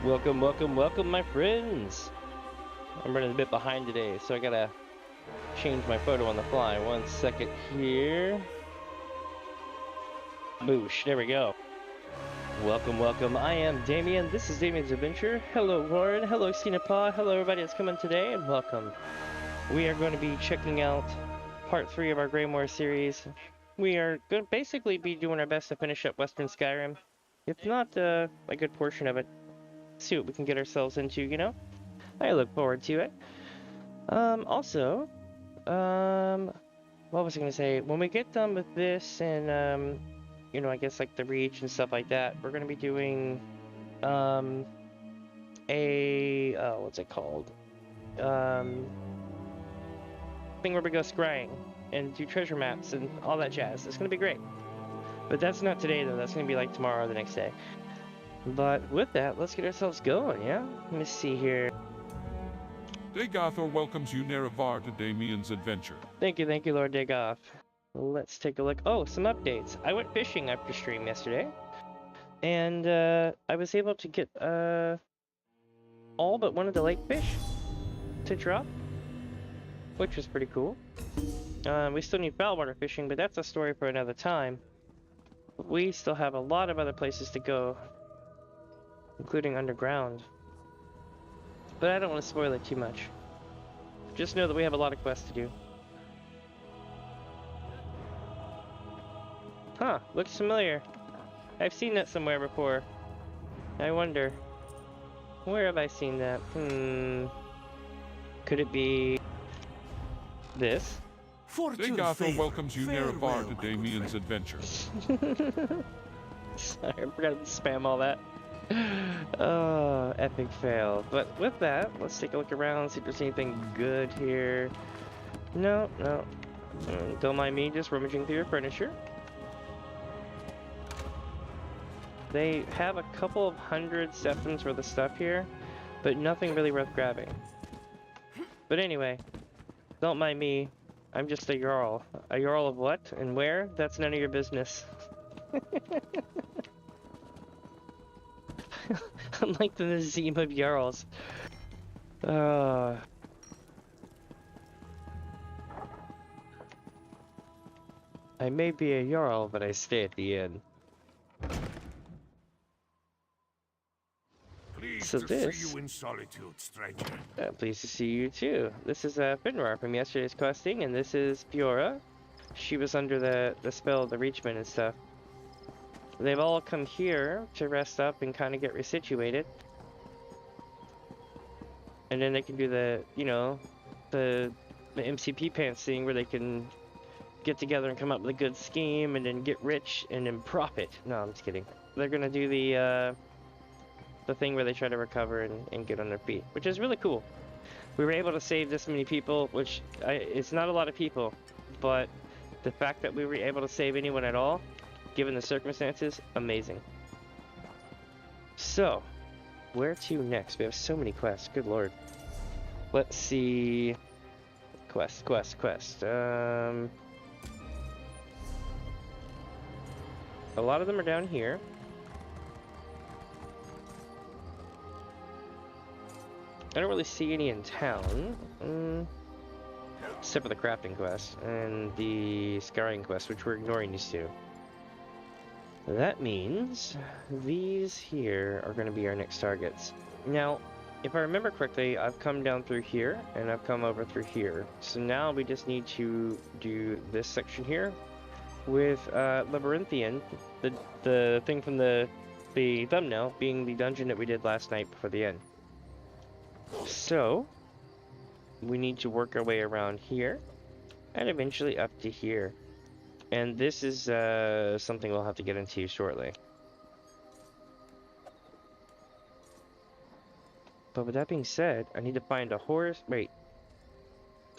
Welcome, welcome, welcome, my friends! I'm running a bit behind today, so I gotta change my photo on the fly. 1 second here. Boosh, there we go. Welcome, welcome. I am Damien. This is DamiensAdventure. Hello, Warren. Hello, Cinepod. Hello, everybody that's coming today, and welcome. We are going to be checking out part 3 of our Greymoor series. We are going to basically be doing our best to finish up Western Skyrim, if not a good portion of it. See what we can get ourselves into, you know? I look forward to it. Also, what was I gonna say? When we get done with this and, you know, I guess like the Reach and stuff like that, we're gonna be doing, what's it called? Thing where we go scrying and do treasure maps and all that jazz. It's gonna be great. But that's not today, though. That's gonna be like tomorrow or the next day. But with that, let's get ourselves going, yeah? Let me see here. Dagoth welcomes you Nerevar to DamiensAdventure. Thank you, Lord Dagoth. Let's take a look. Oh, some updates. I went fishing after stream yesterday, and I was able to get all but one of the lake fish to drop, which was pretty cool. We still need foulwater fishing, but that's a story for another time. We still have a lot of other places to go, including underground. But I don't want to spoil it too much. Just know that we have a lot of quests to do. Huh, looks familiar. I've seen that somewhere before. I wonder, where have I seen that? Could it be this? Dagoth welcomes you Nerevar to DamiensAdventure. Sorry, I forgot to spam all that. Oh, epic fail. But with that, let's take a look around, see if there's anything good here. No. Don't mind me just rummaging through your furniture. They have a couple of 100 seconds worth of stuff here, but nothing really worth grabbing. But anyway, don't mind me. I'm just a Jarl. A Jarl of what and where? That's none of your business. Unlike the Nazim of Jarls. I may be a Jarl, but I stay at the inn. Pleased So to this... see you in solitude, stranger. pleased to see you too. This is Finrar from yesterday's questing, and this is Fiora. She was under the spell of the Reachman and stuff. They've all come here to rest up and kind of get resituated. And then they can do the, you know, the MCP pants thing where they can get together and come up with a good scheme and then get rich and then profit. No, I'm just kidding. They're gonna do the thing where they try to recover and get on their feet, which is really cool. We were able to save this many people, which it's not a lot of people, but the fact that we were able to save anyone at all, given the circumstances, amazing. So, where to next? We have so many quests, good lord. Let's see. Quest. A lot of them are down here. I don't really see any in town. Except for the crafting quest and the scouring quest, which we're ignoring these two. That means these here are going to be our next targets. Now, if I remember correctly, I've come down through here and I've come over through here. So now we just need to do this section here with Labyrinthian, the thing from the thumbnail being the dungeon that we did last night before the end. So we need to work our way around here and eventually up to here. And this is something we'll have to get into shortly. But with that being said, I need to find a horse. Wait.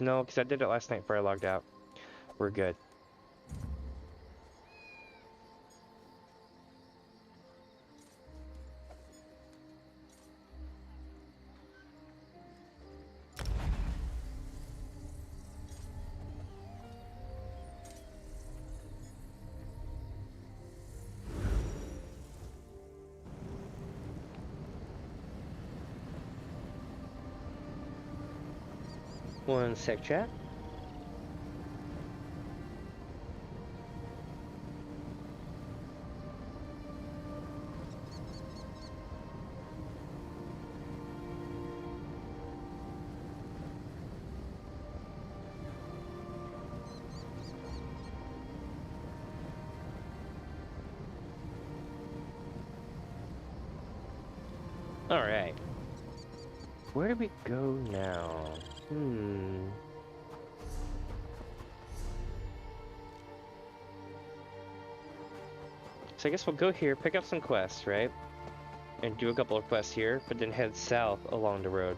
No, because I did it last night before I logged out. We're good. One sec, chat. Alright. Where do we go now? So I guess we'll go here, pick up some quests, right? And do a couple of quests here, but then head south along the road.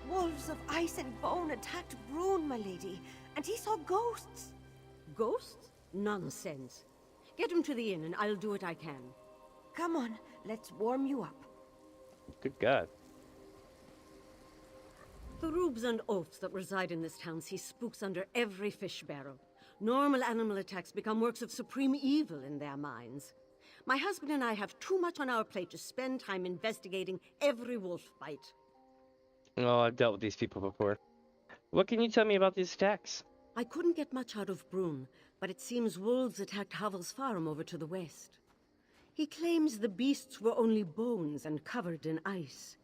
Wolves of ice and bone attacked Brune, my lady, and he saw ghosts. Ghosts? Nonsense. Get him to the inn and I'll do what I can. Come on, let's warm you up. Good God. The rubes and oafs that reside in this town see spooks under every fish barrel. Normal animal attacks become works of supreme evil in their minds. My husband and I have too much on our plate to spend time investigating every wolf bite. Oh, I've dealt with these people before. What can you tell me about these attacks? I couldn't get much out of Brune, but it seems wolves attacked Havel's farm over to the west. He claims the beasts were only bones and covered in ice.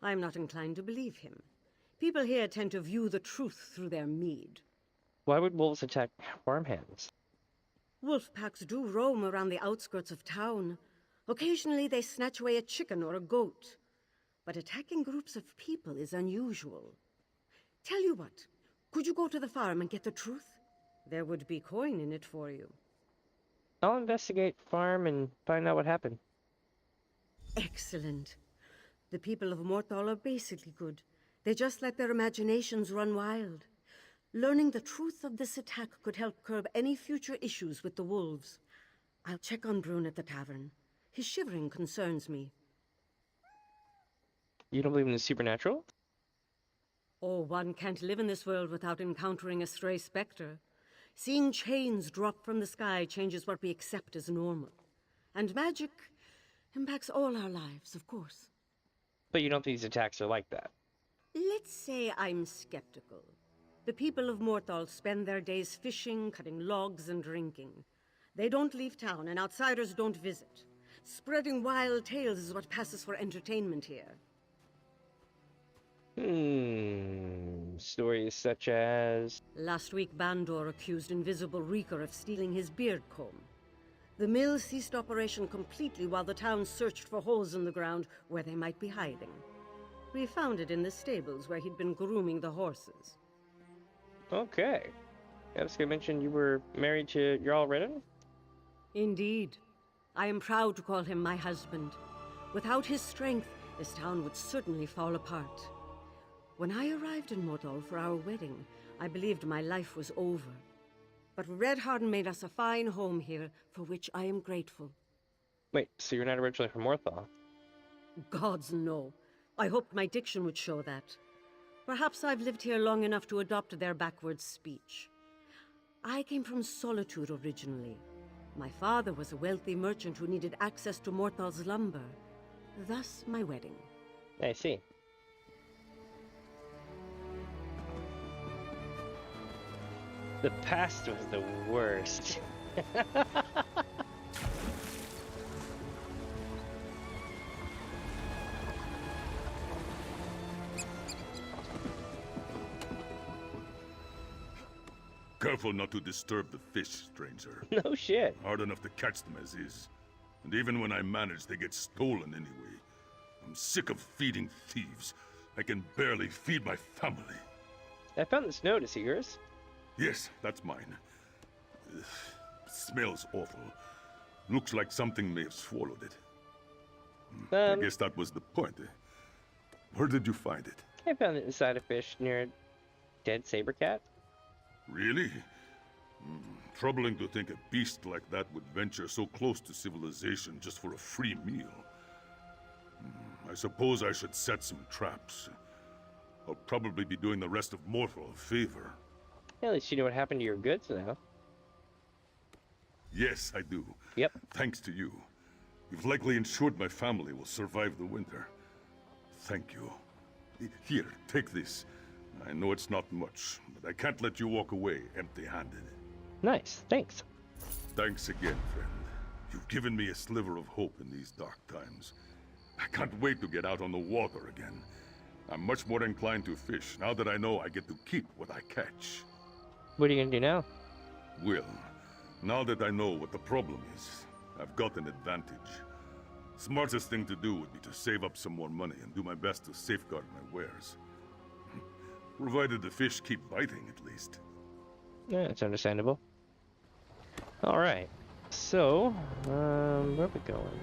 I'm not inclined to believe him. People here tend to view the truth through their mead. Why would wolves attack farmhands? Wolf packs do roam around the outskirts of town. Occasionally they snatch away a chicken or a goat. But attacking groups of people is unusual. Tell you what, could you go to the farm and get the truth? There would be coin in it for you. I'll investigate farm and find out what happened. Excellent. The people of Morthal are basically good. They just let their imaginations run wild. Learning the truth of this attack could help curb any future issues with the wolves. I'll check on Brune at the tavern. His shivering concerns me. You don't believe in the supernatural? Oh, one can't live in this world without encountering a stray specter. Seeing chains drop from the sky changes what we accept as normal. And magic impacts all our lives, of course. But you don't think these attacks are like that? Let's say I'm skeptical. The people of Morthal spend their days fishing, cutting logs, and drinking. They don't leave town, and outsiders don't visit. Spreading wild tales is what passes for entertainment here. Stories such as... Last week, Bandor accused Invisible Reeker of stealing his beard comb. The mill ceased operation completely while the town searched for holes in the ground where they might be hiding. We found it in the stables where he'd been grooming the horses. Okay. I was going to mention you were married to Jarl Redden? Indeed. I am proud to call him my husband. Without his strength, this town would certainly fall apart. When I arrived in Morthal for our wedding, I believed my life was over. But Redharden made us a fine home here, for which I am grateful. Wait, so you're not originally from Morthal? Gods, no. I hoped my diction would show that. Perhaps I've lived here long enough to adopt their backwards speech. I came from Solitude originally. My father was a wealthy merchant who needed access to Morthal's lumber. Thus, my wedding. I see. The past was the worst. Careful not to disturb the fish, stranger. No shit. Hard enough to catch them as is. And even when I manage, they get stolen anyway. I'm sick of feeding thieves. I can barely feed my family. I found this note. Is it yours? Yes, that's mine. Smells awful. Looks like something may have swallowed it. I guess that was the point. Where did you find it? I found it inside a fish near a dead saber cat. Really? Troubling to think a beast like that would venture so close to civilization just for a free meal. I suppose I should set some traps. I'll probably be doing the rest of Morthal a favor. At least you know what happened to your goods now. Yes, I do. Yep. Thanks to you. You've likely ensured my family will survive the winter. Thank you. Here, take this. I know it's not much, but I can't let you walk away empty-handed. Nice, thanks. Thanks again, friend. You've given me a sliver of hope in these dark times. I can't wait to get out on the water again. I'm much more inclined to fish now that I know I get to keep what I catch. What are you gonna do now? Well, now that I know what the problem is, I've got an advantage. Smartest thing to do would be to save up some more money and do my best to safeguard my wares. Provided the fish keep biting, at least. Yeah, it's understandable. Alright. So, where are we going?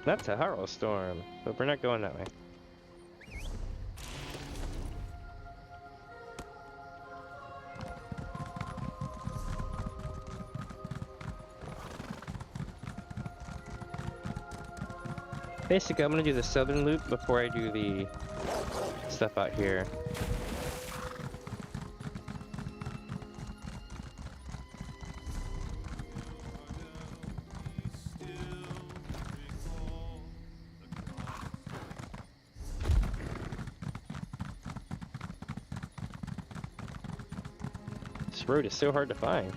That's a Harrow Storm, but we're not going that way. Basically, I'm gonna do the southern loop before I do the stuff out here. This road is so hard to find.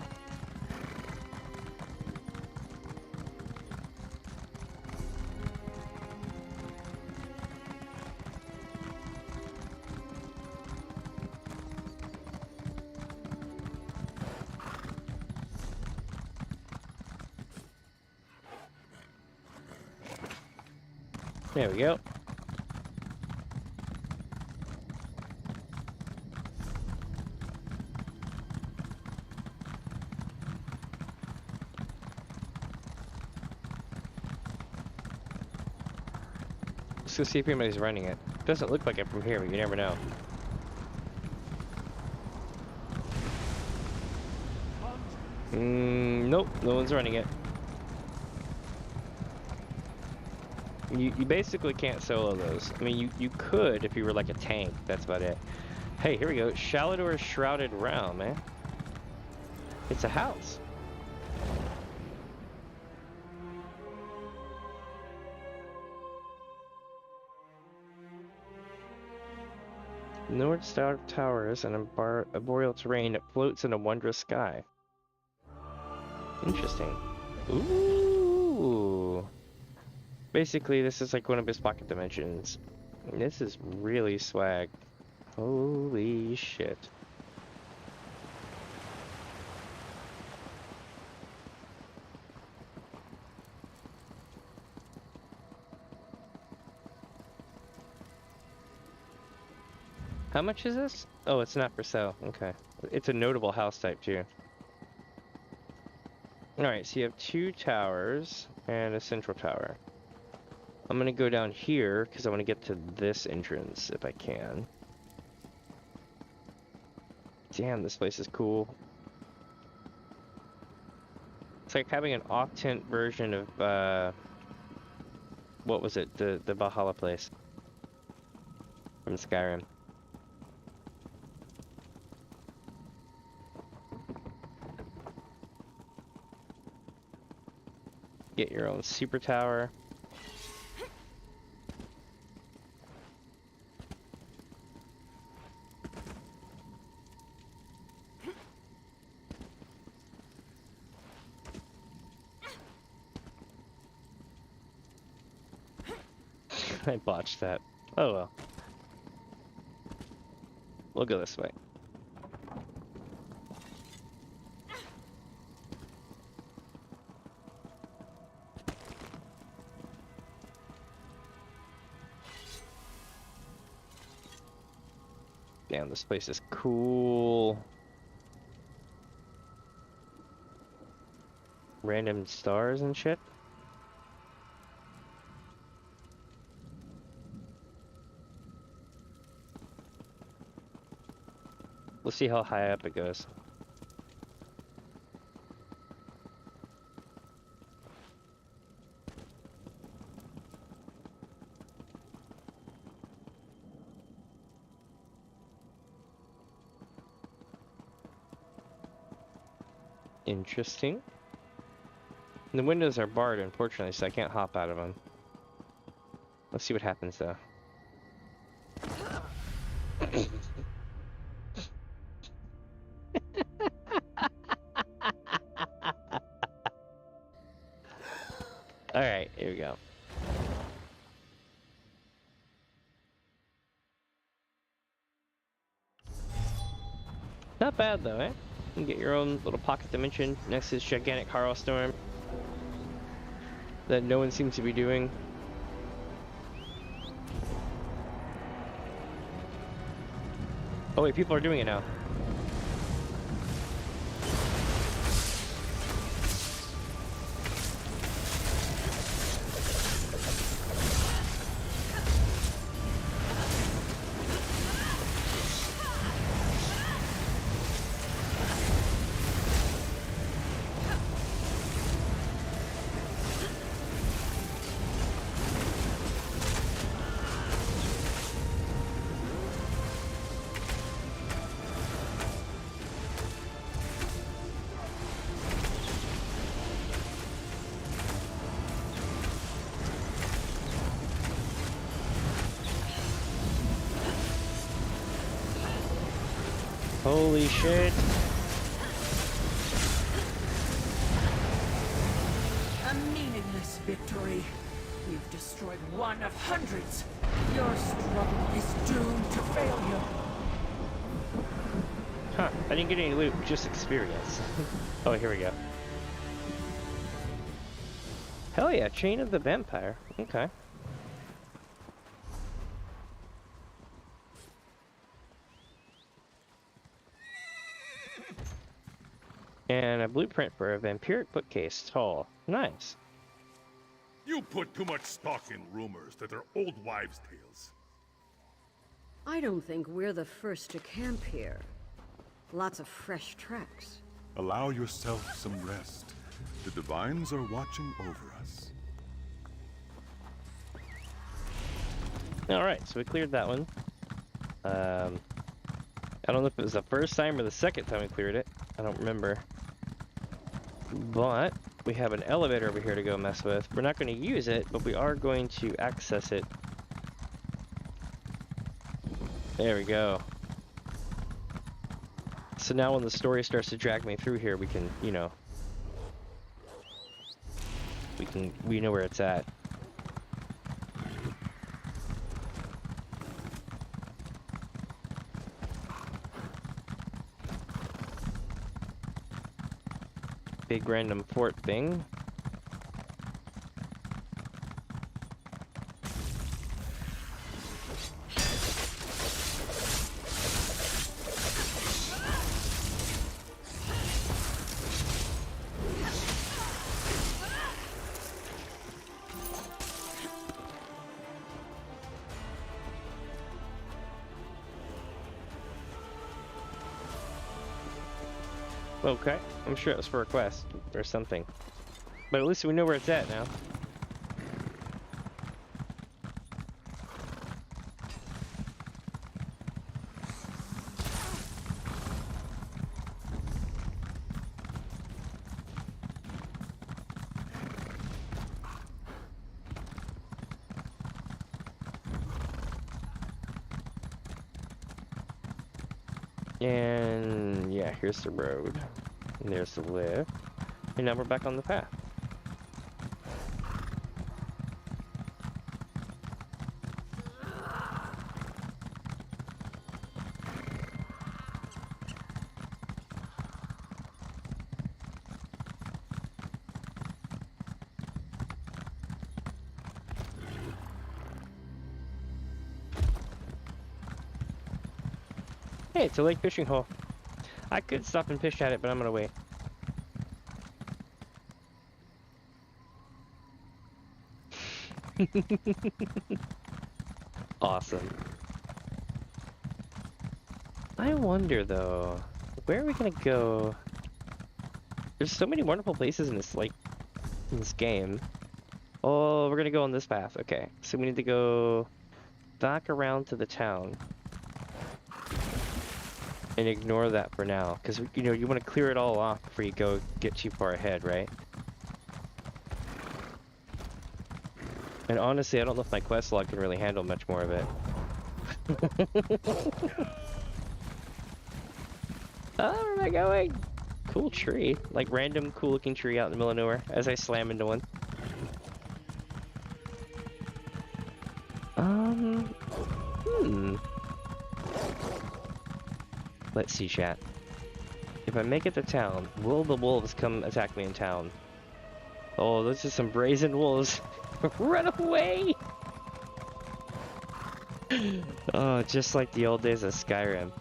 There we go. Let's go see if anybody's running it. Doesn't look like it from here, but you never know. Nope, no one's running it. You basically can't solo those. I mean, you could if you were like a tank. That's about it. Hey, here we go. Shalador's Shrouded Realm, man. It's a house. North Star Towers and arboreal terrain that floats in a wondrous sky. Interesting. Ooh. Basically, this is like one of his pocket dimensions. And this is really swag. Holy shit. How much is this? Oh, it's not for sale. Okay. It's a notable house type too. Alright, so you have 2 towers and a central tower. I'm gonna go down here because I want to get to this entrance if I can. Damn, this place is cool. It's like having an off-tent version of, what was it? The Valhalla place from Skyrim. Get your own super tower. I botched that. Oh well. We'll go this way. Damn, this place is cool. Random stars and shit. We'll see how high up it goes. Interesting. The windows are barred, unfortunately, so I can't hop out of them. Let's see what happens, though. Alright, here we go. Not bad though, eh? You can get your own little pocket dimension next to this gigantic horror storm that no one seems to be doing. Oh wait, people are doing it now. Holy shit. A meaningless victory. We've destroyed one of hundreds. Your struggle is doomed to failure. Huh, I didn't get any loot, just experience. Oh, here we go. Hell yeah, Chain of the Vampire. Okay. And a blueprint for a vampiric bookcase, tall. Nice. You put too much stock in rumors that are old wives' tales. I don't think we're the first to camp here. Lots of fresh tracks. Allow yourself some rest. The divines are watching over us. Alright, so we cleared that one. I don't know if it was the first time or the second time we cleared it. I don't remember. But we have an elevator over here to go mess with. We're not going to use it, but we are going to access it. There we go. So now when the story starts to drag me through here, we can, you know, we know where it's at. Big random fort thing. Okay, I'm sure it was for a quest or something. But at least we know where it's at now. And yeah, here's the road. And there's the lift. And now we're back on the path. Hey, it's a lake fishing hole. I could stop and fish at it, but I'm gonna wait. Awesome. I wonder though, where are we gonna go? There's so many wonderful places in this, like, in this game. Oh, we're gonna go on this path. Okay, so we need to go back around to the town. And ignore that for now, because, you know, you want to clear it all off before you go get too far ahead, right? And honestly, I don't know if my quest log can really handle much more of it. Oh, where am I going? Cool tree. Like random cool looking tree out in the middle of nowhere as I slam into one. Let's see, chat. If I make it to town, will the wolves come attack me in town? Oh, those are some brazen wolves. Run away! Oh, just like the old days of Skyrim.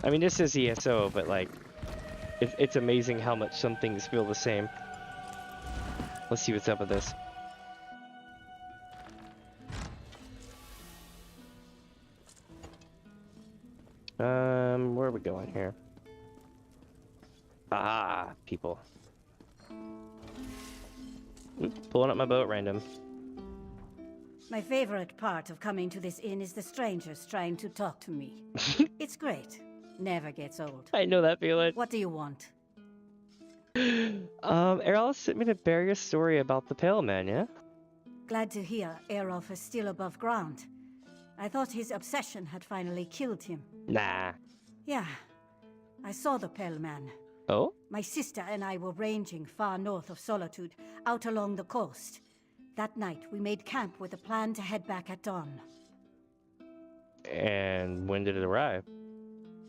I mean, this is ESO, but like, it's amazing how much some things feel the same. Let's see what's up with this. Where are we going here? Ah, people. Pulling up my boat random. My favorite part of coming to this inn is the strangers trying to talk to me. It's great. Never gets old. I know that feeling. What do you want? Errol sent me to bear your story about the Pale Man, yeah? Glad to hear Erolf is still above ground. I thought his obsession had finally killed him. Nah. Yeah. I saw the Pale Man. Oh? My sister and I were ranging far north of Solitude, out along the coast. That night, we made camp with a plan to head back at dawn. And when did it arrive?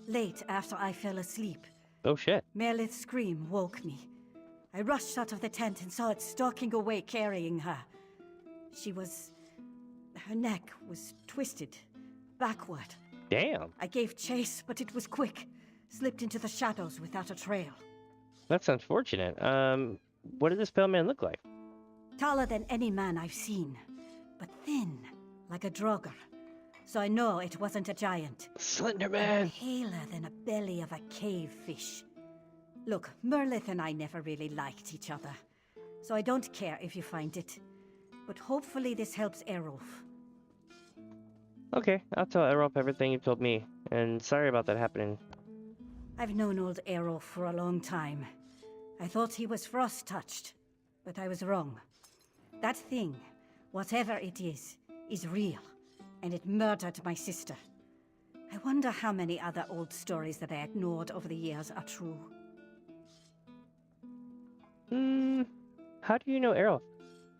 Late after I fell asleep. Oh shit. Merlith's scream woke me. I rushed out of the tent and saw it stalking away carrying her. Her neck was twisted, backward. Damn. I gave chase, but it was quick. Slipped into the shadows without a trail. That's unfortunate. What did this Pale Man look like? Taller than any man I've seen, but thin, like a draugr. So I know it wasn't a giant. Slender Man. Paler than a belly of a cave fish. Look, Merlith and I never really liked each other, so I don't care if you find it. But hopefully this helps Erolf. Okay, I'll tell Erolf everything you told me, and sorry about that happening. I've known old Erolf for a long time. I thought he was frost-touched, but I was wrong. That thing, whatever it is real, and it murdered my sister. I wonder how many other old stories that I ignored over the years are true. How do you know Errol?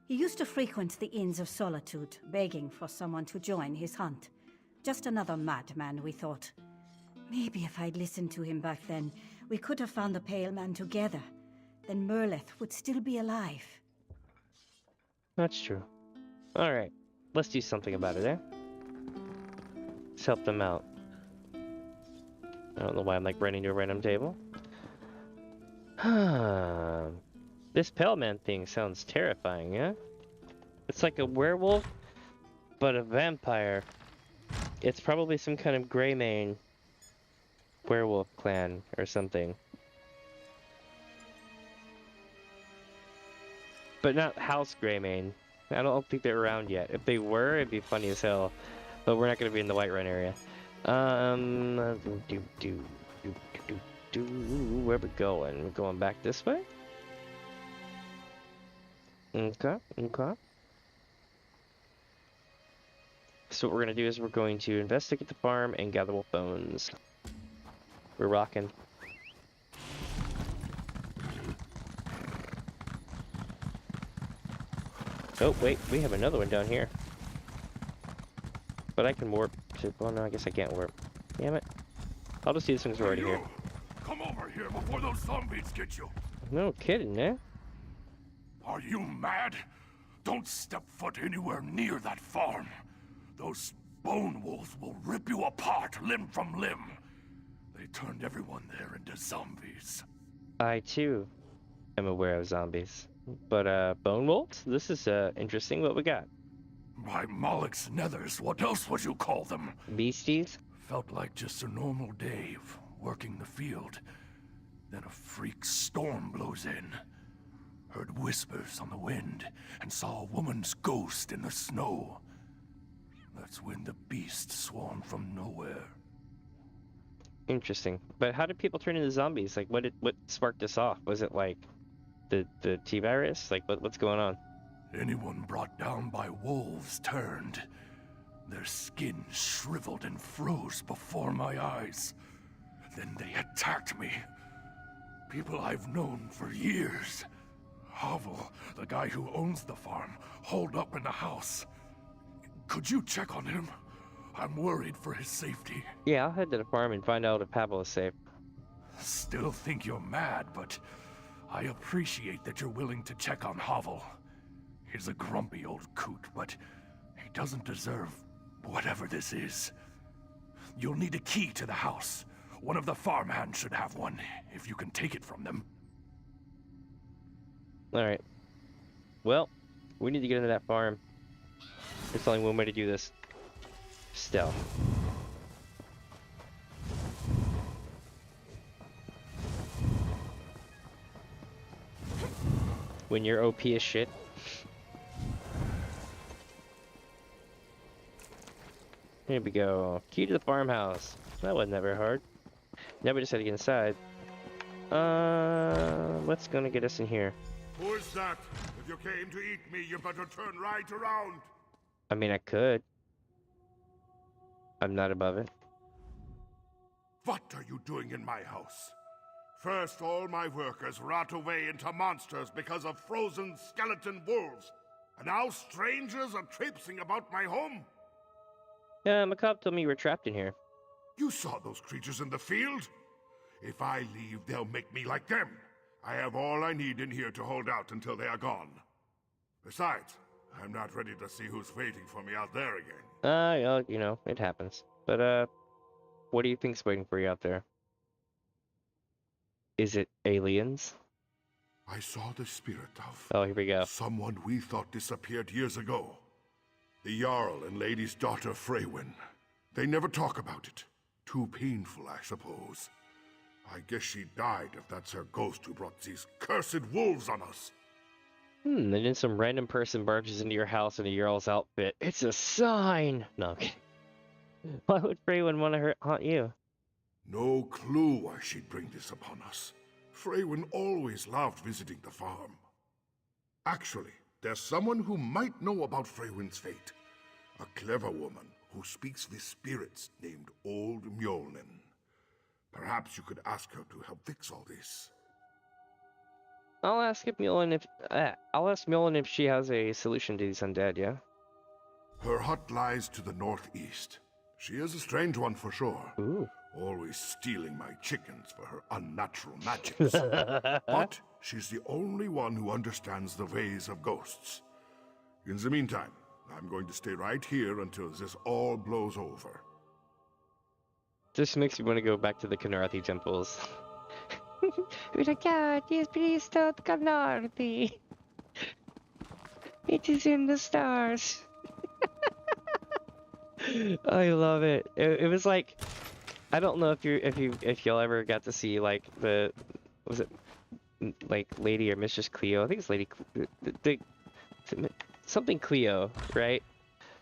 He used to frequent the Inns of Solitude, begging for someone to join his hunt. Just another madman, we thought. Maybe if I'd listened to him back then, we could have found the Pale Man together. Then Merlith would still be alive. That's true. Alright, let's do something about it, eh? Let's help them out. I don't know why I'm like running to a random table. This Pale Man thing sounds terrifying, yeah? It's like a werewolf, but a vampire. It's probably some kind of Greymoor werewolf clan or something. But not House Greymoor. I don't think they're around yet. If they were, it'd be funny as hell. But we're not going to be in the Whiterun area. Where we going? We're going back this way? Okay, okay. So what we're going to do is we're going to investigate the farm and gather wolf bones. We're rocking. Oh, wait, we have another one down here. But I can warp to... Oh, no, I guess I can't warp. Damn it. I'll just do this one's already here. Come over here before those zombies get you. No kidding, eh? Are you mad? Don't step foot anywhere near that farm. Those bone wolves will rip you apart limb from limb. They turned everyone there into zombies. I, too, am aware of zombies. But, bone wolves? This is, interesting. What we got? By Moloch's nethers, what else would you call them? Beasties? Felt like just a normal day of working the field. Then a freak storm blows in. Heard whispers on the wind, and saw a woman's ghost in the snow. That's when the beast swarmed from nowhere. Interesting. But how did people turn into zombies? Like, what sparked this off? Was it, like, the T-virus? Like, what's going on? Anyone brought down by wolves turned. Their skin shriveled and froze before my eyes. Then they attacked me. People I've known for years. Havel, the guy who owns the farm, holed up in the house. Could you check on him? I'm worried for his safety. Yeah, I'll head to the farm and find out if Pavel is safe. Still think you're mad, but I appreciate that you're willing to check on Havel. He's a grumpy old coot, but he doesn't deserve whatever this is. You'll need a key to the house. One of the farmhands should have one, if you can take it from them. Alright. Well, we need to get into that farm. There's only one way to do this. Stealth. When you're OP as shit. Here we go. Key to the farmhouse. That wasn't ever hard. Now we just had to get inside. What's gonna get us in here? Who is that? If you came to eat me, you better turn right around. I mean, I could. I'm not above it. What are you doing in my house? First, all my workers rot away into monsters because of frozen skeleton wolves. And now strangers are traipsing about my home. Macabre told me you were trapped in here. You saw those creatures in the field? If I leave, they'll make me like them. I have all I need in here to hold out until they are gone. Besides, I'm not ready to see who's waiting for me out there again. Yeah, you know, it happens. But, what do you think's waiting for you out there? Is it aliens? I saw the spirit of... Oh, here we go. Someone we thought disappeared years ago. The Jarl and Lady's daughter, Freywin. They never talk about it. Too painful, I suppose. I guess she died if that's her ghost who brought these cursed wolves on us. And then some random person barges into your house in a Jarl's outfit. It's a sign! No, I'm kidding. Why would Freywin want to haunt you? No clue why she'd bring this upon us. Freywin always loved visiting the farm. Actually, there's someone who might know about Freywin's fate. A clever woman who speaks with spirits named Old Mjolnir. Perhaps you could ask her to help fix all this. I'll ask Mjolnir if she has a solution to these undead, yeah? Her hut lies to the northeast. She is a strange one for sure. Ooh. Always stealing my chickens for her unnatural magics. But she's the only one who understands the ways of ghosts. In the meantime, I'm going to stay right here until this all blows over. This makes me want to go back to the Kanarathi temples. Oh my god, yes, please stop Kanarathi. It is in the stars. I love it. It was like, I don't know if y'all ever got to see like was it like Lady or Mistress Cleo? I think it's Lady something Cleo, right?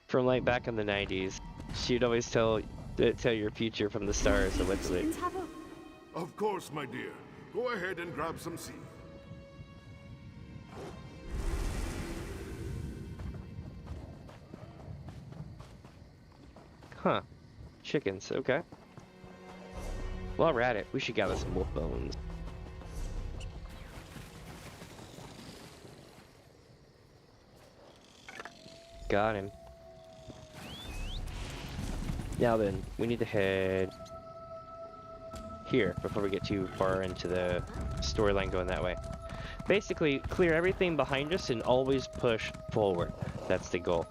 From like back in the 90s. She'd always tell your future from the stars and what to do. Of course, my dear. Go ahead and grab some seed. Huh. Chickens, okay. While we're at it, we should gather some wolf bones. Got him. Now then, we need to head here before we get too far into the storyline going that way. Basically, clear everything behind us and always push forward. That's the goal.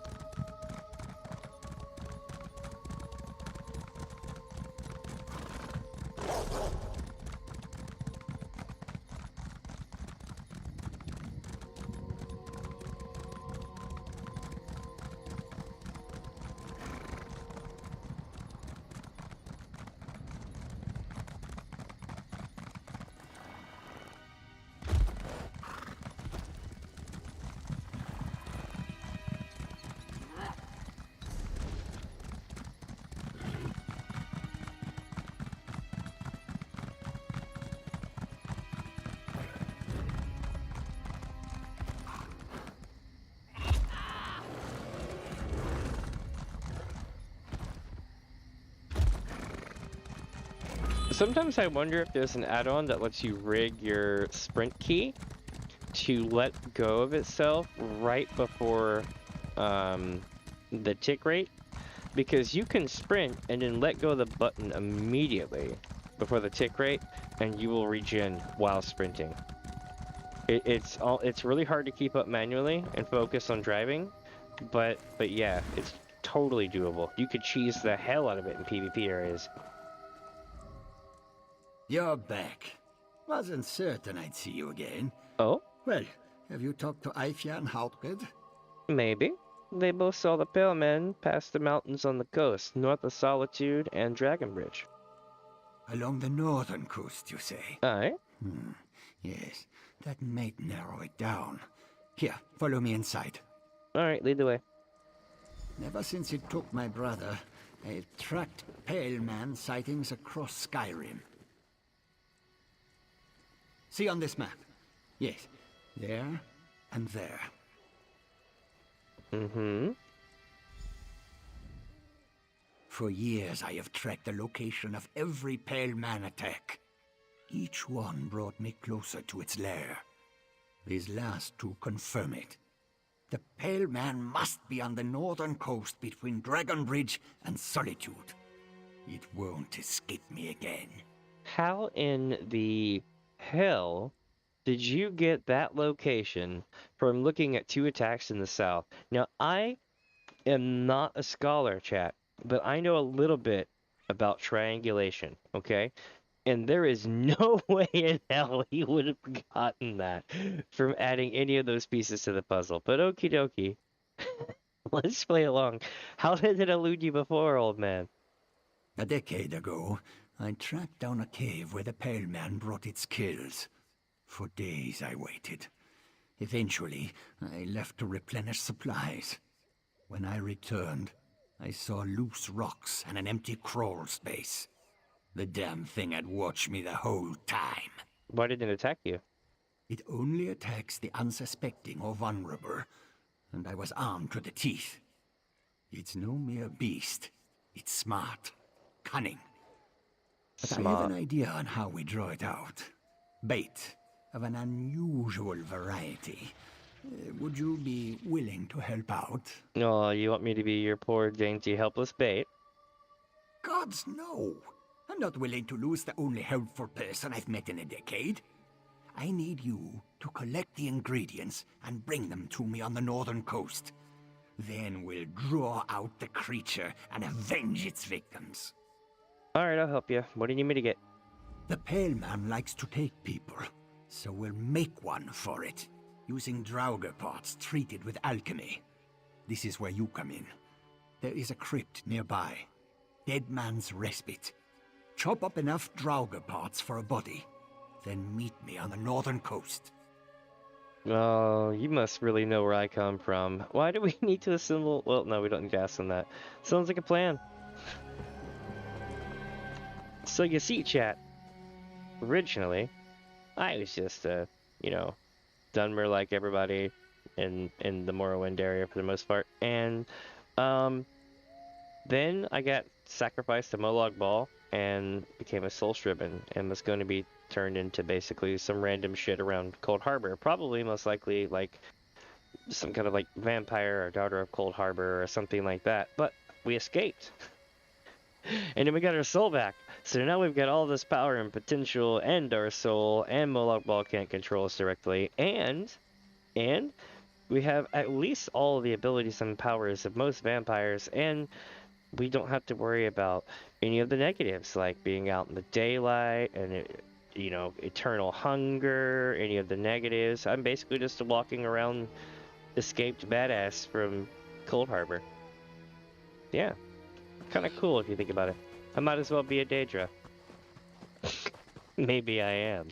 Sometimes I wonder if there's an add-on that lets you rig your sprint key to let go of itself right before the tick rate, because you can sprint and then let go of the button immediately before the tick rate, and you will regen while sprinting. It's really hard to keep up manually and focus on driving, but yeah, it's totally doable. You could cheese the hell out of it in PvP areas. You're back. Wasn't certain I'd see you again. Oh? Well, have you talked to Aifia and Hautred? Maybe. They both saw the Pale Men past the mountains on the coast, north of Solitude and Dragonbridge. Along the northern coast, you say? Aye. Yes, that might narrow it down. Here, follow me inside. Alright, lead the way. Ever since it took my brother, I've tracked Pale Man sightings across Skyrim. See on this map? Yes, there and there. For years I have tracked the location of every Pale Man attack. Each one brought me closer to its lair. These last two confirm it. The Pale Man must be on the northern coast between Dragonbridge and Solitude. It won't escape me again. How in the hell did you get that location from looking at two attacks in the south? Now, I am not a scholar, chat, but I know a little bit about triangulation, okay? And there is no way in hell he would have gotten that from adding any of those pieces to the puzzle. But okie dokie. Let's play along. How did it elude you before, old man? A decade ago, I tracked down a cave where the Pale Man brought its kills. For days I waited. Eventually, I left to replenish supplies. When I returned, I saw loose rocks and an empty crawl space. The damn thing had watched me the whole time. Why did it attack you? It only attacks the unsuspecting or vulnerable, and I was armed to the teeth. It's no mere beast. It's smart, cunning. But I have an idea on how we draw it out. Bait of an unusual variety. Would you be willing to help out? Oh, you want me to be your poor, dainty, helpless bait? Gods, no. I'm not willing to lose the only helpful person I've met in a decade. I need you to collect the ingredients and bring them to me on the northern coast. Then we'll draw out the creature and avenge its victims. Alright, I'll help you. What do you need me to get? The Pale Man likes to take people, so we'll make one for it, using Draugr parts treated with alchemy. This is where you come in. There is a crypt nearby. Dead Man's Respite. Chop up enough Draugr parts for a body, then meet me on the northern coast. Oh, you must really know where I come from. Why do we need to assemble? Well, no, we don't need to ask them that. Sounds like a plan. So you see, chat, originally, I was just Dunmer like everybody in the Morrowind area for the most part. And then I got sacrificed to Molag Bal and became a soul striven and was going to be turned into basically some random shit around Cold Harbor. Probably most likely like some kind of like vampire or daughter of Cold Harbor or something like that. But we escaped. And then we got our soul back. So now we've got all this power and potential and our soul, and Molag Bal can't control us directly, and we have at least all of the abilities and powers of most vampires, and we don't have to worry about any of the negatives, like being out in the daylight and eternal hunger, any of the negatives. I'm basically just a walking around escaped badass from Cold Harbor. Yeah. Kind of cool if you think about it. I might as well be a Daedra. Maybe I am.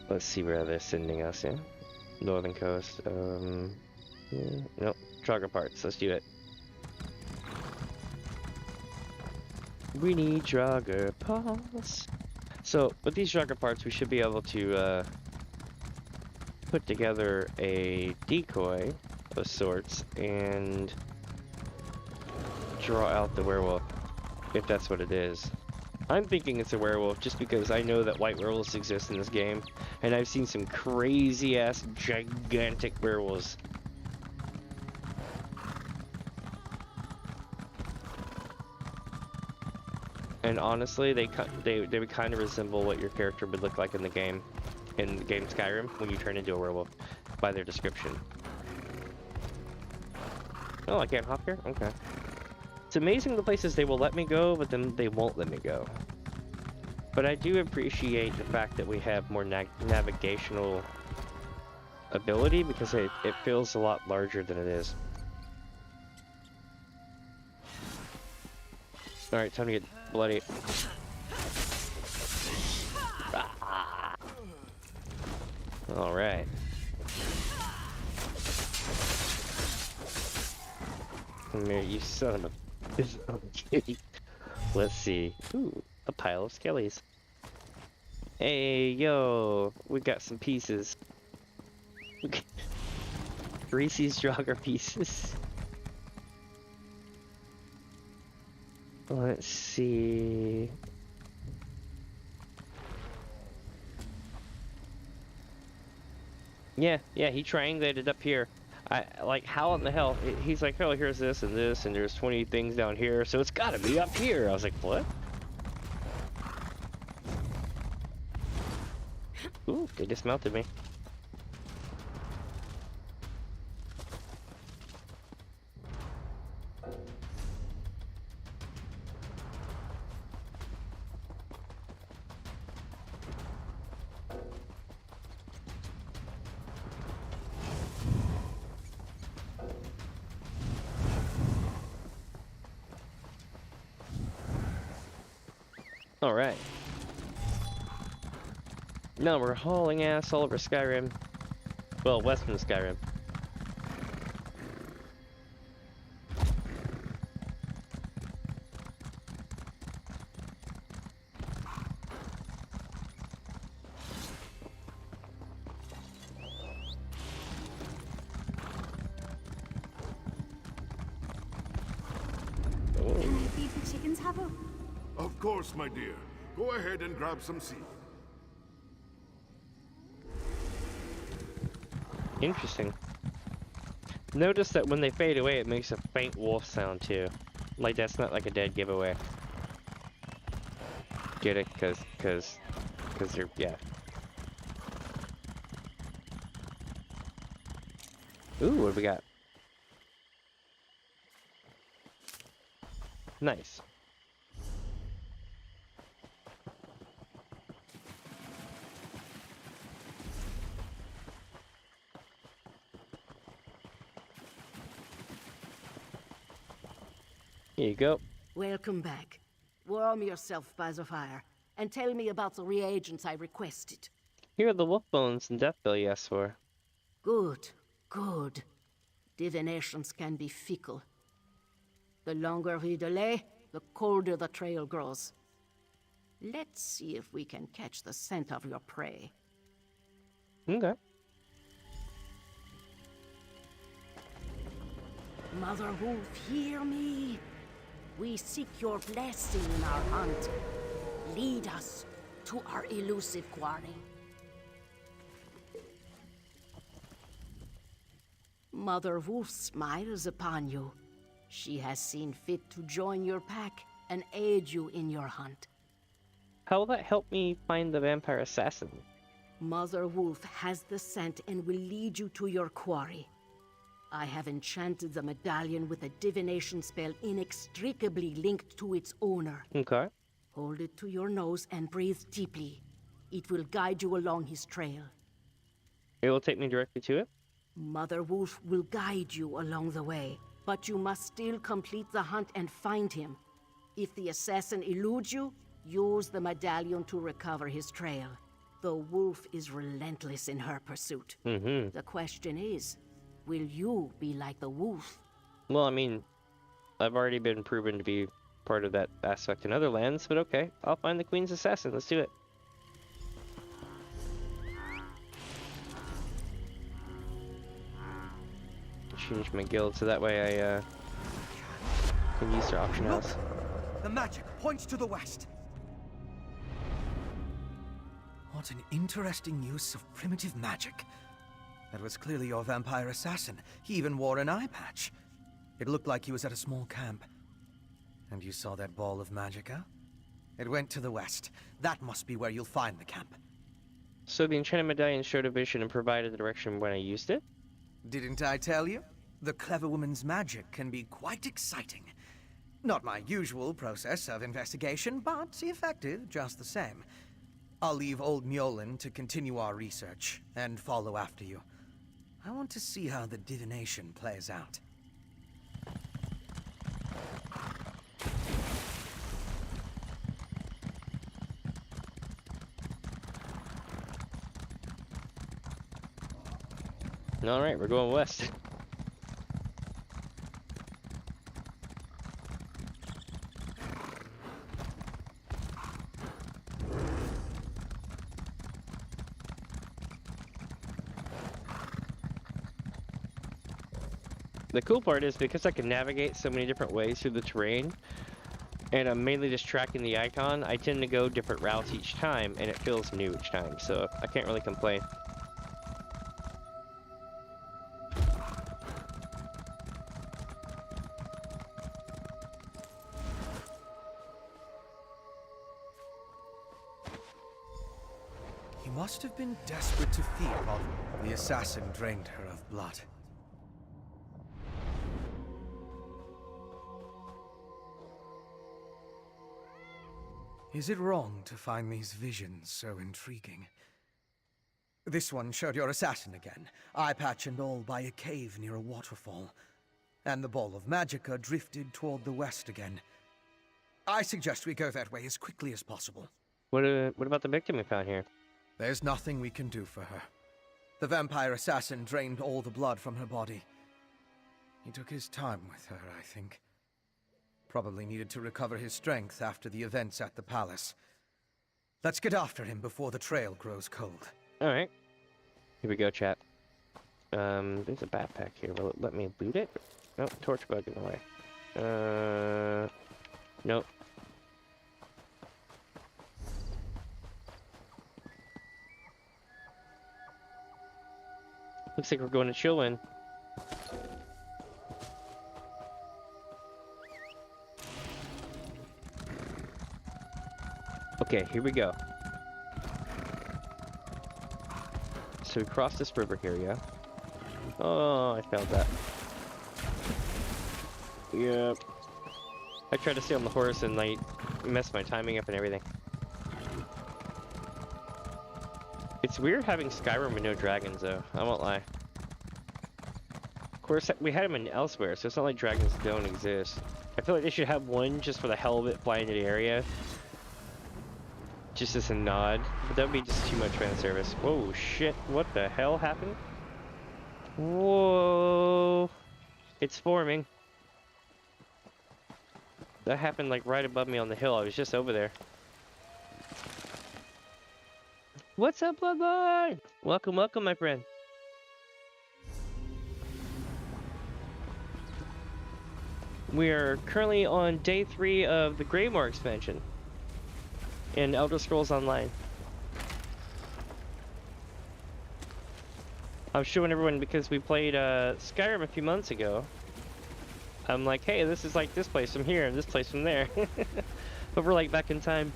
Let's see where they're sending us, yeah? Northern coast, nope, Draugr parts, let's do it. We need Draugr parts. So, with these Draugr parts, we should be able to, put together a decoy of sorts and draw out the werewolf, if that's what it is. I'm thinking it's a werewolf just because I know that white werewolves exist in this game, and I've seen some crazy ass gigantic werewolves. And honestly, they would kind of resemble what your character would look like in the game Skyrim when you turn into a werewolf, by their description. Oh, I can't hop here? Okay. It's amazing the places they will let me go, but then they won't let me go. But I do appreciate the fact that we have more navigational ability, because it feels a lot larger than it is. Alright, time to get bloody. Ah. Alright. Come here, you son of a... Okay. Let's see. Ooh, a pile of skellies. Hey, yo, we got some pieces. Reese's Jogger pieces. Let's see. Yeah, he triangulated up here. Like, how in the hell? He's like, oh, here's this, and there's 20 things down here, so it's gotta be up here. I was like, what? Ooh, they dismounted me. Alright. Now we're hauling ass all over Skyrim. Well, western Skyrim. Can you feed the chickens, Havo? Of course, my dear. Go ahead and grab some seed. Interesting. Notice that when they fade away, it makes a faint wolf sound too. Like that's not like a dead giveaway. Get it? Cause they're, yeah. Ooh, what do we got? Nice. Here you go. Welcome back. Warm yourself by the fire, and tell me about the reagents I requested. Here are the wolf bones and death bill you asked for. Good, good. Divinations can be fickle. The longer we delay, the colder the trail grows. Let's see if we can catch the scent of your prey. Okay. Mother Wolf, hear me. We seek your blessing in our hunt. Lead us to our elusive quarry. Mother Wolf smiles upon you. She has seen fit to join your pack and aid you in your hunt. How will that help me find the vampire assassin? Mother Wolf has the scent and will lead you to your quarry. I have enchanted the medallion with a divination spell inextricably linked to its owner. Okay. Hold it to your nose and breathe deeply. It will guide you along his trail. It will take me directly to it? Mother Wolf will guide you along the way, but you must still complete the hunt and find him. If the assassin eludes you, use the medallion to recover his trail. The wolf is relentless in her pursuit. Mm-hmm. The question is, will you be like the wolf? Well, I mean, I've already been proven to be part of that aspect in other lands, but okay. I'll find the Queen's assassin. Let's do it. change my guild so that way I can use their auction house. The magic points to the west. What an interesting use of primitive magic. That was clearly your vampire assassin. He even wore an eye patch. It looked like he was at a small camp. And you saw that ball of magic, huh? It went to the west. That must be where you'll find the camp. So the enchanted medallion showed a vision and provided the direction when I used it? Didn't I tell you? The clever woman's magic can be quite exciting. Not my usual process of investigation, but effective just the same. I'll leave old Mjolnir to continue our research and follow after you. I want to see how the divination plays out. Alright, we're going west. The cool part is because I can navigate so many different ways through the terrain, and I'm mainly just tracking the icon, I tend to go different routes each time, and it feels new each time, so I can't really complain. He must have been desperate to feed while the assassin drained her of blood. Is it wrong to find these visions so intriguing? This one showed your assassin again, eye patch and all, by a cave near a waterfall. And the ball of magicka drifted toward the west again. I suggest we go that way as quickly as possible. What about the victim we found here? There's nothing we can do for her. The vampire assassin drained all the blood from her body. He took his time with her, I think. Probably needed to recover his strength after the events at the palace. Let's get after him before the trail grows cold. Alright. Here we go, chat. There's a backpack here. Will it let me loot it? Nope, torch bug in the way. Nope. Looks like we're going to Chillin. Okay, here we go. So we cross this river here, yeah? Oh, I failed that. Yep. I tried to stay on the horse and like messed my timing up and everything. It's weird having Skyrim with no dragons though, I won't lie. Of course, we had them in elsewhere, so it's not like dragons don't exist. I feel like they should have one just for the hell of it flying into the area. Just as a nod, but that would be just too much fan service. Whoa, shit, what the hell happened? Whoa, it's forming. That happened like right above me on the hill. I was just over there. What's up, Bloodline? Welcome, welcome, my friend. We are currently on day 3 of the Greymoor expansion in Elder Scrolls Online. I was showing everyone because we played Skyrim a few months ago. I'm like, hey, this is like this place from here, and this place from there. But we're like back in time.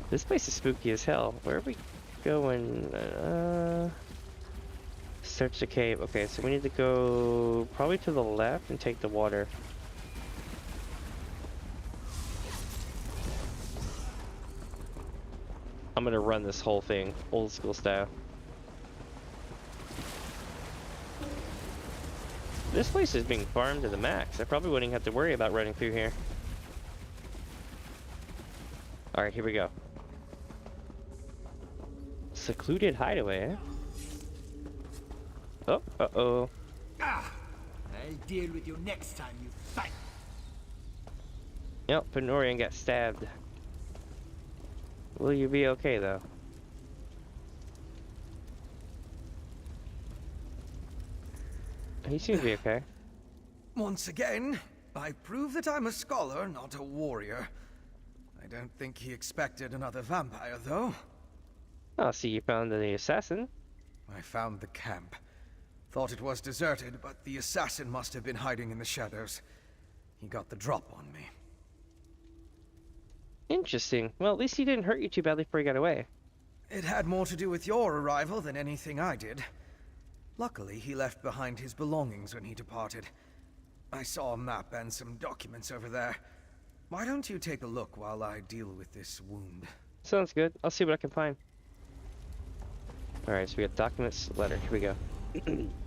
This place is spooky as hell. Where are we going? Search the cave. Okay, so we need to go probably to the left and take the water. I'm gonna run this whole thing old school style. This place is being farmed to the max. I probably wouldn't have to worry about running through here. Alright, here we go. Secluded hideaway, eh? Oh, uh-oh. Ah! I'll deal with you next time you fight. Yep, Fenorian got stabbed. Will you be okay, though? He seems to be okay. Once again, I prove that I'm a scholar, not a warrior. I don't think he expected another vampire, though. Oh, see, you found the assassin. I found the camp. Thought it was deserted, but the assassin must have been hiding in the shadows. He got the drop on me. Interesting. Well, at least he didn't hurt you too badly before he got away. It had more to do with your arrival than anything I did. Luckily, he left behind his belongings when he departed. I saw a map and some documents over there. Why don't you take a look while I deal with this wound? Sounds good. I'll see what I can find. Alright, so we got documents, letter. Here we go.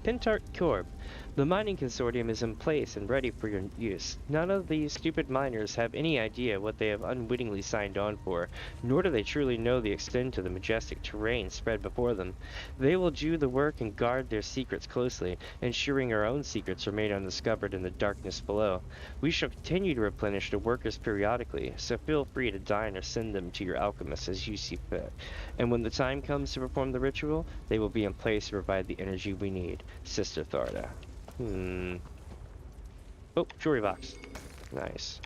Pintart Corp. The mining consortium is in place and ready for your use. None of these stupid miners have any idea what they have unwittingly signed on for, nor do they truly know the extent of the majestic terrain spread before them. They will do the work and guard their secrets closely, ensuring our own secrets remain undiscovered in the darkness below. We shall continue to replenish the workers periodically, so feel free to dine or send them to your alchemists as you see fit. And when the time comes to perform the ritual, they will be in place to provide the energy we need. Sister Tharda. Oh, jewelry box. Nice.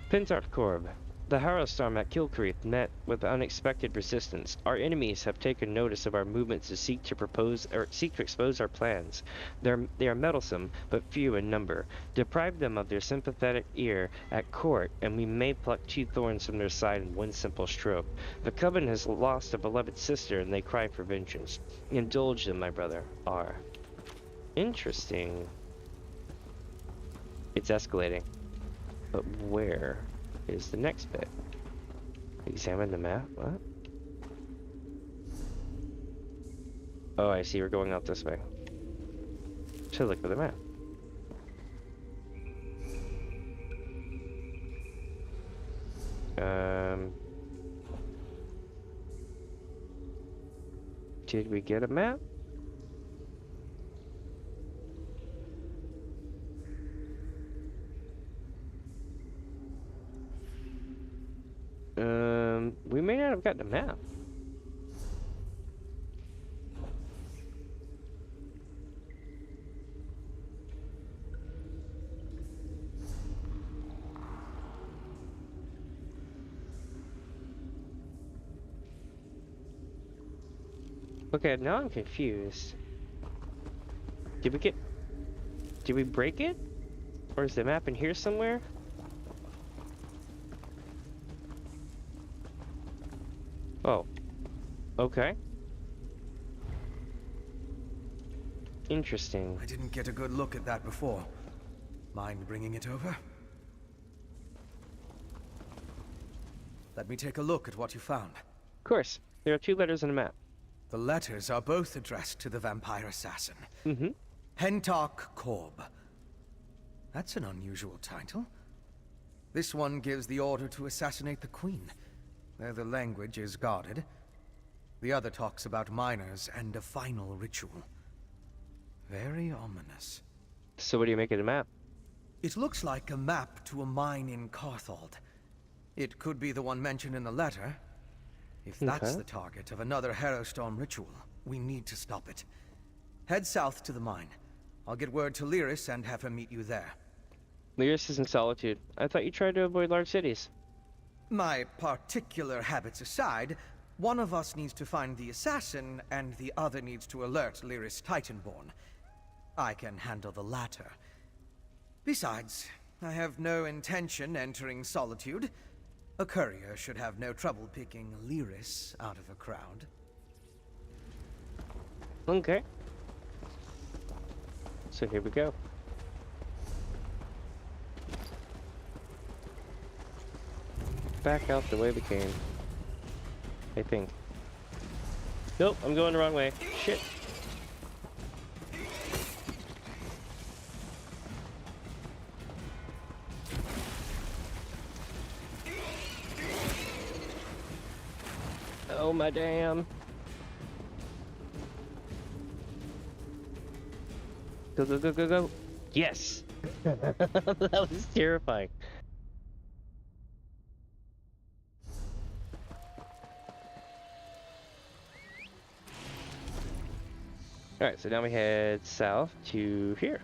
Pintart Corb. The Harrowstorm at Kilcreath met with unexpected resistance. Our enemies have taken notice of our movements to seek to expose our plans. They are meddlesome, but few in number. Deprive them of their sympathetic ear at court, and we may pluck 2 thorns from their side in one simple stroke. The Coven has lost a beloved sister, and they cry for vengeance. Indulge them, my brother. R. Interesting. It's escalating. But where is the next bit? Examine the map? What? Oh, I see. We're going out this way. So look for the map. Did we get a map? We may not have gotten a map. Okay, now I'm confused. Did we break it? Or is the map in here somewhere? Oh. Okay. Interesting. I didn't get a good look at that before. Mind bringing it over? Let me take a look at what you found. Of course. There are 2 letters on a map. The letters are both addressed to the vampire assassin. Mm-hmm. Hentark Korb. That's an unusual title. This one gives the order to assassinate the queen. There the language is guarded. The other talks about miners and a final ritual. Very ominous. So what do you make of the map? It looks like a map to a mine in Carthald. It could be the one mentioned in the letter. If that's the target of another Harrowstorm ritual, we need to stop it. Head south to the mine. I'll get word to Lyris and have her meet you there. Lyris is in Solitude. I thought you tried to avoid large cities. My particular habits aside, one of us needs to find the assassin, and the other needs to alert Lyris Titanborn. I can handle the latter. Besides, I have no intention entering Solitude. A courier should have no trouble picking Lyris out of a crowd. Okay. So here we go. Back out the way we came. I think. Nope, I'm going the wrong way. Shit. Oh my damn. Go, go, go, go, go. Yes! That was terrifying. Alright, so now we head south to here.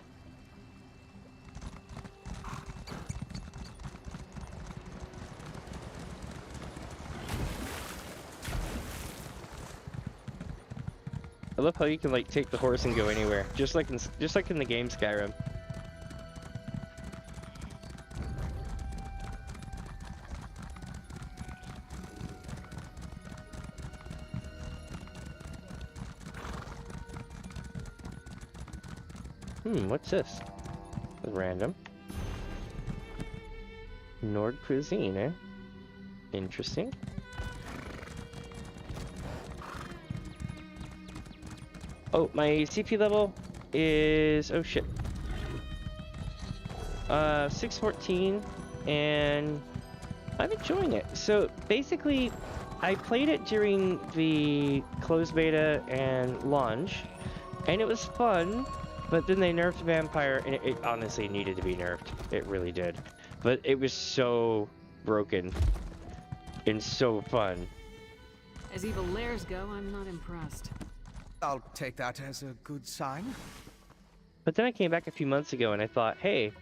I love how you can like take the horse and go anywhere, just like in the game Skyrim. What's this? Random. Nord cuisine, eh? Interesting. Oh, my CP level is... oh shit. 614, and I'm enjoying it. So basically, I played it during the closed beta and launch, and it was fun, but then they nerfed Vampire, and it honestly needed to be nerfed. It really did. But it was so broken and so fun. As evil lairs go, I'm not impressed. I'll take that as a good sign. But then I came back a few months ago and I thought, hey,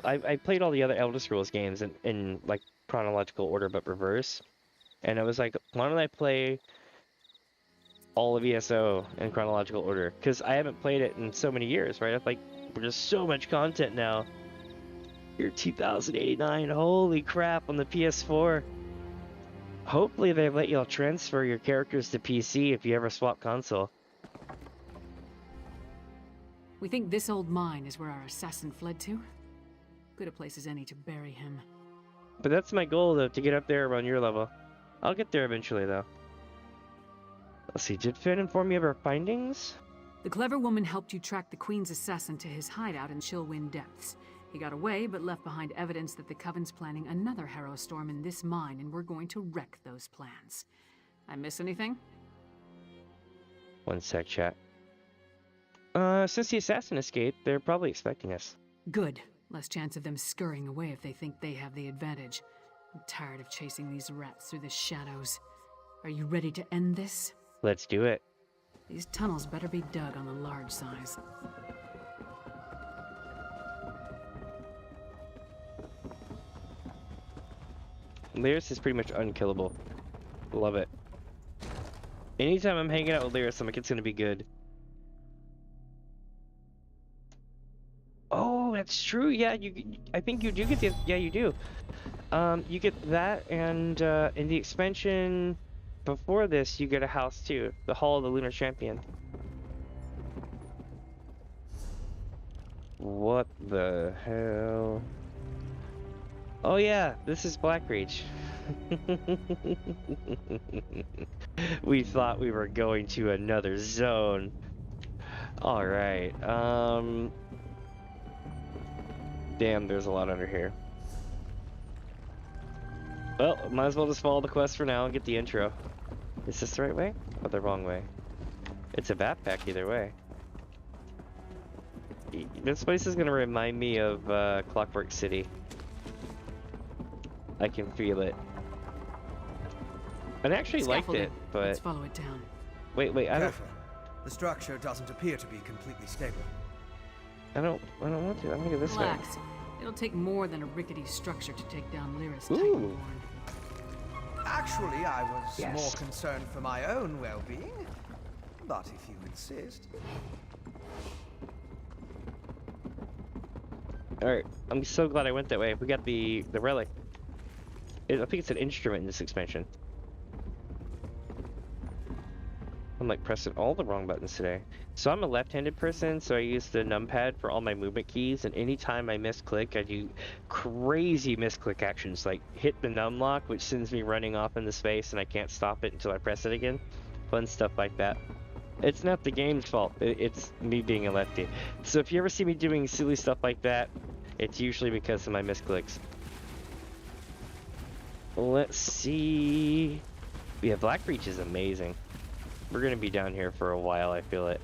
I played all the other Elder Scrolls games in like chronological order but reverse. And I was like, why don't I play all of ESO in chronological order? Because I haven't played it in so many years, right? I'm like, there's so much content now. You're 2089, holy crap, on the PS4. Hopefully they let y'all transfer your characters to PC if you ever swap console. We think this old mine is where our assassin fled to. Good a place as any to bury him. But that's my goal, though, to get up there around your level. I'll get there eventually, though. Let's see, did Finn inform me of our findings? The clever woman helped you track the Queen's assassin to his hideout in Chillwind Depths. He got away, but left behind evidence that the Coven's planning another Harrow Storm in this mine, and we're going to wreck those plans. I miss anything? One sec, chat. Since the assassin escaped, they're probably expecting us. Good. Less chance of them scurrying away if they think they have the advantage. I'm tired of chasing these rats through the shadows. Are you ready to end this? Let's do it. These tunnels better be dug on the large size. Lyris is pretty much unkillable. Love it. Anytime I'm hanging out with Lyris, I'm like, it's gonna be good. Oh, that's true. Yeah, I think you do get the. Yeah, you do. You get that, and in the expansion before this, you get a house too, the Hall of the Lunar Champion. What the hell? Oh yeah, this is Blackreach. We thought we were going to another zone. Alright, damn, there's a lot under here. Well, might as well just follow the quest for now and get the intro. Is this the right way? Or the wrong way? It's a backpack either way. This place is gonna remind me of Clockwork City. I can feel it. I actually liked it, but... Let's follow it down. Wait, I don't... Careful. The structure doesn't appear to be completely stable. I don't want to. I'm gonna go this way. Relax. It'll take more than a rickety structure to take down Lyris Titanborn. Actually, I was more concerned for my own well-being. But if you insist... Alright, I'm so glad I went that way. We got the relic. I think it's an instrument in this expansion. I'm like pressing all the wrong buttons today. So I'm a left-handed person, so I use the numpad for all my movement keys, and anytime I misclick, I do crazy misclick actions, like hit the num lock, which sends me running off into space, and I can't stop it until I press it again. Fun stuff like that. It's not the game's fault, it's me being a lefty. So if you ever see me doing silly stuff like that, it's usually because of my misclicks. Let's see... Yeah, Blackreach is amazing. We're gonna be down here for a while, I feel it.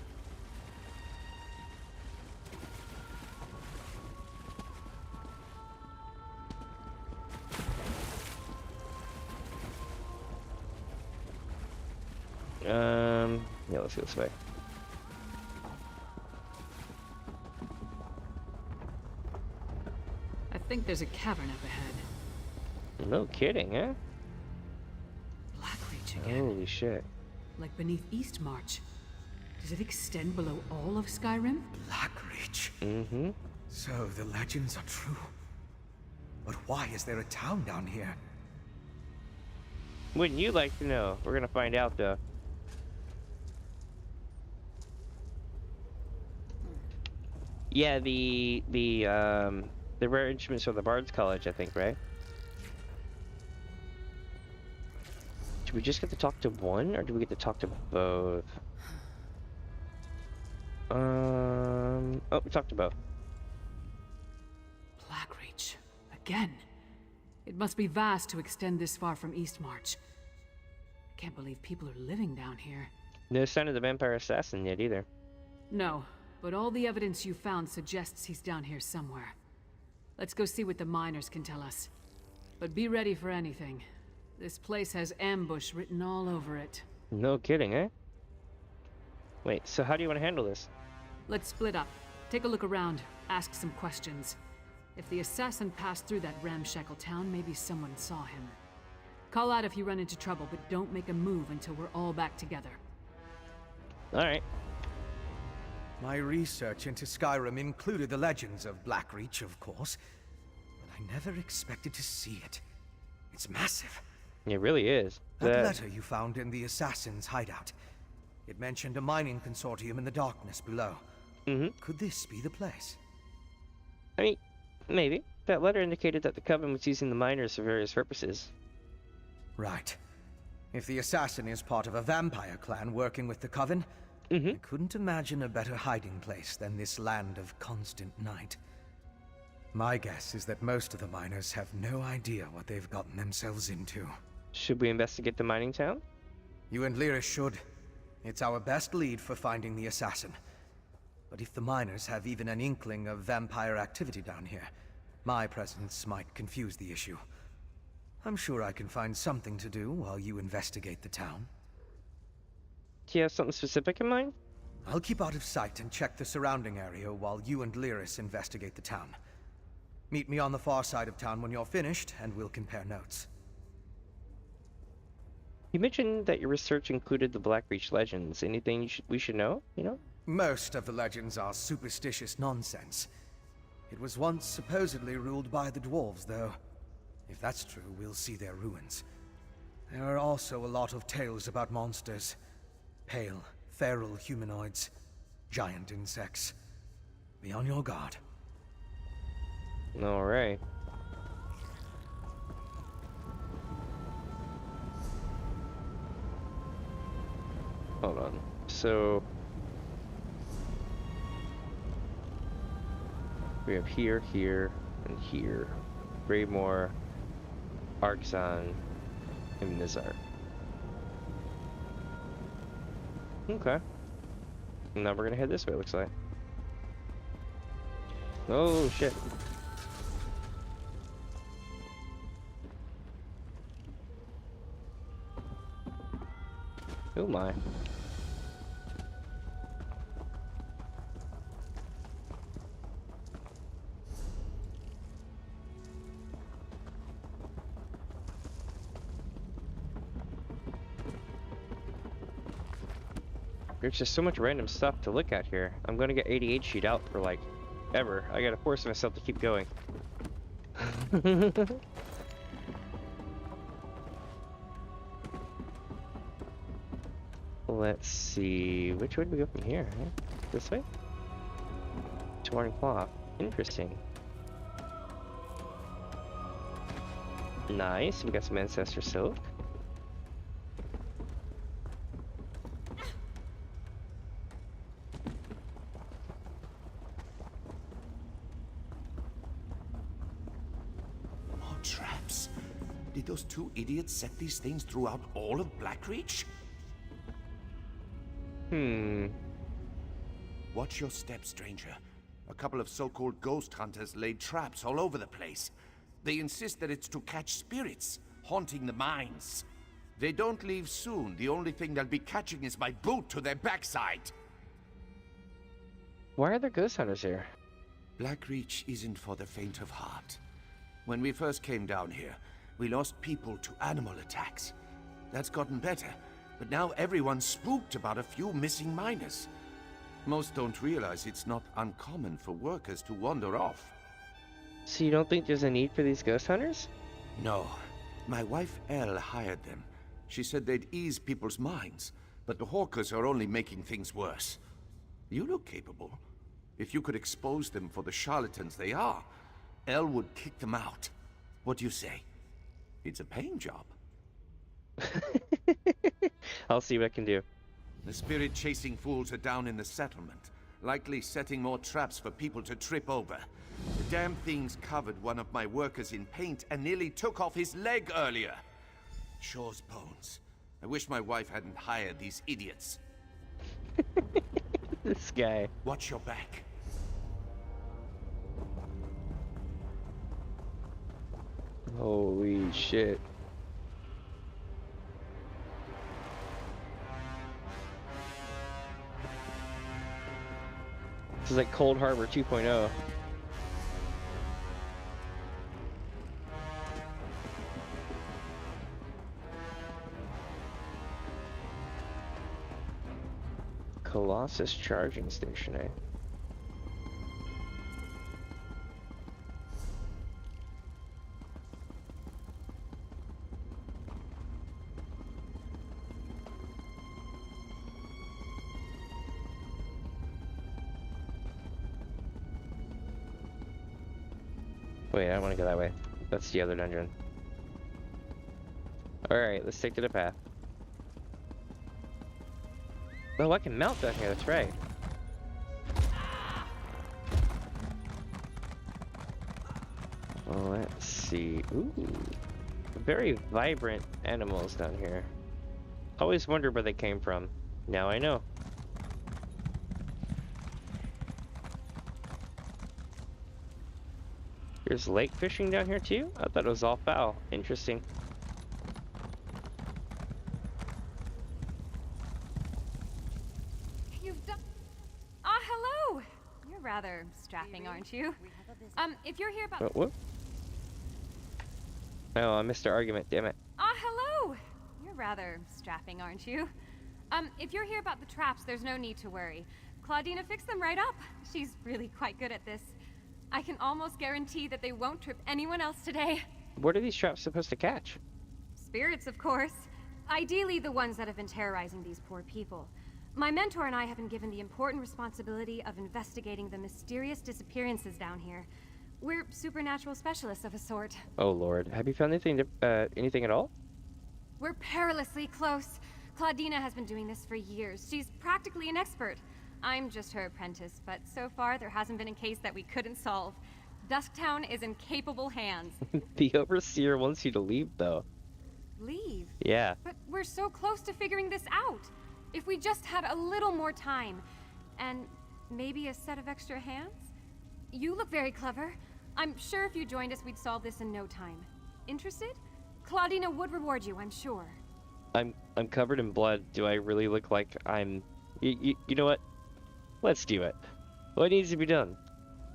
Yeah, let's go this way. think there's a cavern up ahead. No kidding, huh? Blackreach again. Holy shit. Like beneath Eastmarch. Does it extend below all of Skyrim? Blackreach. Mm-hmm. So the legends are true. But why is there a town down here? Wouldn't you like to know? We're gonna find out, though. Yeah, the rare instruments from the Bard's College, I think, right? Do we just get to talk to one, or do we get to talk to both? Oh, we talked to both. Blackreach. Again. It must be vast to extend this far from Eastmarch. I can't believe people are living down here. No sign of the vampire assassin yet, either. No, but all the evidence you found suggests he's down here somewhere. Let's go see what the miners can tell us. But be ready for anything. This place has ambush written all over it. No kidding, eh? Wait, so how do you want to handle this? Let's split up. Take a look around. Ask some questions. If the assassin passed through that ramshackle town, maybe someone saw him. Call out if you run into trouble, but don't make a move until we're all back together. Alright. My research into Skyrim included the legends of Blackreach, of course, but I never expected to see it. It's massive. It really is. That letter you found in the assassin's hideout. It mentioned a mining consortium in the darkness below. Mm-hmm. Could this be the place? I mean, maybe. That letter indicated that the Coven was using the miners for various purposes. Right. If the assassin is part of a vampire clan working with the Coven, I couldn't imagine a better hiding place than this land of constant night. My guess is that most of the miners have no idea what they've gotten themselves into. Should we investigate the mining town? You and Lyris should. It's our best lead for finding the assassin. But if the miners have even an inkling of vampire activity down here, my presence might confuse the issue. I'm sure I can find something to do while you investigate the town. Do you have something specific in mind? I'll keep out of sight and check the surrounding area while you and Lyris investigate the town. Meet me on the far side of town when you're finished, and we'll compare notes. You mentioned that your research included the Blackreach legends. Anything we should know, you know? Most of the legends are superstitious nonsense. It was once supposedly ruled by the dwarves, though. If that's true, we'll see their ruins. There are also a lot of tales about monsters. Pale, feral humanoids, giant insects. Be on your guard. Alright. Hold on. So we have here, here, and here. Greymoor, Arxon, and Nizar. Okay. Now we're gonna head this way, it looks like. Oh shit. Oh my. There's just so much random stuff to look at here. I'm gonna get ADHD'd out for like ever. I gotta force myself to keep going. Let's see, which way do we go from here? Huh? This way? Torn cloth. Interesting. Nice, we got some ancestor silk. More traps. Did those two idiots set these things throughout all of Blackreach? Watch your step, stranger. A couple of so-called ghost hunters laid traps all over the place. They insist that it's to catch spirits, haunting the mines. They don't leave soon. The only thing they'll be catching is my boot to their backside. Why are there ghost hunters here? Blackreach isn't for the faint of heart. When we first came down here, we lost people to animal attacks. That's gotten better, but now everyone's spooked about a few missing miners. Most don't realize it's not uncommon for workers to wander off. So you don't think there's a need for these ghost hunters? No. My wife Elle hired them. She said they'd ease people's minds, but the hawkers are only making things worse. You look capable. If you could expose them for the charlatans they are, Elle would kick them out. What do you say? It's a paying job. I'll see what I can do. The spirit-chasing fools are down in the settlement, likely setting more traps for people to trip over. The damn things covered one of my workers in paint and nearly took off his leg earlier. Shore's bones. I wish my wife hadn't hired these idiots. This guy. Watch your back. Holy shit. This is like Cold Harbor 2.0. Colossus charging station, eh? Wait, I don't want to go that way. That's the other dungeon. Alright, let's take to the path. Oh, I can mount down here, that's right. Let's see. Ooh. Very vibrant animals down here. Always wondered where they came from. Now I know. There's lake fishing down here too? I thought it was all foul. Interesting. You've done... Ah, hello! You're rather strapping, aren't you? If you're here about... What? Oh, I missed our argument, damn it. Ah, hello! You're rather strapping, aren't you? If you're here about the traps, there's no need to worry. Claudina fixed them right up. She's really quite good at this. I can almost guarantee that they won't trip anyone else today. What are these traps supposed to catch? Spirits, of course. Ideally, the ones that have been terrorizing these poor people. My mentor and I have been given the important responsibility of investigating the mysterious disappearances down here. We're supernatural specialists of a sort. Oh lord, have you found anything anything at all? We're perilously close. Claudina has been doing this for years. She's practically an expert. I'm just her apprentice, but so far there hasn't been a case that we couldn't solve. Dusktown is in capable hands. The Overseer wants you to leave, though. Leave? Yeah. But we're so close to figuring this out. If we just had a little more time, and maybe a set of extra hands? You look very clever. I'm sure if you joined us, we'd solve this in no time. Interested? Claudina would reward you, I'm sure. I'm covered in blood. Do I really look like I'm... You know what? Let's do it. What needs to be done?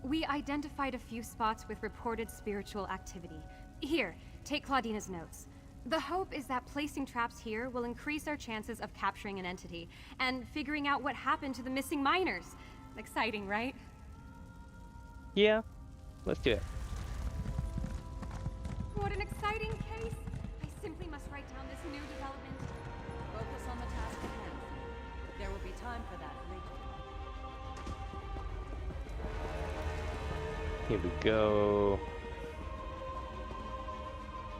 We identified a few spots with reported spiritual activity. Here, take Claudina's notes. The hope is that placing traps here will increase our chances of capturing an entity and figuring out what happened to the missing miners. Exciting, right? Yeah, let's do it. What an exciting case! I simply must write down this new development. Focus on the task at hand. There will be time for that later. Here we go.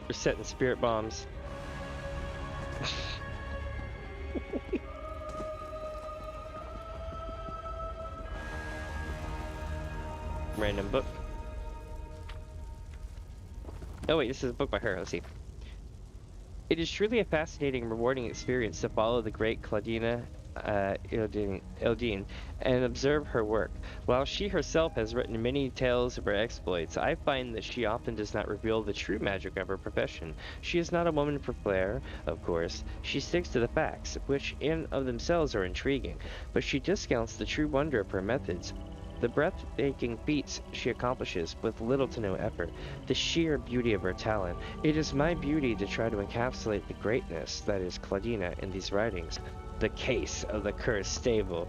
We're setting spirit bombs. Random book. Oh wait, this is a book by her. Let's see. It is truly a fascinating and rewarding experience to follow the great Claudina Eldine and observe her work. While she herself has written many tales of her exploits, I find that she often does not reveal the true magic of her profession. She is not a woman for flair, of course. She sticks to the facts, which in of themselves are intriguing, but she discounts the true wonder of her methods. The breathtaking feats she accomplishes with little to no effort, the sheer beauty of her talent. It is my beauty to try to encapsulate the greatness that is Claudina in these writings. The case of the cursed stable.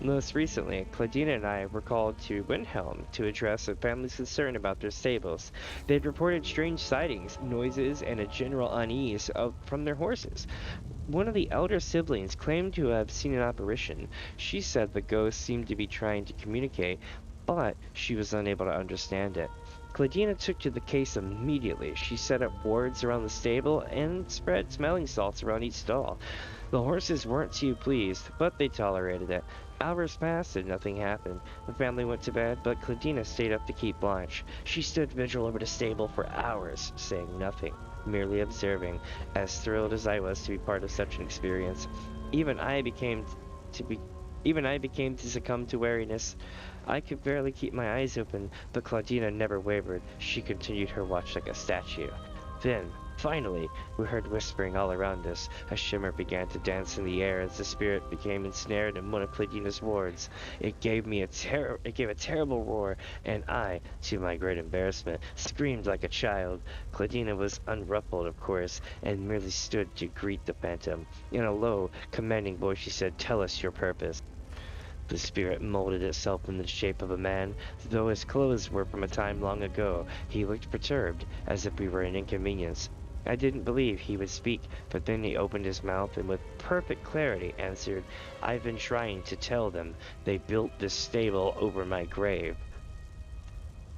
Most recently, Claudina and I were called to Windhelm to address a family's concern about their stables. They had reported strange sightings, noises, and a general unease from their horses. One of the elder siblings claimed to have seen an apparition. She said the ghost seemed to be trying to communicate, but she was unable to understand it. Claudina took to the case immediately. She set up wards around the stable and spread smelling salts around each stall. The horses weren't too pleased, but they tolerated it. Hours passed and nothing happened. The family went to bed, but Claudina stayed up to keep watch. She stood vigil over the stable for hours, saying nothing, merely observing, as thrilled as I was to be part of such an experience. Even I became to succumb to weariness. I could barely keep my eyes open, but Claudina never wavered. She continued her watch like a statue. Then, finally, we heard whispering all around us. A shimmer began to dance in the air as the spirit became ensnared in one of Claudina's wards. It gave a terrible roar, and I, to my great embarrassment, screamed like a child. Claudina was unruffled, of course, and merely stood to greet the phantom. In a low, commanding voice, she said, "Tell us your purpose." The spirit molded itself in the shape of a man. Though his clothes were from a time long ago, he looked perturbed, as if we were an inconvenience. I didn't believe he would speak, but then he opened his mouth and with perfect clarity answered, "I've been trying to tell them. They built this stable over my grave."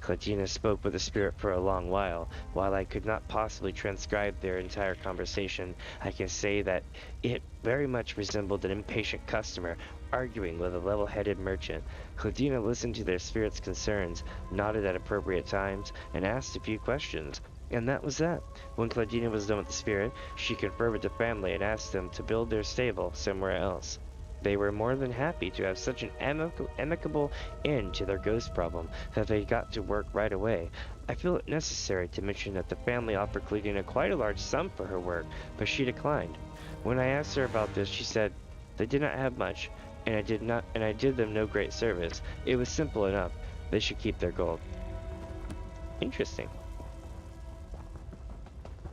Claudina spoke with the spirit for a long while. While I could not possibly transcribe their entire conversation, I can say that it very much resembled an impatient customer arguing with a level-headed merchant. Claudina listened to their spirit's concerns, nodded at appropriate times, and asked a few questions. And that was that. When Claudina was done with the spirit, she conferred with the family and asked them to build their stable somewhere else. They were more than happy to have such an amicable end to their ghost problem that they got to work right away. I feel it necessary to mention that the family offered Claudina quite a large sum for her work, but she declined. When I asked her about this, she said, "They did not have much, and I did them no great service. It was simple enough. They should keep their gold." Interesting.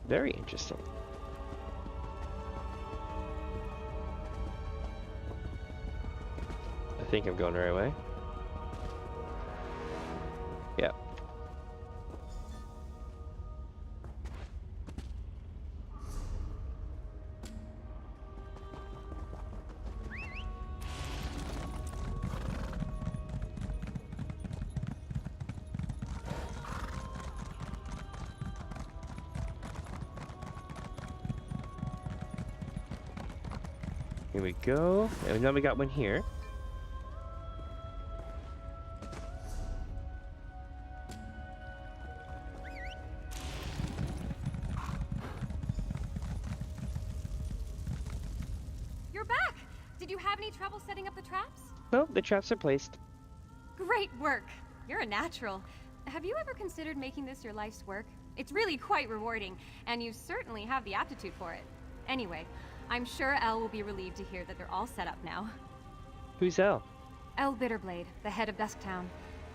Very interesting. I think I'm going the right way. Yeah. Here we go. And now we got one here. You're back! Did you have any trouble setting up the traps? Well, the traps are placed. Great work! You're a natural. Have you ever considered making this your life's work? It's really quite rewarding, and you certainly have the aptitude for it. Anyway, I'm sure Elle will be relieved to hear that they're all set up now. Who's Elle? Elle Bitterblade, the head of Dusktown.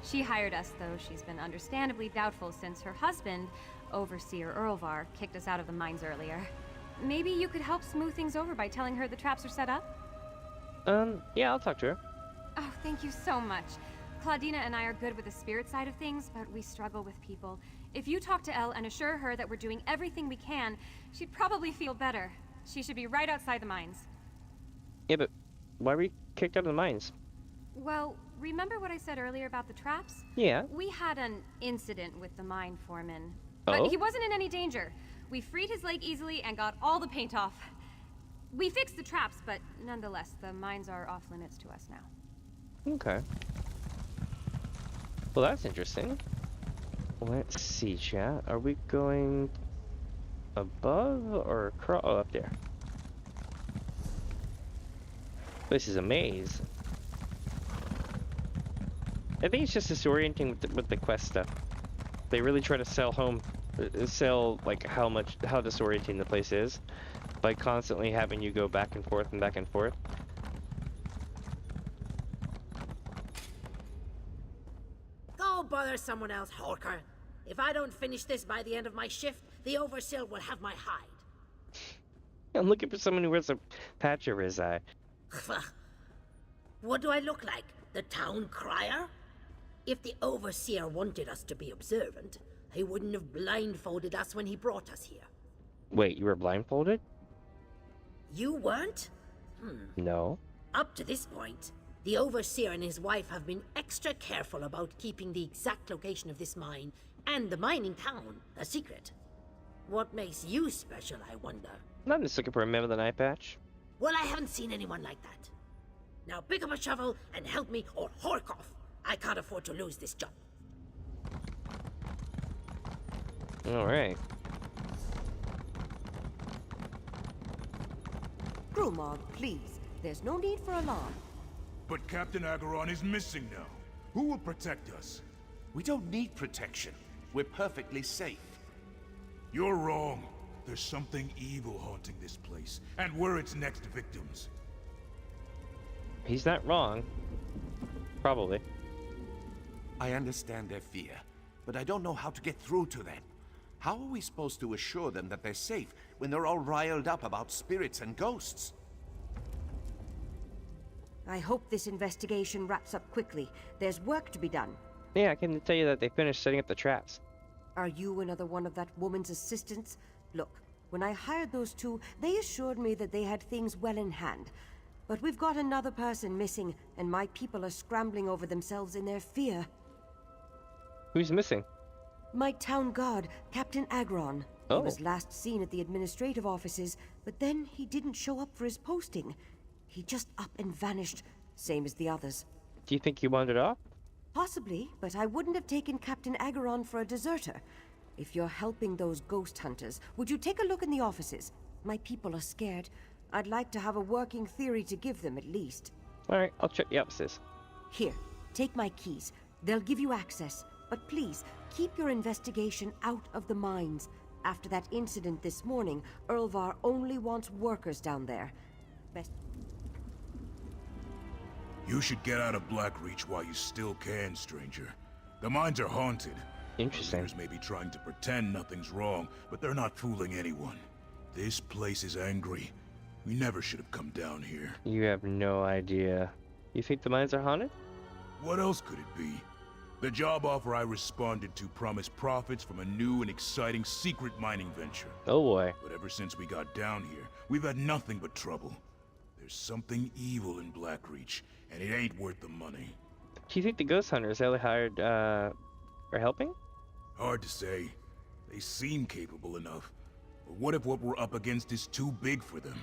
She hired us, though she's been understandably doubtful since her husband, Overseer Earlvar, kicked us out of the mines earlier. Maybe you could help smooth things over by telling her the traps are set up? Yeah, I'll talk to her. Oh, thank you so much. Claudina and I are good with the spirit side of things, but we struggle with people. If you talk to Elle and assure her that we're doing everything we can, she'd probably feel better. She should be right outside the mines. Yeah, but why were we kicked out of the mines? Well, remember what I said earlier about the traps? Yeah. We had an incident with the mine foreman. Oh? But he wasn't in any danger. We freed his leg easily and got all the paint off. We fixed the traps, but nonetheless, the mines are off limits to us now. Okay. Well, that's interesting. Let's see, chat. Are we going above or across? Oh, up there. This is a maze. I think it's just disorienting with the quest stuff. They really try to sell like how disorienting the place is by constantly having you go back and forth and back and forth. bother someone else, Horker. If I don't finish this by the end of my shift, the Overseer will have my hide. I'm looking for someone who wears a patch over his eye. What do I look like? The town crier? If the Overseer wanted us to be observant, he wouldn't have blindfolded us when he brought us here. Wait, you were blindfolded? You weren't? No. Up to this point, the Overseer and his wife have been extra careful about keeping the exact location of this mine and the mining town a secret. What makes you special, I wonder? I'm just looking for a man with an eye patch. Well, I haven't seen anyone like that. Now pick up a shovel and help me or hork off. I can't afford to lose this job. Alright. Greymoor, please. There's no need for alarm. But Captain Agaron is missing now. Who will protect us? We don't need protection. We're perfectly safe. You're wrong. There's something evil haunting this place, and we're its next victims. He's not wrong. Probably. I understand their fear, but I don't know how to get through to them. How are we supposed to assure them that they're safe when they're all riled up about spirits and ghosts? I hope this investigation wraps up quickly. There's work to be done. Yeah, I can tell you that they finished setting up the traps. Are you another one of that woman's assistants? Look, when I hired those two, they assured me that they had things well in hand. But we've got another person missing, and my people are scrambling over themselves in their fear. Who's missing? My town guard, Captain Agron. Oh. He was last seen at the administrative offices, but then he didn't show up for his posting. He just up and vanished, same as the others. Do you think he wandered off? Possibly, but I wouldn't have taken Captain Agaron for a deserter. If you're helping those ghost hunters, would you take a look in the offices? My people are scared. I'd like to have a working theory to give them, at least. Alright, I'll check the offices. Here, take my keys. They'll give you access. But please, keep your investigation out of the mines. After that incident this morning, Erlvar only wants workers down there. Best... You should get out of Blackreach while you still can, stranger. The mines are haunted. Interesting. Others may be trying to pretend nothing's wrong, but they're not fooling anyone. This place is angry. We never should have come down here. You have no idea. You think the mines are haunted? What else could it be? The job offer I responded to promised profits from a new and exciting secret mining venture. Oh boy. But ever since we got down here, we've had nothing but trouble. There's something evil in Blackreach, and it ain't worth the money. Do you think the ghost hunters they hired, are helping? Hard to say. They seem capable enough. But what if what we're up against is too big for them?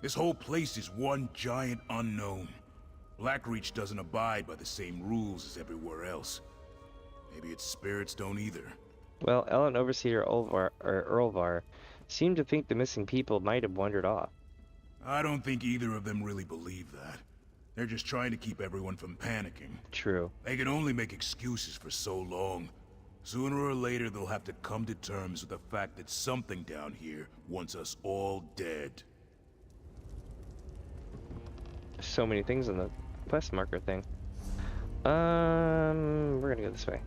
This whole place is one giant unknown. Blackreach doesn't abide by the same rules as everywhere else. Maybe its spirits don't either. Well, Ellen Overseer Erlvar seemed to think the missing people might have wandered off. I don't think either of them really believe that. They're just trying to keep everyone from panicking. True. They can only make excuses for so long. Sooner or later, they'll have to come to terms with the fact that something down here wants us all dead. So many things on the quest marker thing. We're gonna go this way.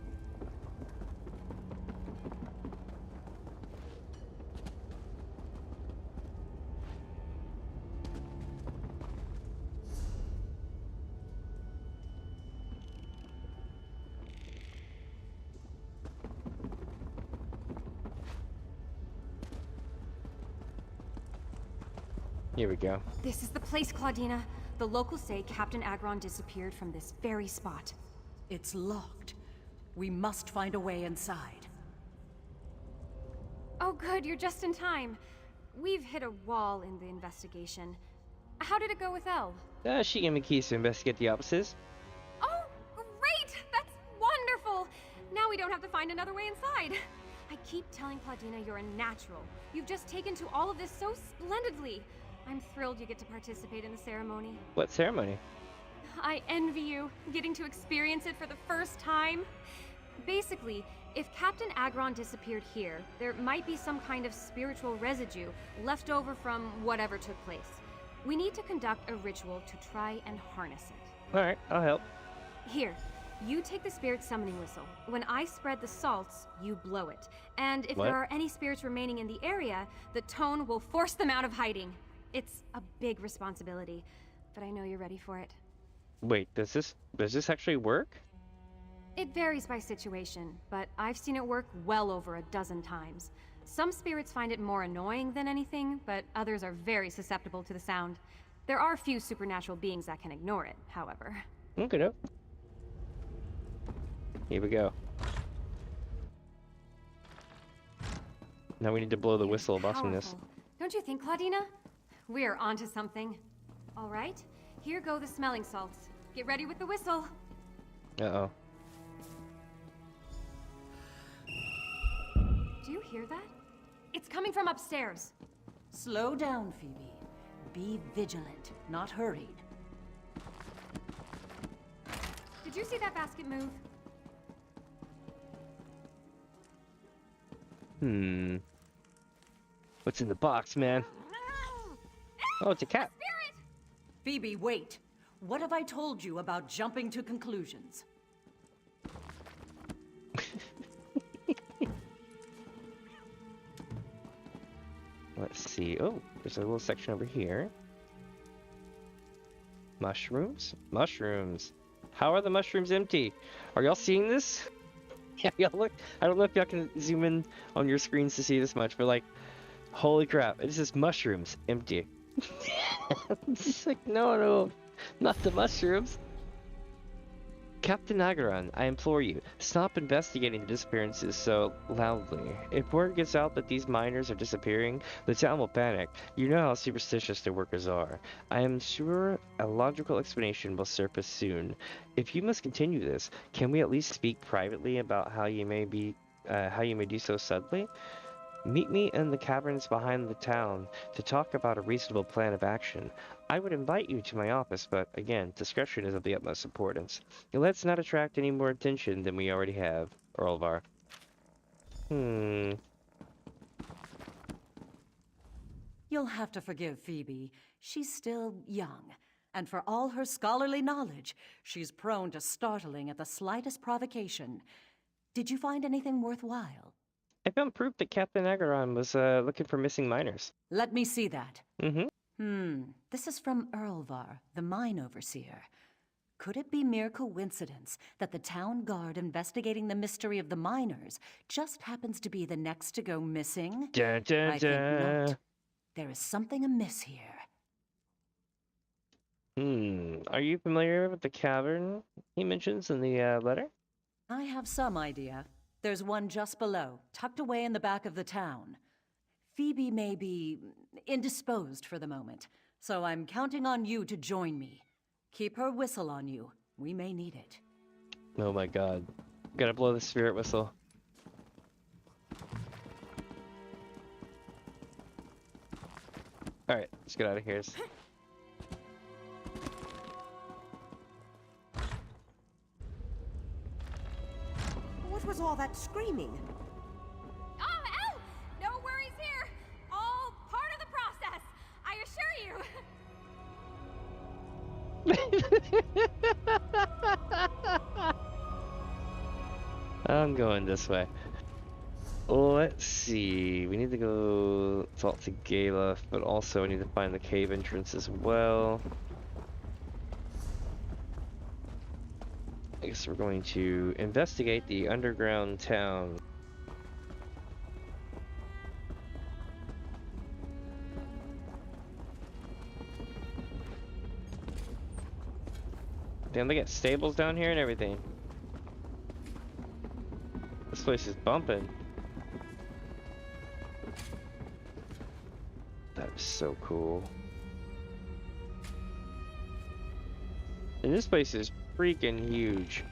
Here we go. This is the place, Claudina. The locals say Captain Agron disappeared from this very spot. It's locked. We must find a way inside. Oh good, you're just in time. We've hit a wall in the investigation. How did it go with Elle? She gave me keys to investigate the offices. Oh, great! That's wonderful! Now we don't have to find another way inside. I keep telling Claudina you're a natural. You've just taken to all of this so splendidly. I'm thrilled you get to participate in the ceremony. What ceremony? I envy you, getting to experience it for the first time. Basically, if Captain Agron disappeared here, there might be some kind of spiritual residue left over from whatever took place. We need to conduct a ritual to try and harness it. Alright, I'll help. Here, You take the spirit summoning whistle. When I spread the salts, you blow it. And if What? there are any spirits remaining in the area, the tone will force them out of hiding. It's a big responsibility, but I know you're ready for it. Wait, does this actually work? It varies by situation, but I've seen it work well over a dozen times. Some spirits find it more annoying than anything, but others are very susceptible to the sound. There are few supernatural beings that can ignore it, however. Okay. Here we go. Now we need to blow the whistle of awesomeness. Powerful. Don't you think, Claudina? We're onto something. All right, here go the smelling salts. Get ready with the whistle. Uh-oh. Do you hear that? It's coming from upstairs. Slow down, Phoebe. Be vigilant, not hurried. Did you see that basket move? What's in the box, man? Oh, it's a cat. Phoebe, wait. What have I told you about jumping to conclusions? Let's see. Oh, there's a little section over here. Mushrooms? Mushrooms. How are the mushrooms empty? Are y'all seeing this? Yeah, y'all look. I don't know if y'all can zoom in on your screens to see this much, but like, holy crap. It's just mushrooms empty. It's like, no, not the mushrooms. Captain Agaron, I implore you, stop investigating the disappearances so loudly. If word gets out that these miners are disappearing, the town will panic. You know how superstitious the workers are. I am sure a logical explanation will surface soon. If you must continue this, can we at least speak privately about how you may do so suddenly? Meet me in the caverns behind the town to talk about a reasonable plan of action. I would invite you to my office, but again, discretion is of the utmost importance. Let's not attract any more attention than we already have, Orlvar. You'll have to forgive Phoebe. She's still young, and for all her scholarly knowledge, she's prone to startling at the slightest provocation. Did you find anything worthwhile? I found proof that Captain Agaron was looking for missing miners. Let me see that. Mm-hmm. This is from Erlvar, the mine overseer. Could it be mere coincidence that the town guard investigating the mystery of the miners just happens to be the next to go missing? Dun, dun, I think not. There is something amiss here. Are you familiar with the cavern he mentions in the letter? I have some idea. There's one just below, tucked away in the back of the town. Phoebe may be indisposed for the moment, so I'm counting on you to join me. Keep her whistle on you. We may need it. Oh my god. Gotta blow the spirit whistle. Alright, let's get out of here. What was all that screaming? Elle! No worries here! All part of the process, I assure you! I'm going this way. Let's see. We need to go talk to Galuf, but also I need to find the cave entrance as well. I guess we're going to investigate the underground town. Damn, they got stables down here and everything. This place is bumping. That is so cool. And this place is freaking huge.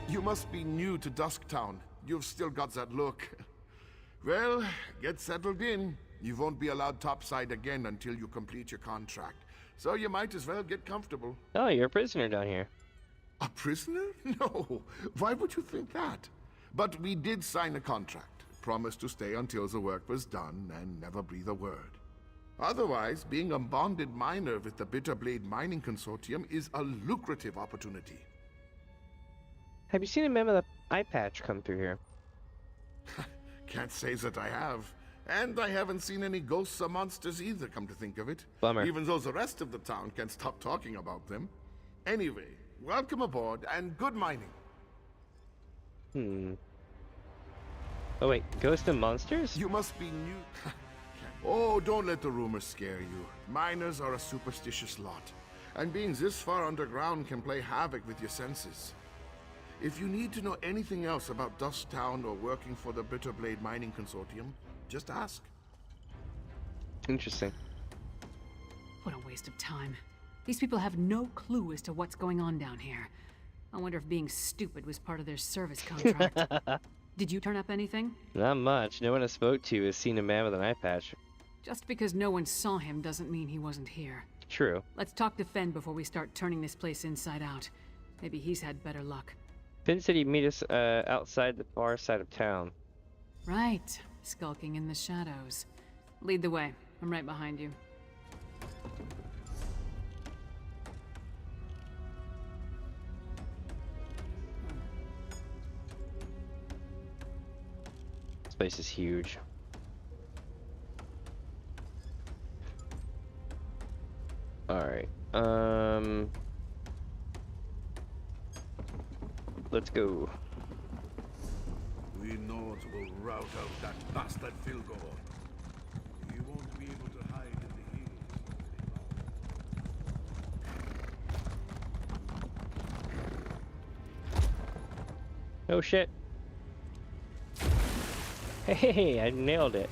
You must be new to Dusktown. You've still got that look. Well, get settled in. You won't be allowed topside again until you complete your contract. So you might as well get comfortable. Oh, you're a prisoner down here. A prisoner? No. Why would you think that? But we did sign a contract. Promised to stay until the work was done and never breathe a word. Otherwise, being a bonded miner with the Bitterblade Mining Consortium is a lucrative opportunity. Have you seen a meme of the eye patch come through here? Can't say that I have. And I haven't seen any ghosts or monsters either, come to think of it. Bummer. Even though the rest of the town can't stop talking about them. Anyway, welcome aboard and good mining. Oh wait, ghosts and monsters? You must be new. Oh, don't let the rumors scare you. Miners are a superstitious lot. And being this far underground can play havoc with your senses. If you need to know anything else about Dust Town or working for the Bitterblade Mining Consortium, just ask. Interesting. What a waste of time. These people have no clue as to what's going on down here. I wonder if being stupid was part of their service contract. Did you turn up anything? Not much. No one I spoke to has seen a man with an eye patch. Just because no one saw him doesn't mean he wasn't here. True. Let's talk to Fen before we start turning this place inside out. Maybe he's had better luck. Finn said he'd meet us outside the far side of town. Right. Skulking in the shadows. Lead the way. I'm right behind you. This place is huge. Alright. Let's go. We know it will rout out that bastard Filgor. You won't be able to hide in the hills. Oh shit. Hey, I nailed it.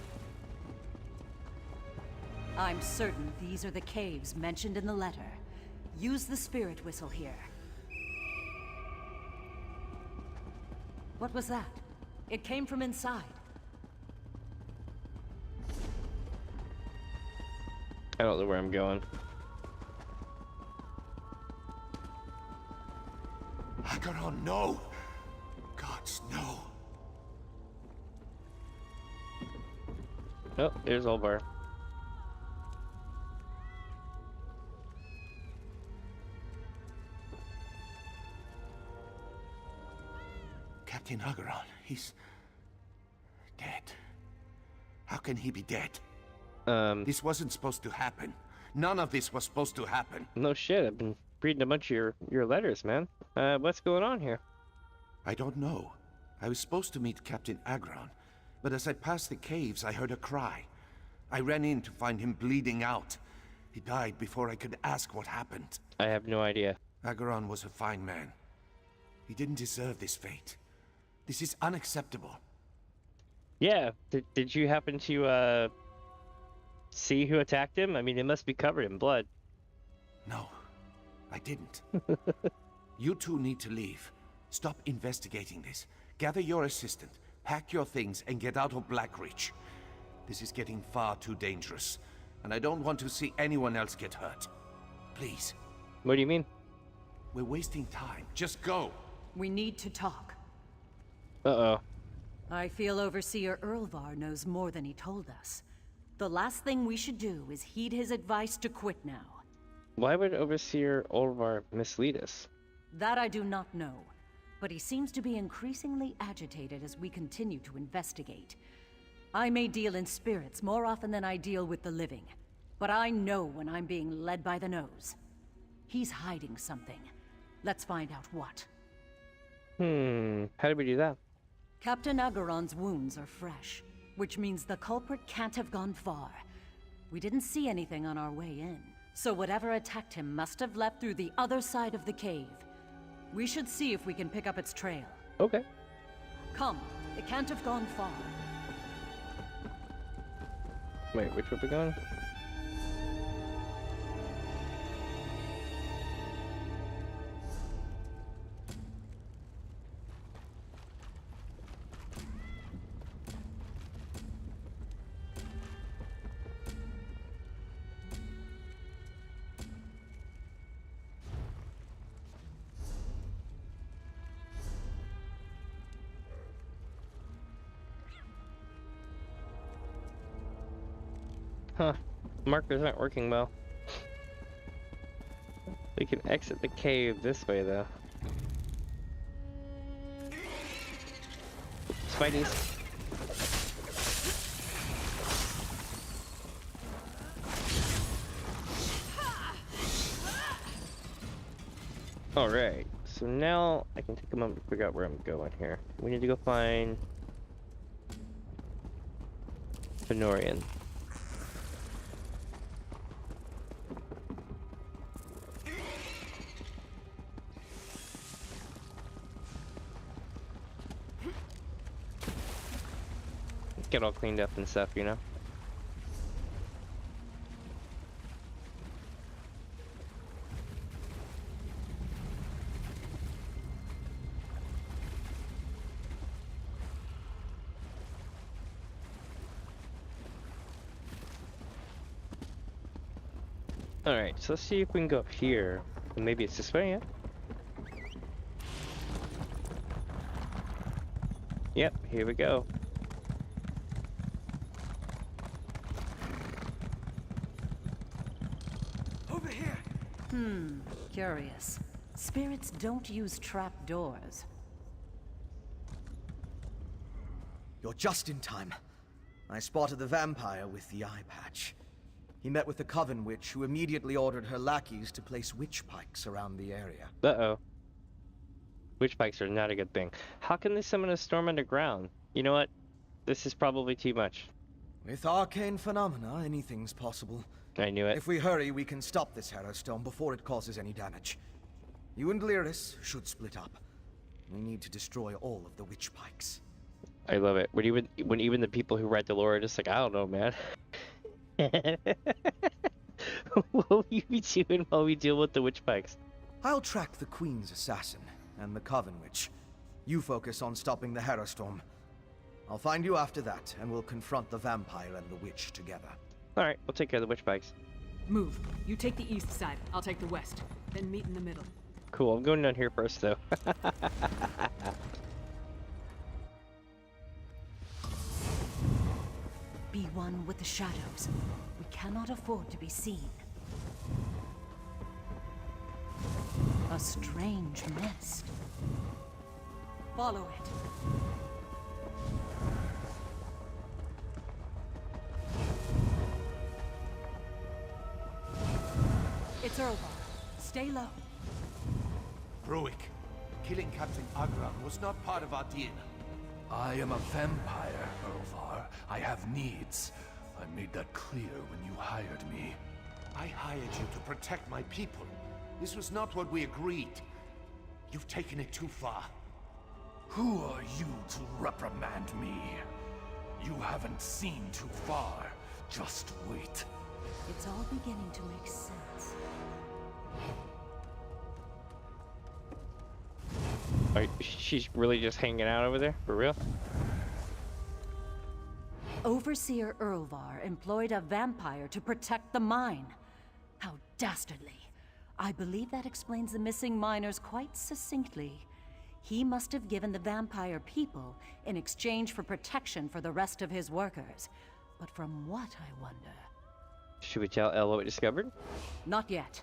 I'm certain these are the caves mentioned in the letter. Use the spirit whistle here. What was that? It came from inside. I don't know where I'm going. Acheron, no! Gods, no! Oh, there's Olvar. Captain Acheron, he's dead. How can he be dead? This wasn't supposed to happen. None of this was supposed to happen. No shit, I've been reading a bunch of your letters, man. What's going on here? I don't know. I was supposed to meet Captain Acheron, but as I passed the caves, I heard a cry. I ran in to find him bleeding out. He died before I could ask what happened. I have no idea. Acheron was a fine man. He didn't deserve this fate. This is unacceptable. Yeah, did you happen to, see who attacked him? I mean, it must be covered in blood. No, I didn't. You two need to leave. Stop investigating this. Gather your assistant, pack your things, and get out of Blackreach. This is getting far too dangerous, and I don't want to see anyone else get hurt. Please. What do you mean? We're wasting time. Just go. We need to talk. Uh-oh. I feel Overseer Erlvar knows more than he told us. The last thing we should do is heed his advice to quit now. Why would Overseer Olvar mislead us? That I do not know, but he seems to be increasingly agitated as we continue to investigate. I may deal in spirits more often than I deal with the living, but I know when I'm being led by the nose. He's hiding something. Let's find out what. How do we do that? Captain Acheron's wounds are fresh, which means the culprit can't have gone far. We didn't see anything on our way in, so whatever attacked him must have left through the other side of the cave. We should see if we can pick up its trail. Okay. Come, it can't have gone far. Wait, which way are we going? Huh. Markers aren't working well. We can exit the cave this way, though. Spideys. Alright, so now I can take a moment to figure out where I'm going here. We need to go find Fenorian. Get all cleaned up and stuff, you know? Alright, so let's see if we can go up here. Maybe it's this way, yeah? Yep, here we go. Over here! Curious. Spirits don't use trap doors. You're just in time. I spotted the vampire with the eye patch. He met with the Coven Witch, who immediately ordered her lackeys to place witch pikes around the area. Uh-oh. Witch pikes are not a good thing. How can they summon a storm underground? You know what? This is probably too much. With arcane phenomena, anything's possible. I knew it. If we hurry, we can stop this Harrowstone before it causes any damage. You and Lyris should split up. We need to destroy all of the witch pikes. I love it. When even the people who write the lore are just like, I don't know, man. What will you be doing while we deal with the witch pikes? I'll track the Queen's assassin and the Coven Witch. You focus on stopping the Harrowstorm. I'll find you after that, and we'll confront the vampire and the witch together. Alright, we'll take care of the witch pikes. Move. You take the east side, I'll take the west. Then meet in the middle. Cool, I'm going down here first, though. Be one with the shadows. We cannot afford to be seen. A strange mist. Follow it. It's Urval. Stay low. Bruick, killing Captain Agran was not part of our deal. I am a vampire, Urvar. I have needs. I made that clear when you hired me. I hired you to protect my people. This was not what we agreed. You've taken it too far. Who are you to reprimand me? You haven't seen too far. Just wait. It's all beginning to make sense. She's really just hanging out over there? For real? Overseer Urvar employed a vampire to protect the mine. How dastardly. I believe that explains the missing miners quite succinctly. He must have given the vampire people in exchange for protection for the rest of his workers. But from what, I wonder? Should we tell Elle what we discovered? Not yet.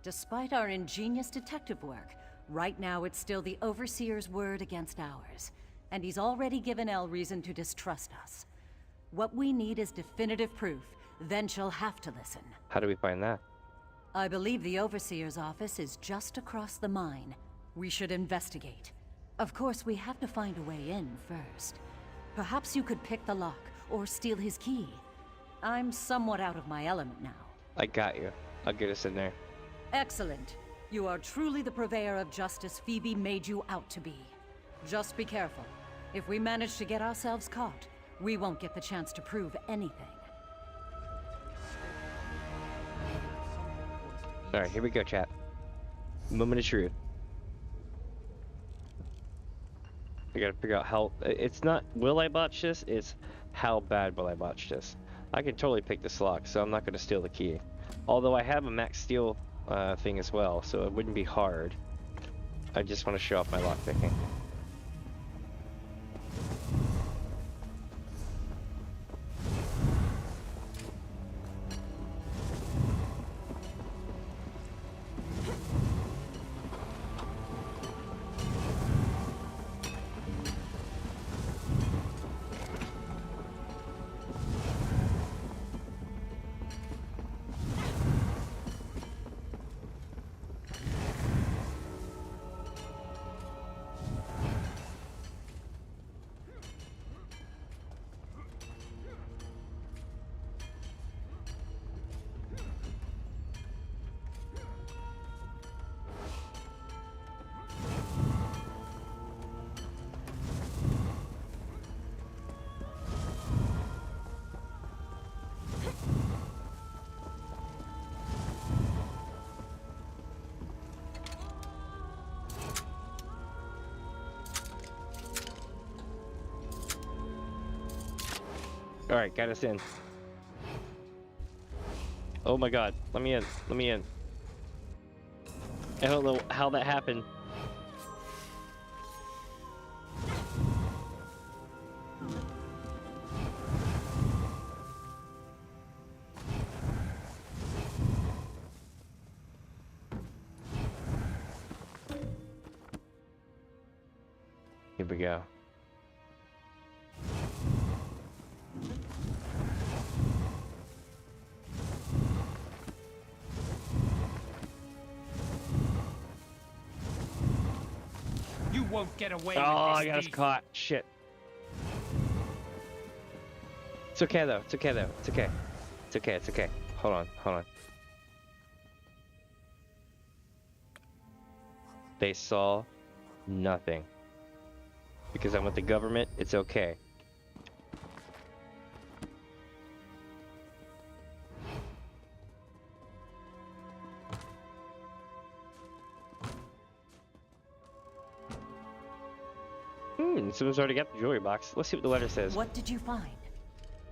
Despite our ingenious detective work, right now it's still the Overseer's word against ours. And he's already given Elle reason to distrust us. What we need is definitive proof, then she'll have to listen. How do we find that? I believe the Overseer's office is just across the mine. We should investigate. Of course, we have to find a way in first. Perhaps you could pick the lock, or steal his key. I'm somewhat out of my element now. I got you. I'll get us in there. Excellent. You are truly the purveyor of justice Phoebe made you out to be. Just be careful. If we manage to get ourselves caught, we won't get the chance to prove anything. Alright, here we go, chat. Moment of truth. I gotta figure out how... It's not, will I botch this? It's how bad will I botch this? I can totally pick this lock, so I'm not gonna steal the key. Although I have a max steal thing as well, so it wouldn't be hard. I just want to show off my lock picking. Alright, got us in. Oh my god, let me in, let me in. I don't know how that happened. Here we go. You won't get away with this. I got us caught. Shit. It's okay though. It's okay though. It's okay. It's okay. It's okay. Hold on. Hold on. They saw nothing. Because I'm with the government, it's okay. Someone's already got the jewelry box. Let's see what the letter says. What did you find?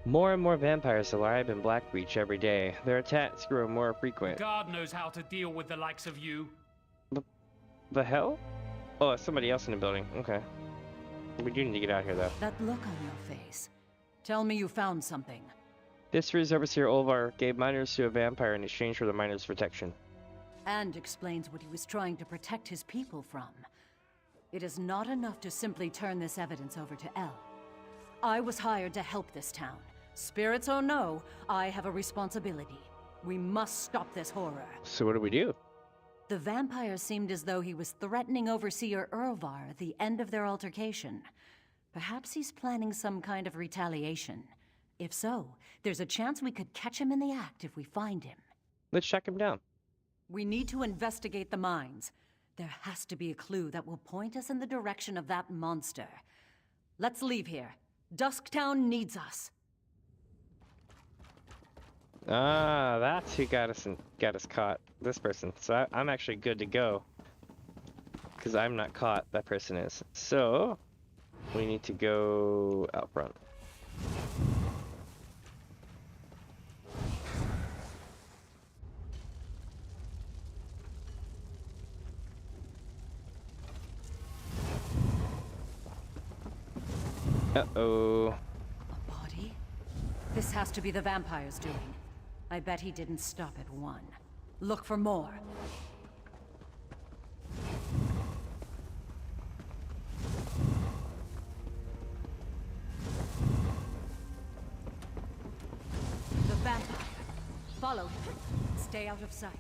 More and more vampires arrive in Blackreach every day. Their attacks grow more frequent. God knows how to deal with the likes of you. The hell? Oh, it's somebody else in the building. Okay. We do need to get out of here, though. That look on your face. Tell me you found something. District's Overseer Olvar gave miners to a vampire in exchange for the miners' protection. And explains what he was trying to protect his people from. It is not enough to simply turn this evidence over to El. I was hired to help this town. Spirits or no, I have a responsibility. We must stop this horror. So what do we do? The vampire seemed as though he was threatening Overseer Urvar at the end of their altercation. Perhaps he's planning some kind of retaliation. If so, there's a chance we could catch him in the act if we find him. Let's track him down. We need to investigate the mines. There has to be a clue that will point us in the direction of that monster. Let's leave here. Dusktown needs us. Ah, that's who got us caught. This person. So I'm actually good to go. Because I'm not caught, that person is. So, we need to go out front. Uh-oh. A body? This has to be the vampire's doing. I bet he didn't stop at one. Look for more. The vampire. Follow him. Stay out of sight.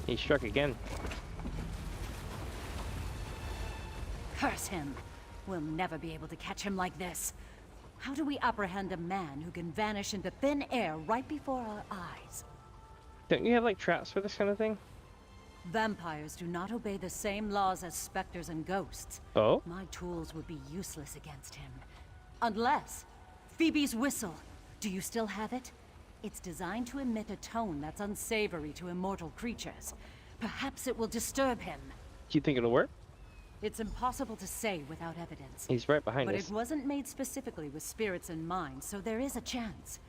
He struck again. Curse him. We'll never be able to catch him like this. How do we apprehend a man who can vanish into thin air right before our eyes? Don't you have like traps for this kind of thing? Vampires do not obey the same laws as specters and ghosts. Oh? My tools would be useless against him. Unless... Phoebe's whistle. Do you still have it? It's designed to emit a tone that's unsavory to immortal creatures. Perhaps it will disturb him. Do you think it'll work? It's impossible to say without evidence. He's right behind us. But it wasn't made specifically with spirits in mind, so there is a chance.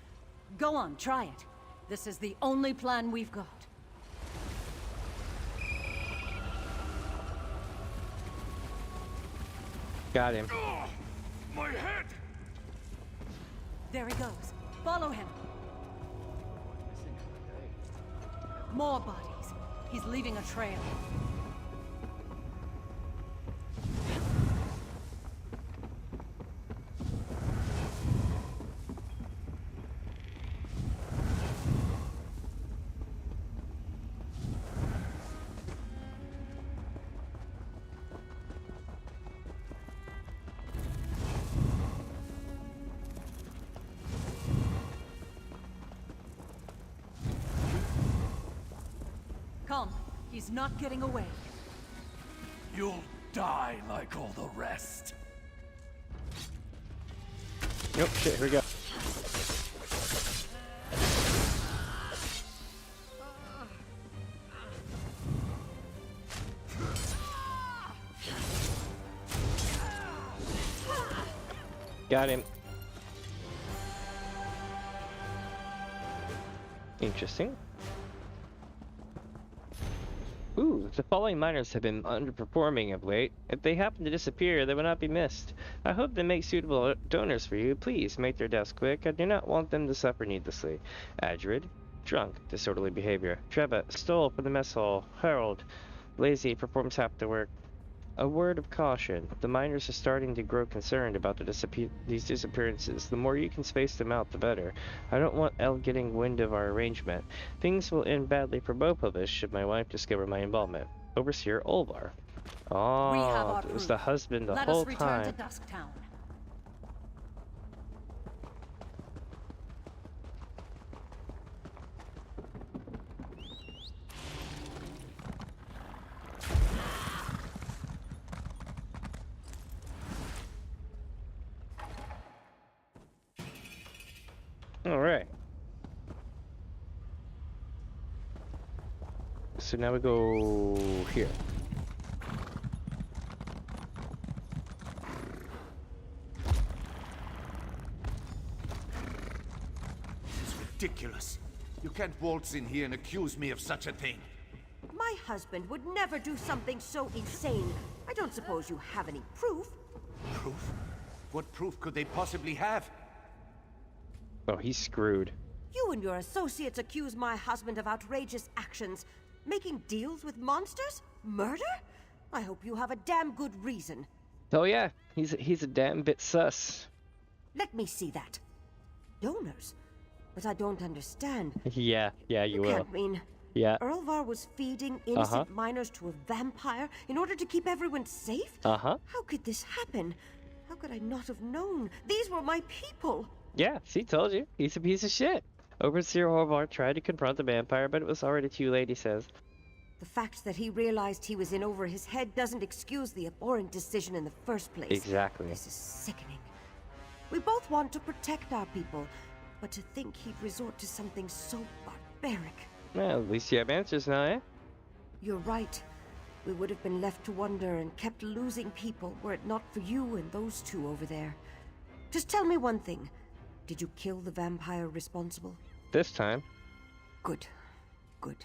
Go on, try it. This is the only plan we've got. Got him. Oh, my head! There he goes. Follow him. More bodies. He's leaving a trail. He's not getting away. You'll die like all the rest. Nope, shit, here we go. Got him. Interesting. Ooh, the following miners have been underperforming of late. If they happen to disappear, they will not be missed. I hope they make suitable donors for you. Please make their deaths quick. I do not want them to suffer needlessly. Adrid, drunk, disorderly behavior. Treba, stole from the mess hall. Harold, lazy, performs half the work. A word of caution. The miners are starting to grow concerned about these disappearances. The more you can space them out, the better. I don't want Elle getting wind of our arrangement. Things will end badly for both of us should my wife discover my involvement. Overseer Olvar. Oh, it was the husband the whole time. Let us return to Dusktown. All right. So now we go here. This is ridiculous. You can't waltz in here and accuse me of such a thing. My husband would never do something so insane. I don't suppose you have any proof. Proof? What proof could they possibly have? Oh, he's screwed. You and your associates accuse my husband of outrageous actions. Making deals with monsters? Murder? I hope you have a damn good reason. Oh yeah, he's a damn bit sus. Let me see that. Donors? But I don't understand. Yeah, you will. Can't mean... Yeah. Erlvar was feeding innocent miners to a vampire in order to keep everyone safe? Uh-huh. How could this happen? How could I not have known? These were my people! Yeah, see, told you. He's a piece of shit. Overseer Orvar tried to confront the vampire, but it was already too late, he says. The fact that he realized he was in over his head doesn't excuse the abhorrent decision in the first place. Exactly. This is sickening. We both want to protect our people, but to think he'd resort to something so barbaric. Well, at least you have answers now, eh? You're right. We would have been left to wonder and kept losing people were it not for you and those two over there. Just tell me one thing. Did you kill the vampire responsible? This time. Good. Good.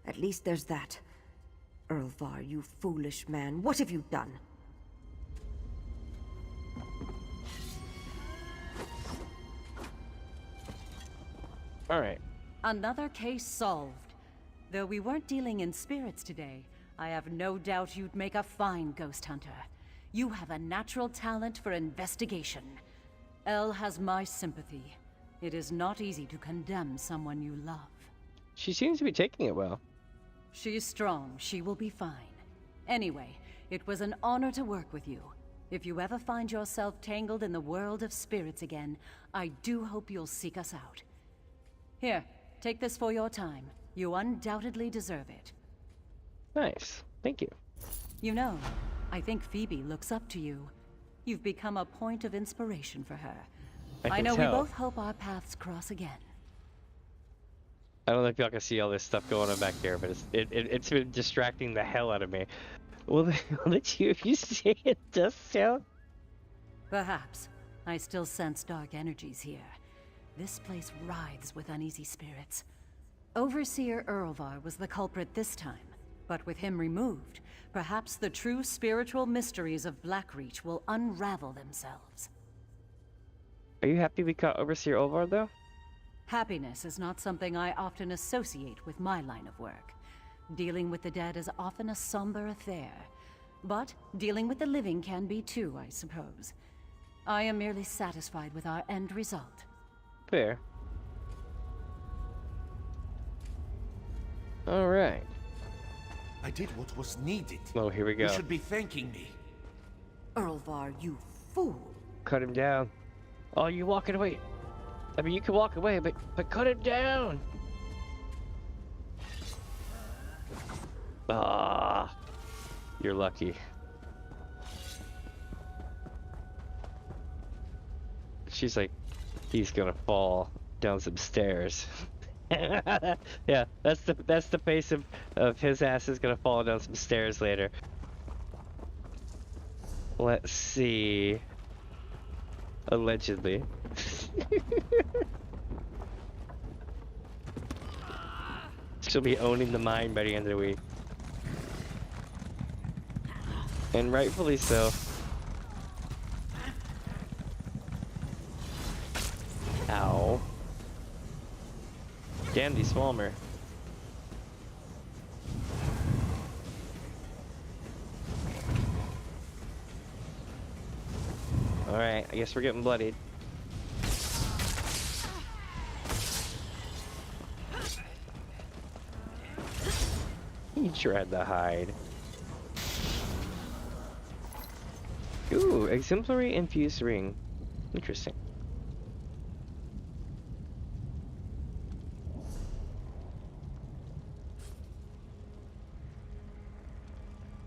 At least there's that. Erlvar, you foolish man. What have you done? Alright. Another case solved. Though we weren't dealing in spirits today, I have no doubt you'd make a fine ghost hunter. You have a natural talent for investigation. Elle has my sympathy. It is not easy to condemn someone you love. She seems to be taking it well. She's strong. She will be fine. Anyway, it was an honor to work with you. If you ever find yourself tangled in the world of spirits again, I do hope you'll seek us out. Here, take this for your time. You undoubtedly deserve it. Nice. Thank you. You know, I think Phoebe looks up to you. You've become a point of inspiration for her. I know we both hope our paths cross again. I don't know if y'all can see all this stuff going on back there, but it's been distracting the hell out of me. Will the two of you stay in Dusktown? Perhaps. I still sense dark energies here. This place writhes with uneasy spirits. Overseer Erlvar was the culprit this time, but with him removed, perhaps the true spiritual mysteries of Blackreach will unravel themselves. Are you happy we caught Overseer Olvar, though? Happiness is not something I often associate with my line of work. Dealing with the dead is often a somber affair. But dealing with the living can be too, I suppose. I am merely satisfied with our end result. Fair. Alright. I did what was needed. Oh, here we go. You should be thanking me. Erlvar, you fool. Cut him down. Oh, you walking away. I mean, you can walk away, but cut him down. Ah, you're lucky. She's like, he's gonna fall down some stairs. Yeah, that's the pace of his ass is gonna fall down some stairs later. Let's see. Allegedly. She'll be owning the mine by the end of the week. And rightfully so. Ow. Damn these Swalmer. Alright, I guess we're getting bloodied. He tried to hide. Ooh, exemplary infused ring. Interesting.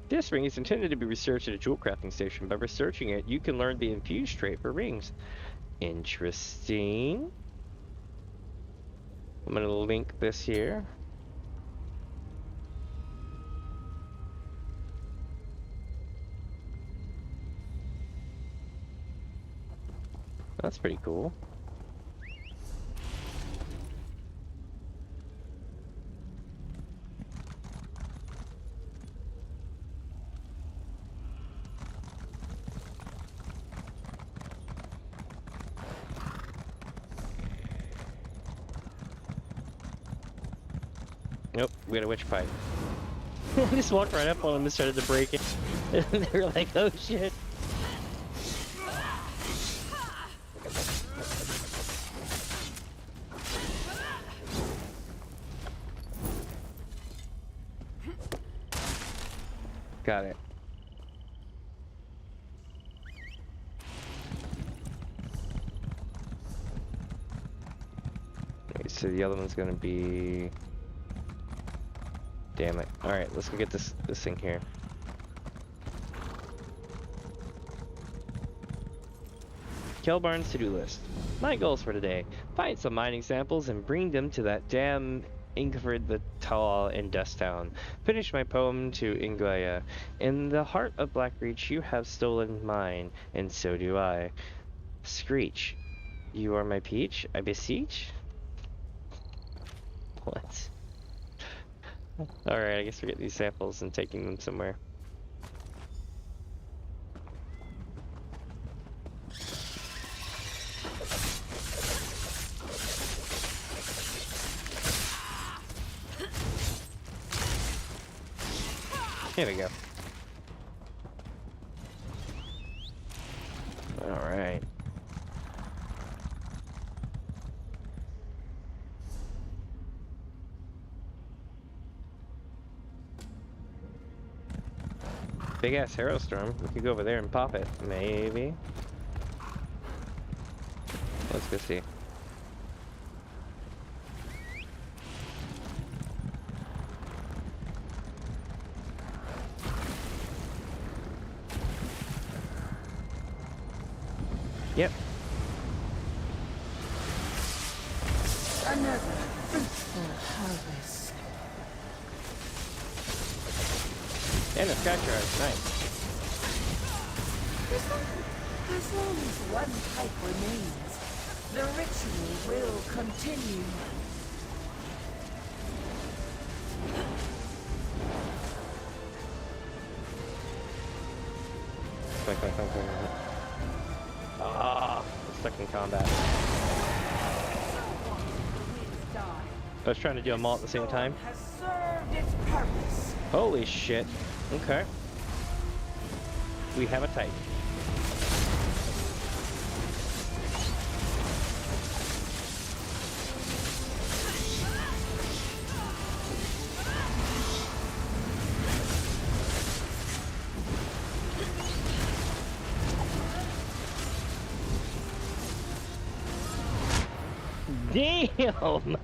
This ring is intended to be researched at a jewel crafting station. By researching it, you can learn the infused trait for rings. Interesting. I'm gonna link this here. That's pretty cool. Nope, we got a witch pipe. I just walked right up on them and started to break it. And they were like, oh shit. Got it. Okay, so the other one's gonna be... Damn it. Alright, let's go get this thing here. Kelbarn's to-do list. My goals for today. Find some mining samples and bring them to that damn Ingford the Tall in Dust Town. Finish my poem to Inglaya. In the heart of Blackreach you have stolen mine, and so do I. Screech. You are my peach, I beseech? What? Alright, I guess we're getting these samples and taking them somewhere. Here we go. Alright. Big ass Harrowstorm. We could go over there and pop it, maybe. Let's go see. Yep. Another fruitful harvest. And a scratcher is nice. As long as one pipe remains, the ritual will continue. Ah, stuck in combat. I was trying to do them all at the same time. Has served its purpose. Holy shit. Okay. We have a type. Damn!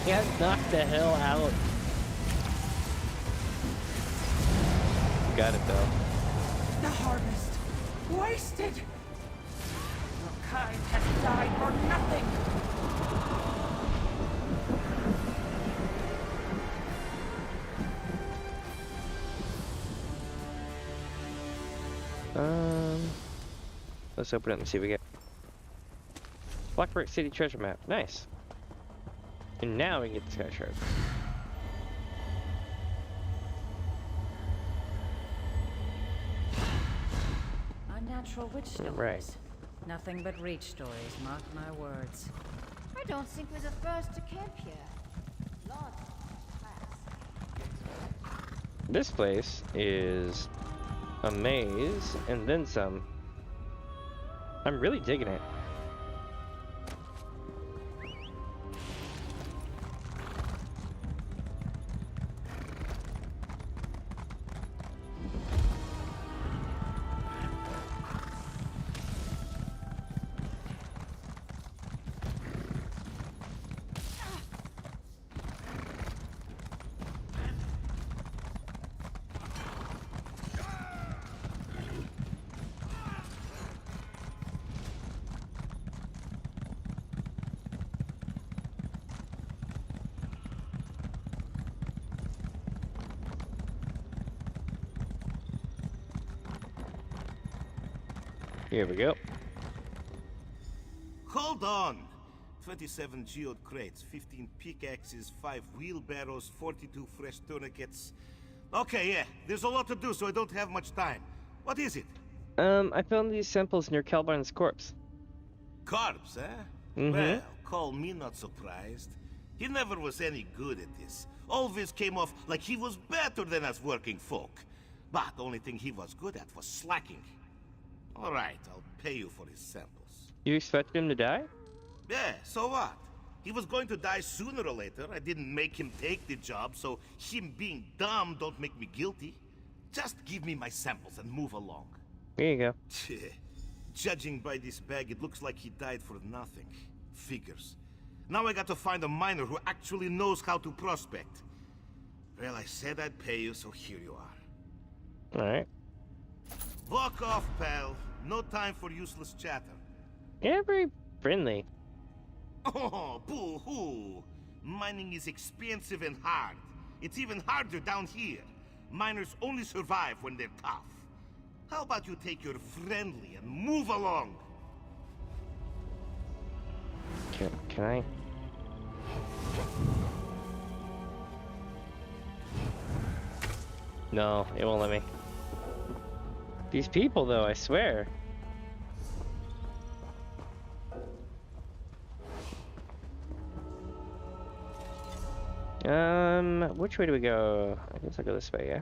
got knocked the hell out. Got it though. The harvest. Wasted. Your kind has died for nothing. Let's open it and see what we get. Blackbrick City treasure map. Nice. And now we can get the sky shard. Unnatural witch stories. Right. Nothing but reach stories, mark my words. I don't think we're the first to camp here. Lots of class. This place is a maze and then some. I'm really digging it. Here we go. Hold on! 27 geode crates, 15 pickaxes, 5 wheelbarrows, 42 fresh tourniquets. Okay, yeah, there's a lot to do, so I don't have much time. What is it? I found these samples near Calbarn's corpse. Corpse, eh? Well, call me not surprised. He never was any good at this. Always came off like he was better than us working folk. But the only thing he was good at was slacking. Alright, I'll pay you for his samples. You expect him to die? Yeah, so what? He was going to die sooner or later. I didn't make him take the job, so him being dumb don't make me guilty. Just give me my samples and move along. Here you go. Judging by this bag, it looks like he died for nothing. Figures. Now I got to find a miner who actually knows how to prospect. Well, I said I'd pay you, so here you are. Alright. Walk off, pal. No time for useless chatter. Yeah, very friendly. Oh, boo-hoo. Mining is expensive and hard. It's even harder down here. Miners only survive when they're tough. How about you take your friendly and move along? Can I? No, it won't let me. These people, though, I swear. Which way do we go? I guess I'll go this way, yeah?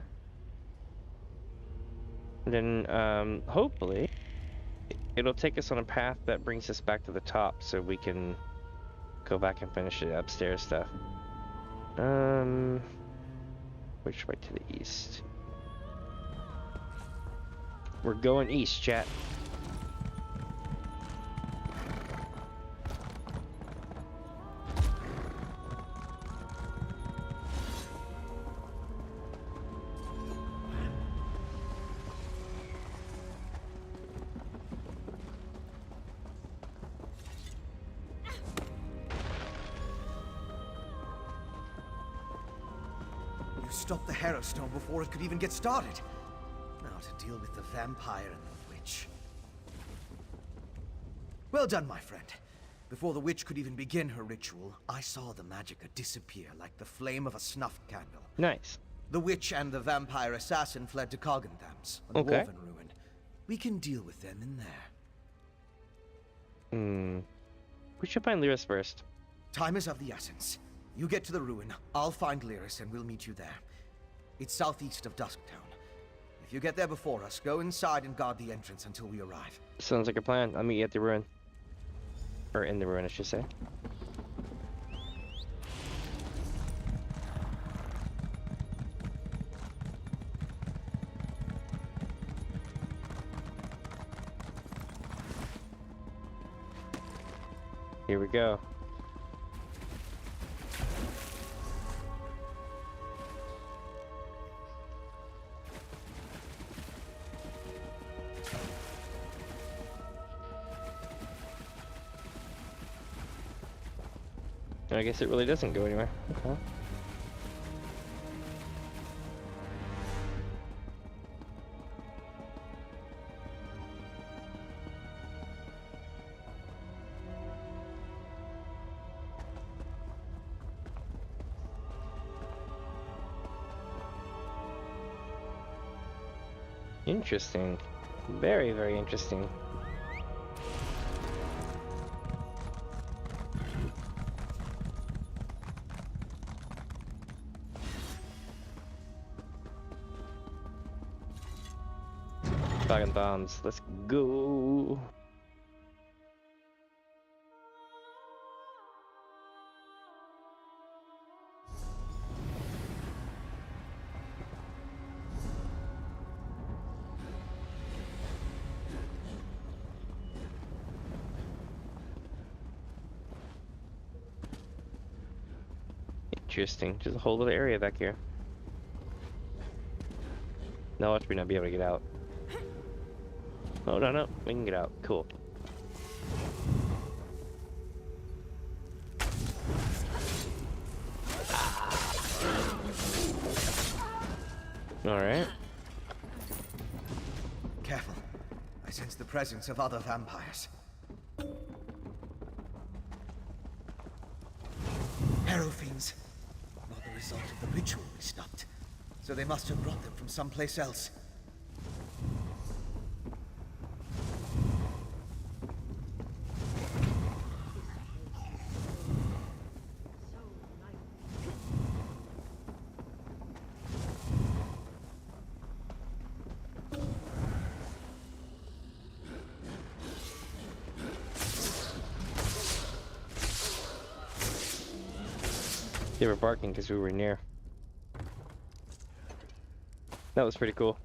And then, hopefully, it'll take us on a path that brings us back to the top so we can go back and finish the upstairs stuff. Which way to the east? We're going east, chat. You stopped the Harrowstone before it could even get started. Now to deal with the vampire and the witch. Well done, my friend. Before the witch could even begin her ritual, I saw the magicka disappear like the flame of a snuffed candle. Nice. The witch and the vampire assassin fled to Coggentham's, a dwarven ruin. We can deal with them in there. We should find Lyris first. Time is of the essence. You get to the ruin, I'll find Lyris and we'll meet you there. It's southeast of Dusktown. If you get there before us, go inside and guard the entrance until we arrive. Sounds like a plan. I'll meet you at the ruin. Or in the ruin, I should say. Here we go. I guess it really doesn't go anywhere. Okay. Interesting. Very, very interesting. Fucking bombs. Let's go. Interesting. Just a whole little area back here. No, watch me not be able to get out. Oh, no, we can get out. Cool. Alright. Careful. I sense the presence of other vampires. Arrow fiends. Not the result of the ritual we stopped. So they must have brought them from someplace else. They were barking because we were near. That was pretty cool.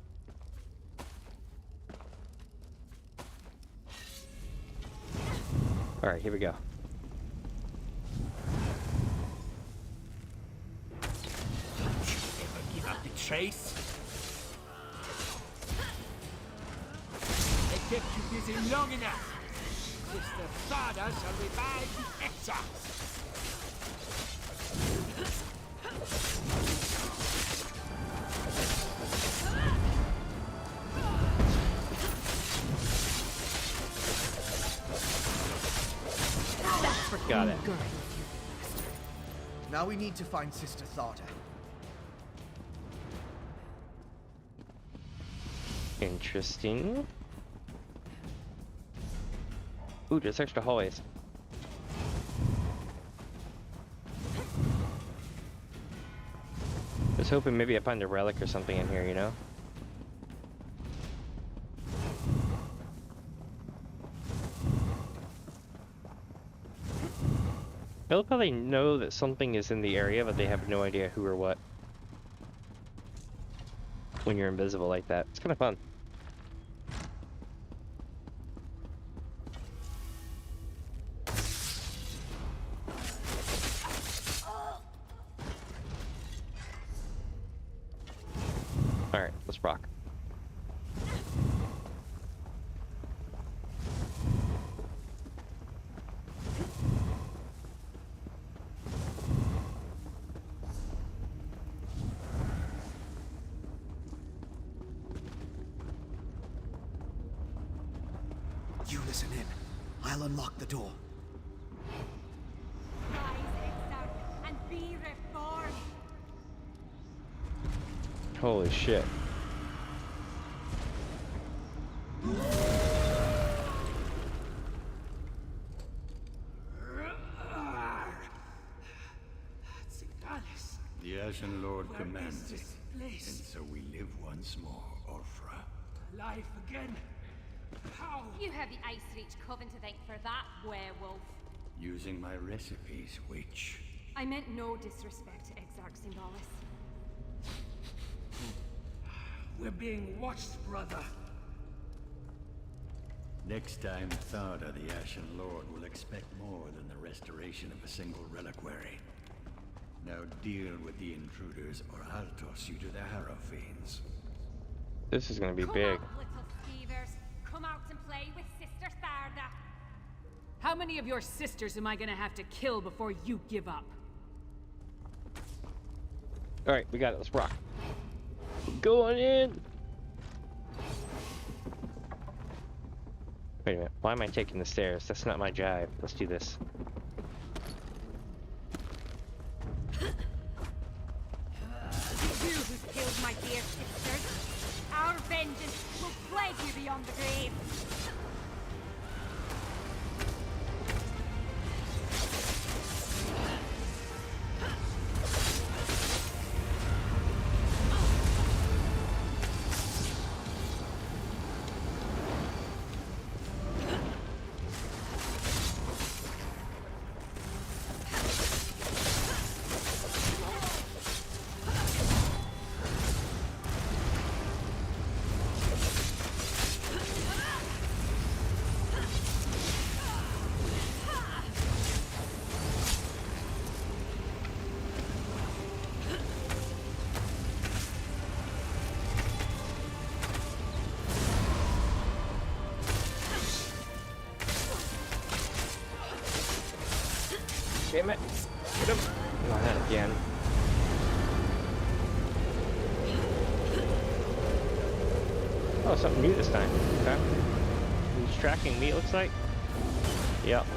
Alright, here we go. Ever give up the chase? They kept you busy long enough. Sister Sada shall revive the exiles. Got it. Now we need to find Sister Thada. Interesting. Ooh, just extra hallways. I was hoping maybe I find a relic or something in here, you know? I love how they know that something is in the area, but they have no idea who or what. When you're invisible like that. It's kind of fun. Alright, let's rock. You listen in. I'll unlock the door. Rise, Exarch, and be reborn. Holy shit. The Ashen Lord commands it, and so we live once more, Orfra. Life again? How? You have the Ice Reach Coven to thank for that, werewolf. Using my recipes, which... I meant no disrespect to Exarch Symbolis. We're being watched, brother. Next time, Thada, the Ashen Lord, will expect more than the restoration of a single reliquary. Now deal with the intruders, or I'll toss you to the Harrow Fiends. This is gonna be Come big. out, little skeevers. Come out and play with Sister Tharda. How many of your sisters am I gonna have to kill before you give up? Alright, we got it. Let's rock. Go on in! Wait a minute. Why am I taking the stairs? That's not my jive. Let's do this. You who killed my dear sisters, our vengeance will plague you beyond the grave. Damn it! Get him! Not that again. Oh, something new this time. Okay. He's tracking me, it looks like. Yep.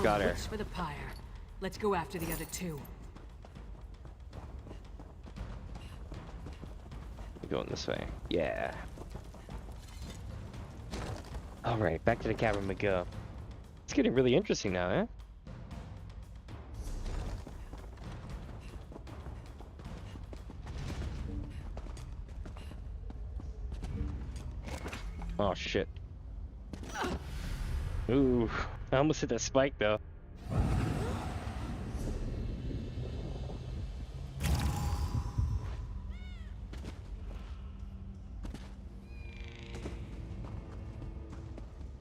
Got her. For the pyre. Let's go after the other two. We're going this way. Yeah. Alright, back to the cavern we go. It's getting really interesting now, eh? Oh shit. Ooh, I almost hit that spike though.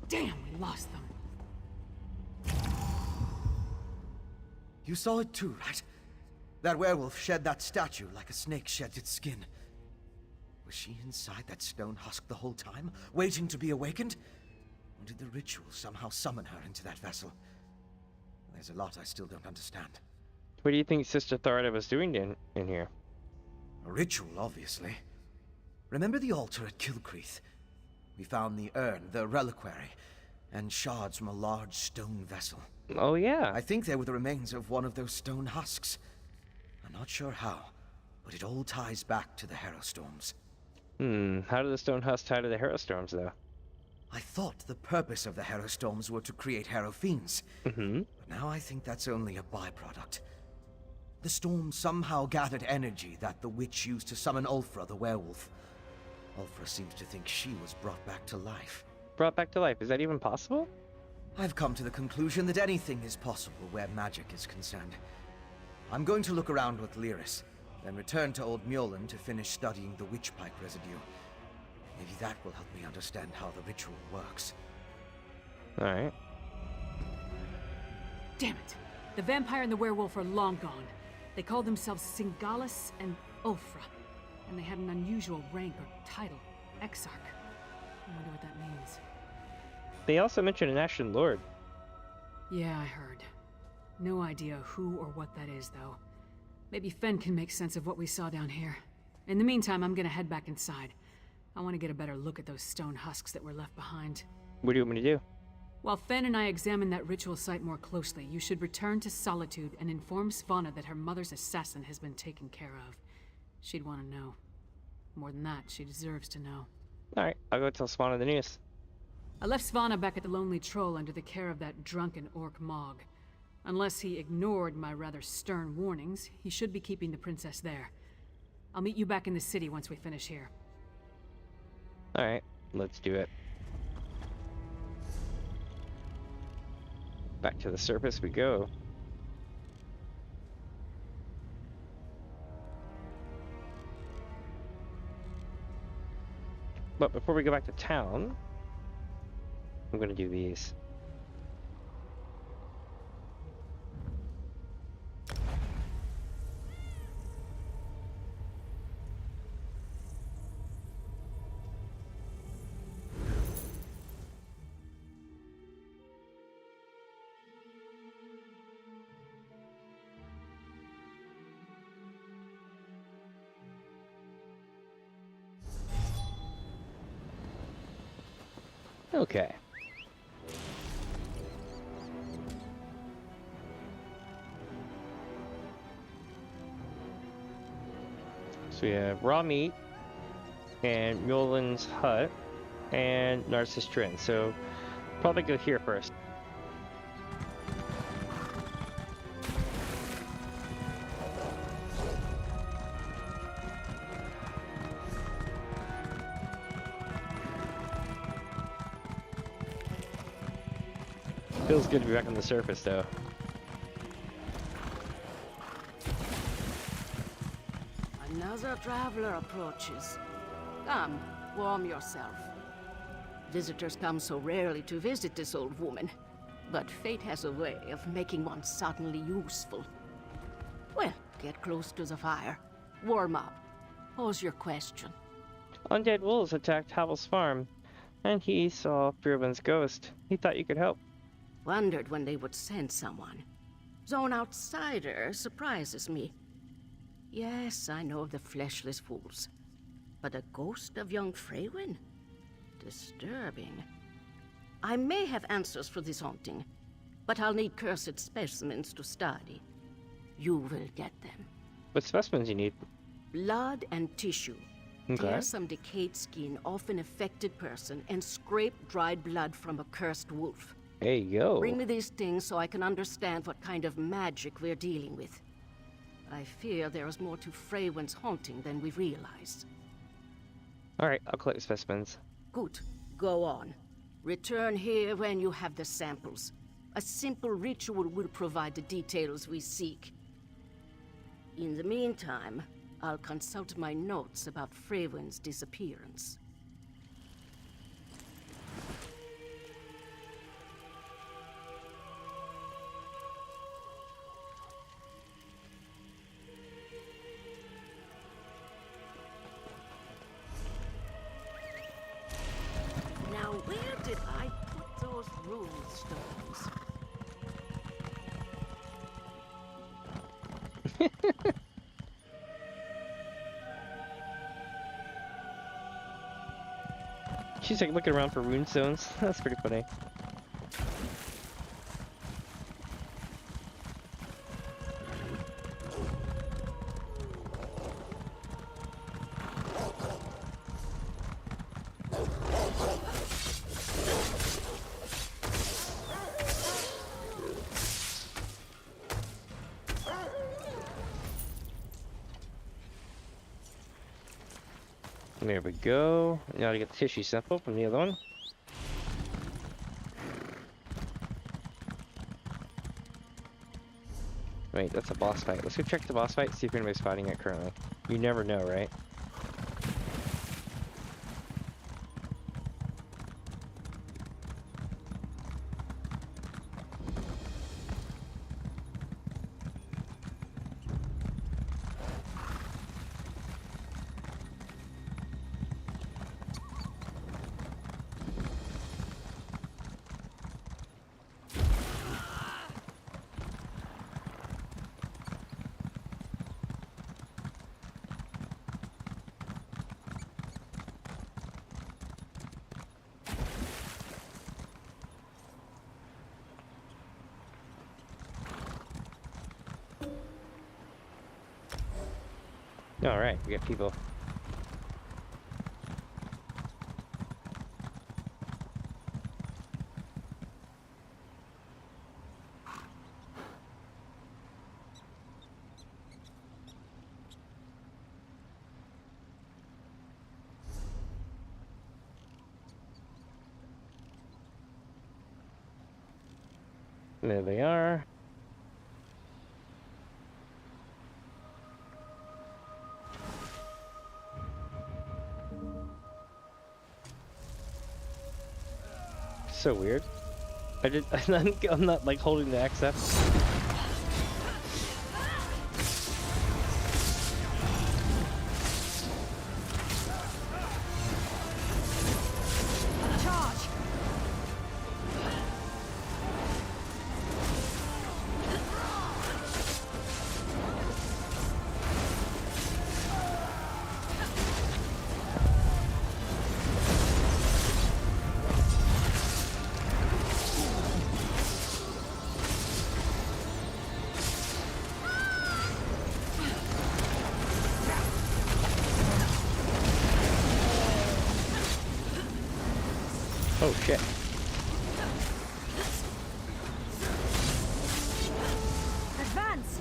Damn, we lost them. You saw it too, right? That werewolf shed that statue like a snake sheds its skin. Was she inside that stone husk the whole time, waiting to be awakened? Or did the ritual somehow summon her into that vessel? There's a lot I still don't understand. What do you think Sister Tharda was doing in here? A ritual, obviously. Remember the altar at Kilcreath? We found the urn, the reliquary, and shards from a large stone vessel. Oh yeah. I think they were the remains of one of those stone husks. I'm not sure how, but it all ties back to the Harrowstorms. How do the stone husks tie to the Harrowstorms though? I thought the purpose of the Harrowstorms were to create Harrow Fiends. But now I think that's only a byproduct. The storm somehow gathered energy that the witch used to summon Ulfra, the werewolf. Ulfra seems to think she was brought back to life. Brought back to life? Is that even possible? I've come to the conclusion that anything is possible where magic is concerned. I'm going to look around with Lyris, then return to Old Mjolnir to finish studying the witchpike residue. Maybe that will help me understand how the ritual works. Alright. Damn it! The vampire and the werewolf are long gone. They called themselves Singalis and Ulfra, and they had an unusual rank or title, Exarch. I wonder what that means. They also mentioned an Ashen Lord. Yeah, I heard. No idea who or what that is, though. Maybe Fen can make sense of what we saw down here. In the meantime, I'm gonna head back inside. I want to get a better look at those stone husks that were left behind. What do you want me to do? While Fen and I examine that ritual site more closely, you should return to Solitude and inform Svanna that her mother's assassin has been taken care of. She'd want to know. More than that, she deserves to know. Alright, I'll go tell Svanna the news. I left Svanna back at the Lonely Troll under the care of that drunken orc Mog. Unless he ignored my rather stern warnings, he should be keeping the princess there. I'll meet you back in the city once we finish here. Alright, let's do it. Back to the surface we go. But before we go back to town, I'm going to do these. Okay. So we have raw meat and Mjolin's hut and Narcissus Trin. So probably go here first. Feels good to be back on the surface, though. Another traveler approaches. Come, warm yourself. Visitors come so rarely to visit this old woman, but fate has a way of making one suddenly useful. Well, get close to the fire. Warm up. Pose your question. Undead wolves attacked Havel's farm, and he saw Frieren's ghost. He thought you could help. Wondered when they would send someone. Though an outsider surprises me. Yes, I know of the fleshless fools. But a ghost of young Freywen? Disturbing. I may have answers for this haunting, but I'll need cursed specimens to study. You will get them. What specimens you need? Blood and tissue. Okay. Tear some decayed skin off an affected person and scrape dried blood from a cursed wolf. Hey, yo. Bring me these things so I can understand what kind of magic we're dealing with. I fear there is more to Freywen's haunting than we realize. Alright, I'll collect specimens. Good. Go on. Return here when you have the samples. A simple ritual will provide the details we seek. In the meantime, I'll consult my notes about Freywen's disappearance. Now, where did I put those rune stones? She's like looking around for rune stones. That's pretty funny. There we go. Now to get the tissue sample from the other one. Wait, that's a boss fight. Let's go check the boss fight, see if anybody's fighting it currently. You never know, right? Alright, we got people. There they are. So weird. I'm not like holding the X up. Oh shit. Advance!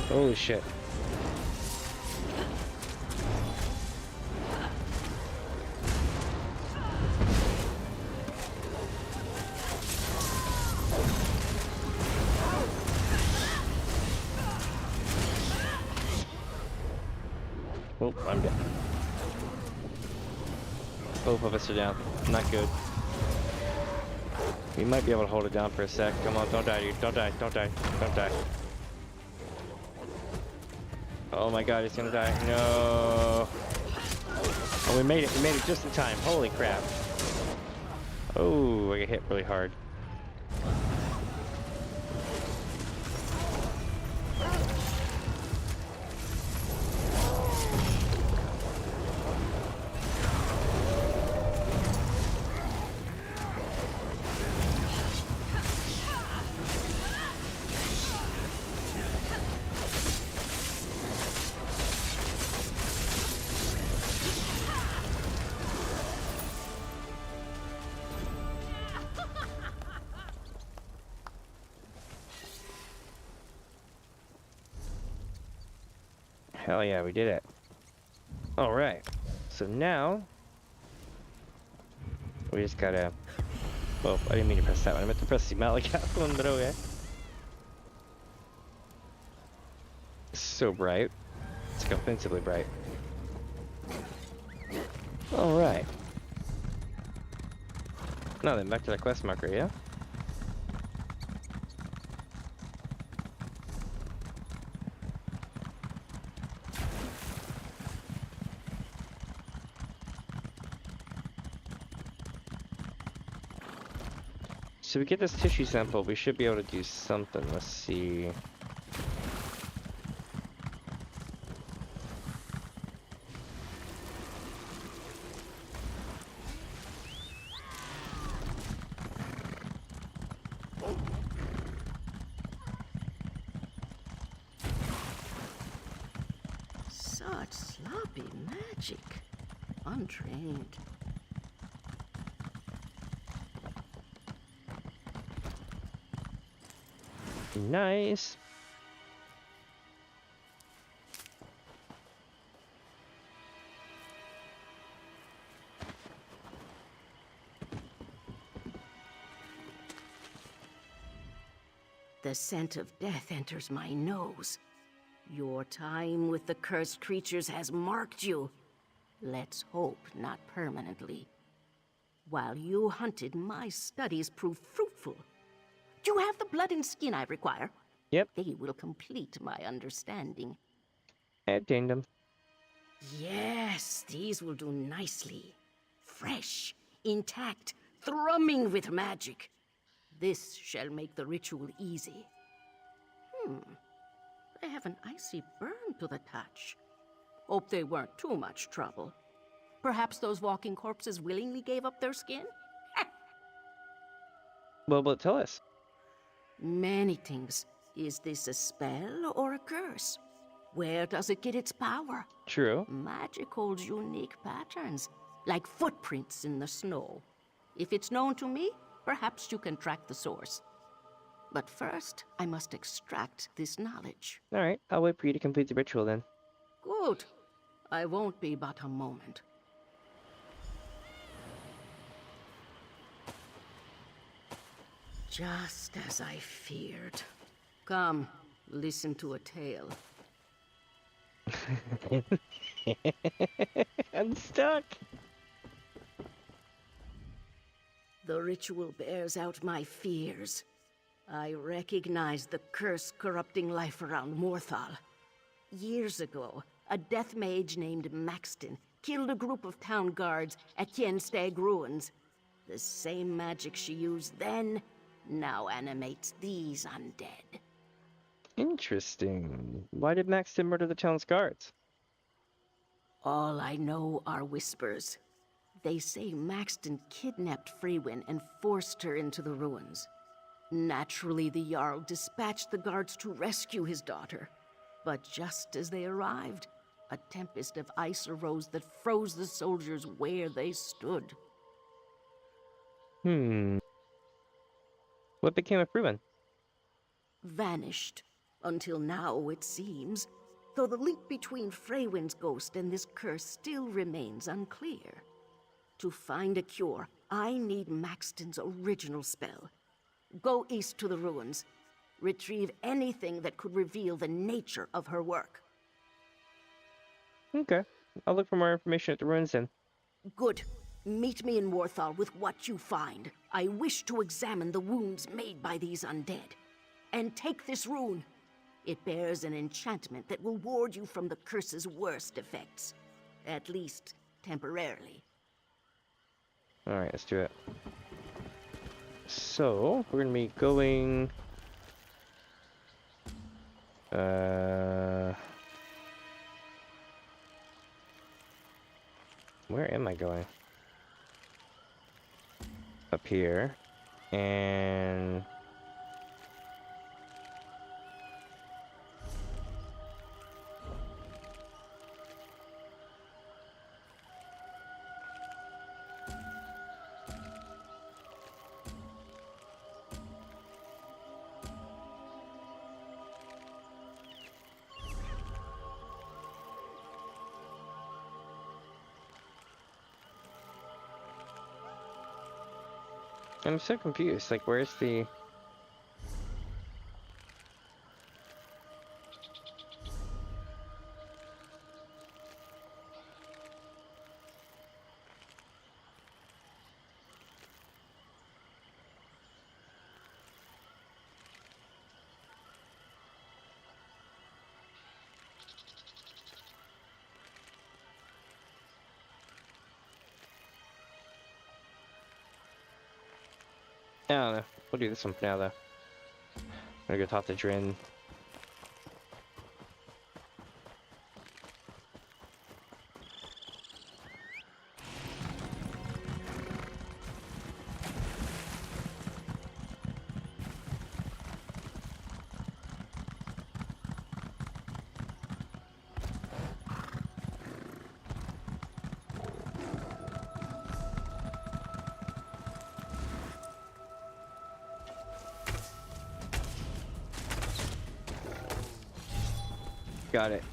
Holy shit. Oh, I'm dead. Both of us are down. Not good. We might be able to hold it down for a sec. Come on, don't die, dude. Don't die, don't die, don't die. Oh my god, he's gonna die. No. Oh, we made it. We made it just in time. Holy crap. Oh, I got hit really hard. Hell yeah, we did it. Alright. So now we just gotta... Well, I didn't mean to press that one. I meant to press the Malachite one, but okay. So bright. It's like offensively bright. Alright. Now then, back to the quest marker, yeah? So we get this tissue sample, we should be able to do something. Let's see. Such sloppy magic. Untrained. Nice. The scent of death enters my nose. Your time with the cursed creatures has marked you. Let's hope not permanently. While you hunted, my studies proved fruitful. You have the blood and skin I require. Yep. They will complete my understanding. I obtained them. Yes, these will do nicely. Fresh, intact, thrumming with magic. This shall make the ritual easy. They have an icy burn to the touch. Hope they weren't too much trouble. Perhaps those walking corpses willingly gave up their skin? Well, but tell us. Many things. Is this a spell or a curse? Where does it get its power? True. Magic holds unique patterns, like footprints in the snow. If it's known to me, perhaps you can track the source. But first, I must extract this knowledge. Alright, I'll wait for you to complete the ritual then. Good. I won't be but a moment. Just as I feared. Come, listen to a tale. I'm stuck. The ritual bears out my fears. I recognize the curse corrupting life around Morthal. Years ago, a death mage named Maxton killed a group of town guards at Kienstag Ruins. The same magic she used then now animates these undead. Interesting. Why did Maxton murder the town's guards? All I know are whispers. They say Maxton kidnapped Freywin and forced her into the ruins. Naturally, the Jarl dispatched the guards to rescue his daughter. But just as they arrived, a tempest of ice arose that froze the soldiers where they stood. What became of Freewin? Vanished. Until now, it seems. Though the link between Freywin's ghost and this curse still remains unclear. To find a cure, I need Maxton's original spell. Go east to the ruins. Retrieve anything that could reveal the nature of her work. Okay. I'll look for more information at the ruins then. Good. Meet me in Morthal with what you find. I wish to examine the wounds made by these undead. And take this rune. It bears an enchantment that will ward you from the curse's worst effects. At least, temporarily. Alright, let's do it. So, we're gonna be going... Where am I going? Up here. And... I'm so confused, like, where's the... I don't know. We'll do this one for now, though. I'm gonna go talk to Drin. Got it.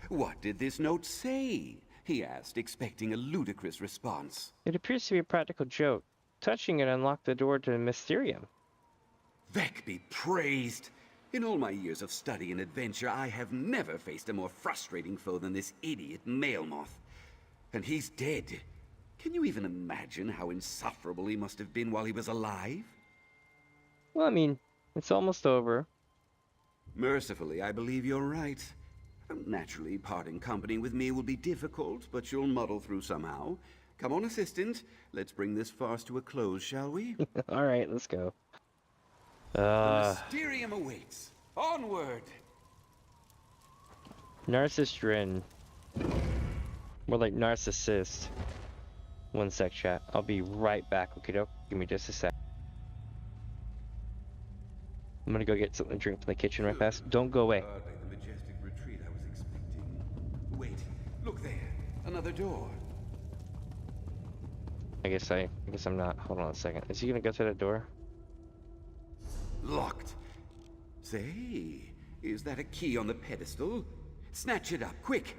What did this note say? He asked, expecting a ludicrous response. It appears to be a practical joke. Touching it unlocked the door to Mysterium. Vec be praised! In all my years of study and adventure, I have never faced a more frustrating foe than this idiot Mail Moth. And he's dead. Can you even imagine how insufferable he must have been while he was alive? Well, I mean, it's almost over. Mercifully, I believe you're right. Naturally, parting company with me will be difficult, but you'll muddle through somehow. Come on, assistant. Let's bring this farce to a close, shall we? Alright, let's go. The Mysterium awaits. Onward! Narcissist Drin. More like narcissist. One sec, chat. I'll be right back, okay, doke? Give me just a sec. I'm gonna go get something to drink from the kitchen right fast. Don't go away. The majestic retreat I was expecting. Wait, look there. Another door. I guess I'm not. Hold on a second. Is he gonna go through that door? Locked. Say, is that a key on the pedestal? Snatch it up, quick!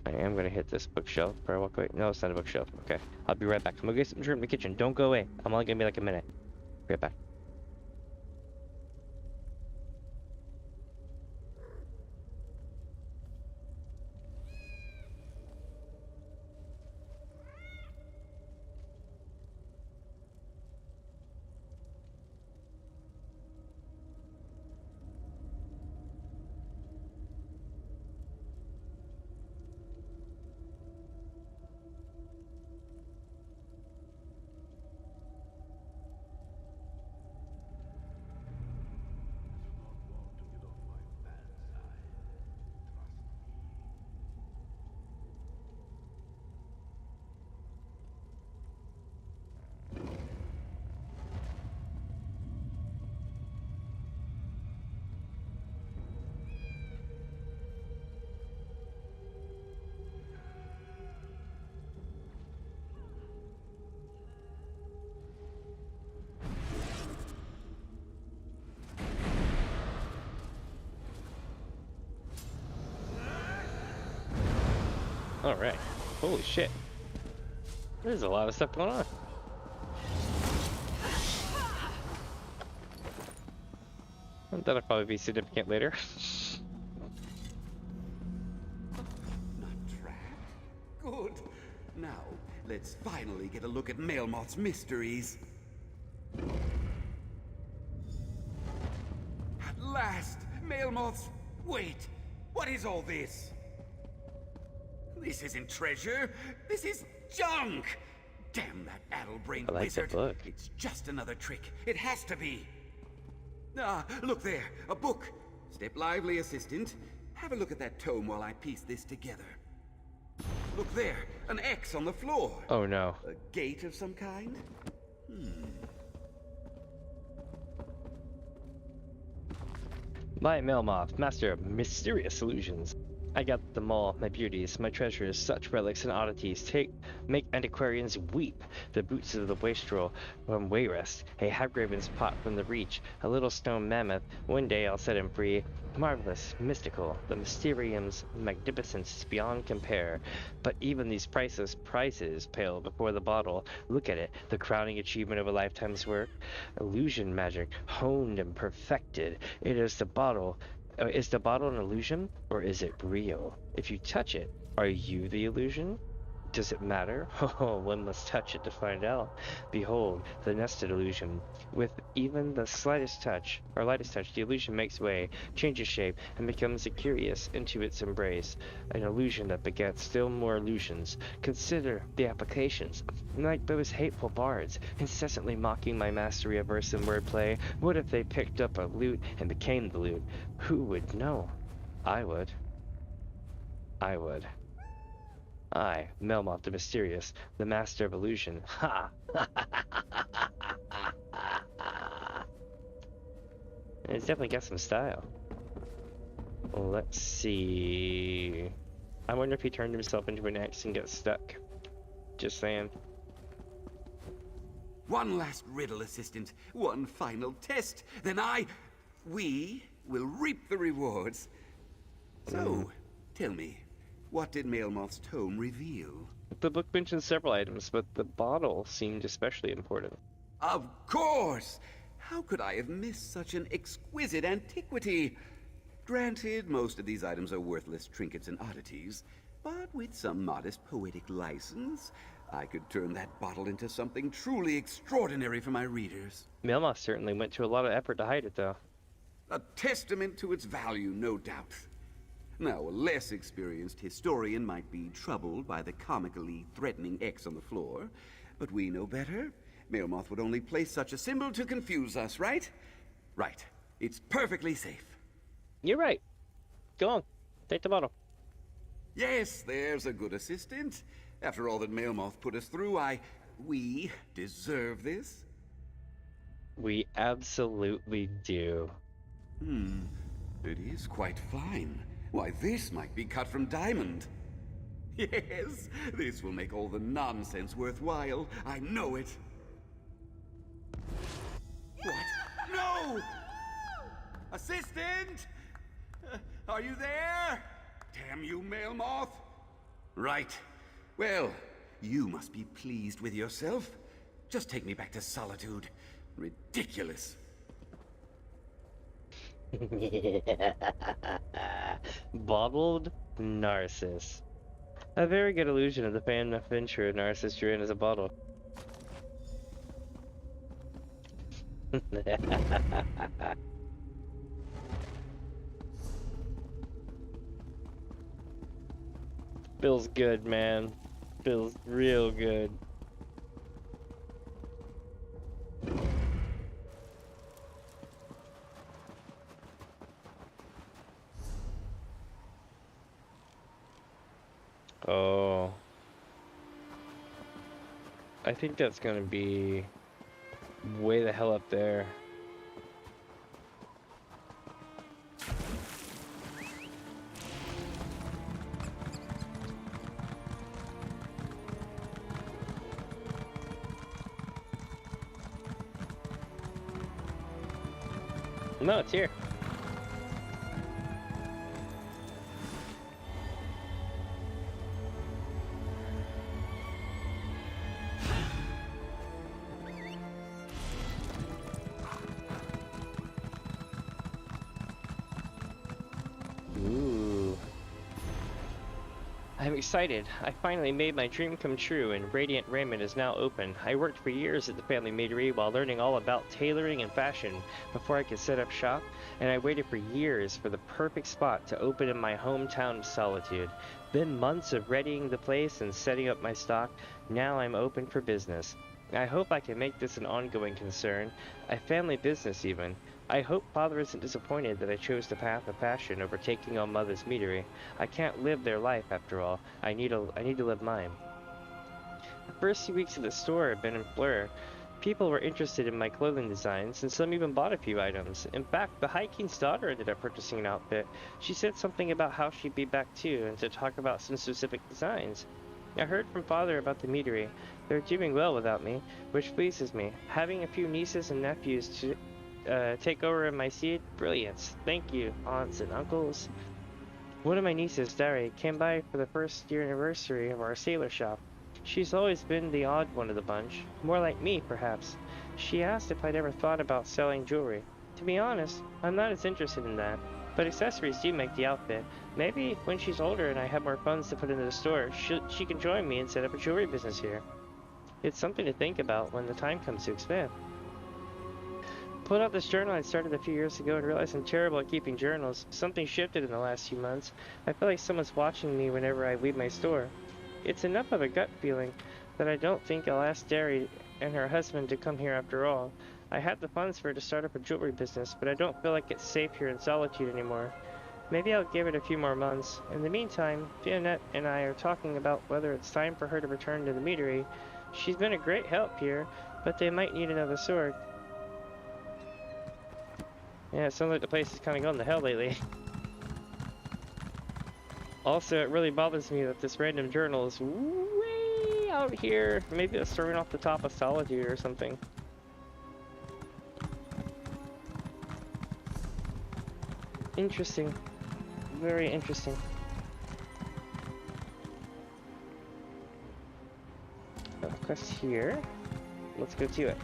I am gonna hit this bookshelf before I walk away. No, it's not a bookshelf. Okay. I'll be right back. I'm gonna get some drink in the kitchen. Don't go away. I'm only gonna be like a minute. Right back. Alright. Holy shit. There's a lot of stuff going on. That'll probably be significant later. Not trapped. Good. Now, let's finally get a look at Mailmoth's mysteries. At last! Mailmoth's... Wait! What is all this? This isn't treasure. This is junk! Damn that addle-brained wizard. The book. It's just another trick. It has to be. Ah, look there. A book. Step lively, assistant. Have a look at that tome while I piece this together. Look there. An X on the floor. Oh no. A gate of some kind? My Melmoth, master of mysterious illusions. I got them all, my beauties, my treasures, such relics and oddities. Make antiquarians weep. The boots of the wastrel from Wayrest, a Hagraven's pot from the Reach, a little stone mammoth. One day I'll set him free. Marvelous, mystical, the mysterium's magnificence is beyond compare. But even these prices pale before the bottle. Look at it, the crowning achievement of a lifetime's work. Illusion magic, honed and perfected. It is the bottle. Is the bottle an illusion, or is it real? If you touch it, are you the illusion? Does it matter? Oh, one must touch it to find out. Behold, the nested illusion. With even the lightest touch, the illusion makes way, changes shape, and becomes curious into its embrace. An illusion that begets still more illusions. Consider the applications. Like those hateful bards, incessantly mocking my mastery of verse and wordplay. What if they picked up a lute and became the lute? Who would know? I would. I, Melmoth the Mysterious, the Master of Illusion. Ha! It's definitely got some style. Let's see. I wonder if he turned himself into an X and got stuck. Just saying. One last riddle, assistant. One final test. Then we will reap the rewards. So, tell me, what did Mailmoth's tome reveal? The book mentions several items, but the bottle seemed especially important. Of course! How could I have missed such an exquisite antiquity? Granted, most of these items are worthless trinkets and oddities, but with some modest poetic license, I could turn that bottle into something truly extraordinary for my readers. Melmoth certainly went to a lot of effort to hide it, though. A testament to its value, no doubt. Now, a less experienced historian might be troubled by the comically threatening X on the floor, but we know better. Mailmoth would only place such a symbol to confuse us, right? Right. It's perfectly safe. You're right. Go on. Take the bottle. Yes, there's a good assistant. After all that Mailmoth put us through, we deserve this. We absolutely do. It is quite fine. Why, this might be cut from diamond. Yes, this will make all the nonsense worthwhile. I know it. What? No! Assistant! Are you there? Damn you, Mailmoth! Right. Well, you must be pleased with yourself. Just take me back to Solitude. Ridiculous. Bottled Narcissus. A very good illusion of the fan adventure Narcissus drew in as a bottle. Feels good, man. Feels real good. Oh. I think that's gonna be way the hell up there. No, it's here. Ooh. I'm excited. I finally made my dream come true, and Radiant Raiment is now open. I worked for years at the family madery while learning all about tailoring and fashion before I could set up shop, and I waited for years for the perfect spot to open in my hometown of Solitude. Then months of readying the place and setting up my stock. Now I'm open for business. I hope I can make this an ongoing concern, a family business even. I hope Father isn't disappointed that I chose the path of fashion over taking on Mother's meadery. I can't live their life after all. I need to live mine. The first few weeks of the store had been in blur. People were interested in my clothing designs, and some even bought a few items. In fact, the High King's daughter ended up purchasing an outfit. She said something about how she'd be back too, and to talk about some specific designs. I heard from Father about the meadery. They're doing well without me, which pleases me. Having a few nieces and nephews to take over in my seat? Brilliance. Thank you, aunts and uncles. One of my nieces, Dari, came by for the first year anniversary of our sailor shop. She's always been the odd one of the bunch, more like me, perhaps. She asked if I'd ever thought about selling jewelry. To be honest, I'm not as interested in that, but accessories do make the outfit. Maybe when she's older and I have more funds to put into the store, she can join me and set up a jewelry business here. It's something to think about when the time comes to expand. Pulled out this journal I started a few years ago and realized I'm terrible at keeping journals. Something shifted in the last few months. I feel like someone's watching me whenever I leave my store. It's enough of a gut feeling that I don't think I'll ask Dari and her husband to come here after all. I had the funds for her to start up a jewelry business, but I don't feel like it's safe here in Solitude anymore. Maybe I'll give it a few more months. In the meantime, Fionnet and I are talking about whether it's time for her to return to the meadery. She's been a great help here, but they might need another sword. Yeah, it sounds like the place is kind of going to hell lately. Also, it really bothers me that this random journal is way out here. Maybe it's throwing off the top of Solitude or something. Interesting. Very interesting. Quest here. Let's go to it.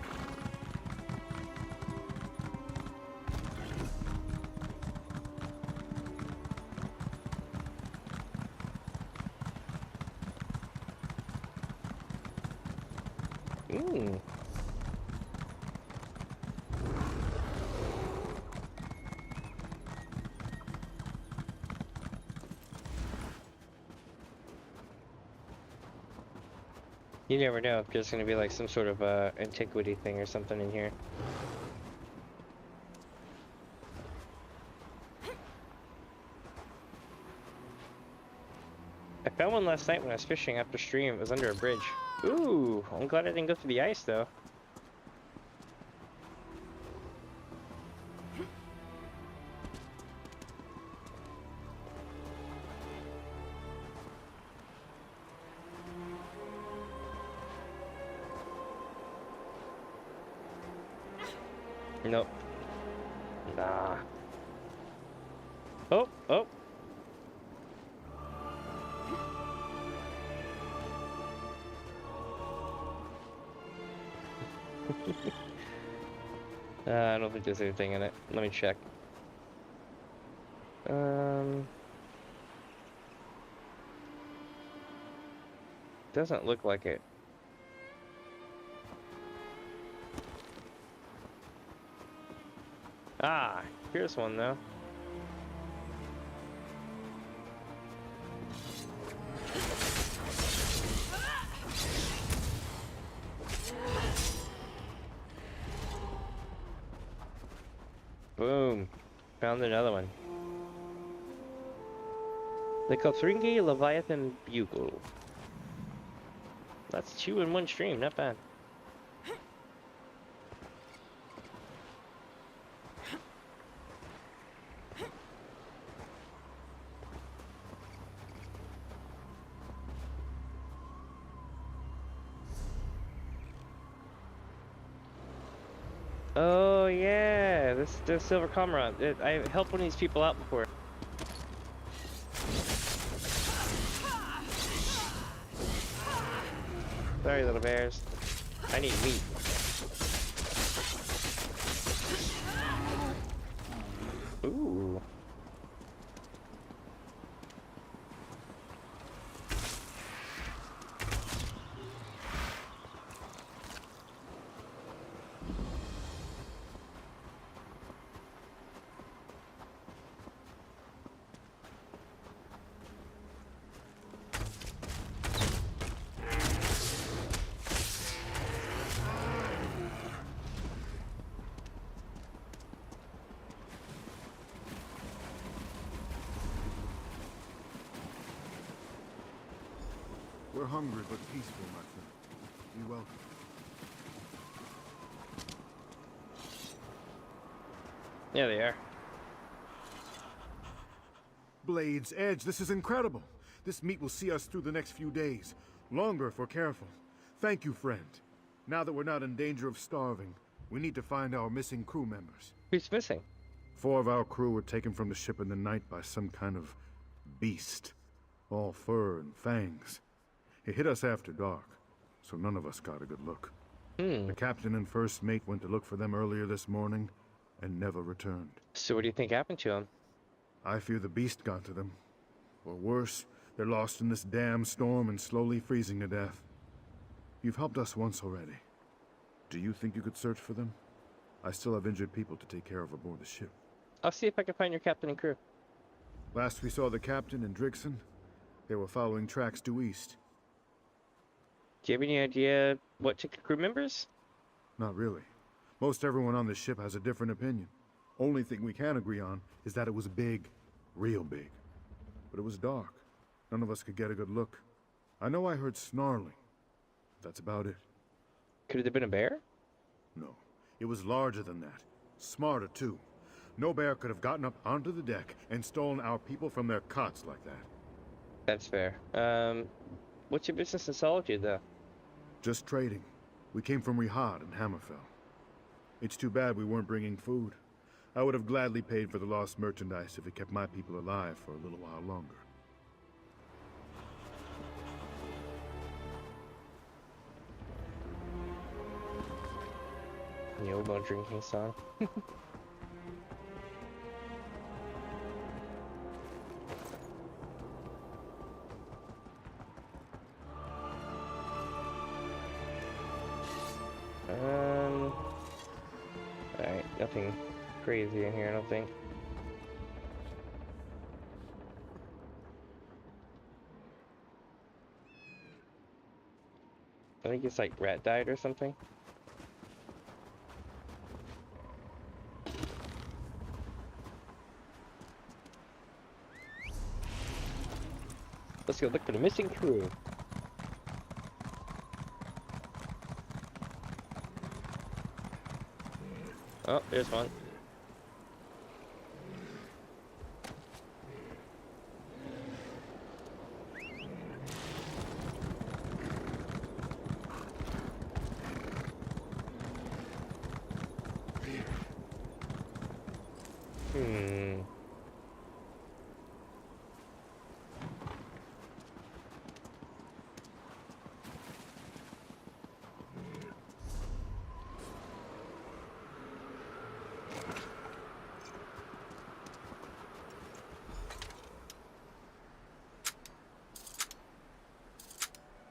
You never know if there's going to be like some sort of antiquity thing or something in here. I found one last night when I was fishing after stream. It was under a bridge. Ooh, I'm glad I didn't go through the ice though. Nope. Nah. Oh, oh. I don't think there's anything in it. Let me check. Doesn't look like it. Ah, here's one though. Boom. Found another one. The Kothringi Leviathan Bugle. That's 2 in one stream, not bad. Oh yeah, this is the Silver Comrade. I helped one of these people out before. Sorry, little bears. I need meat. Ooh. We're hungry but peaceful, my friend. Be welcome. Yeah, they are. Blade's Edge, this is incredible. This meat will see us through the next few days. Longer if we're careful. Thank you, friend. Now that we're not in danger of starving, we need to find our missing crew members. Who's missing? 4 of our crew were taken from the ship in the night by some kind of beast. All fur and fangs. It hit us after dark, so none of us got a good look. The captain and first mate went to look for them earlier this morning and never returned. So what do you think happened to them? I fear the beast got to them. Or worse, they're lost in this damn storm and slowly freezing to death. You've helped us once already. Do you think you could search for them? I still have injured people to take care of aboard the ship. I'll see if I can find your captain and crew. Last we saw the captain and Drixon, they were following tracks due east. Do you have any idea what took the crew members? Not really. Most everyone on the ship has a different opinion. Only thing we can agree on is that it was big. Real big. But it was dark. None of us could get a good look. I know I heard snarling. That's about it. Could it have been a bear? No. It was larger than that. Smarter, too. No bear could have gotten up onto the deck and stolen our people from their cots like that. That's fair. What's your business in Solitude, though? Just trading. We came from Rihad and Hammerfell. It's too bad we weren't bringing food. I would have gladly paid for the lost merchandise if it kept my people alive for a little while longer. The oboe drinking song. Alright, nothing crazy in here, I don't think. I think it's like rat died or something. Let's go look for the missing crew. Oh, there's one.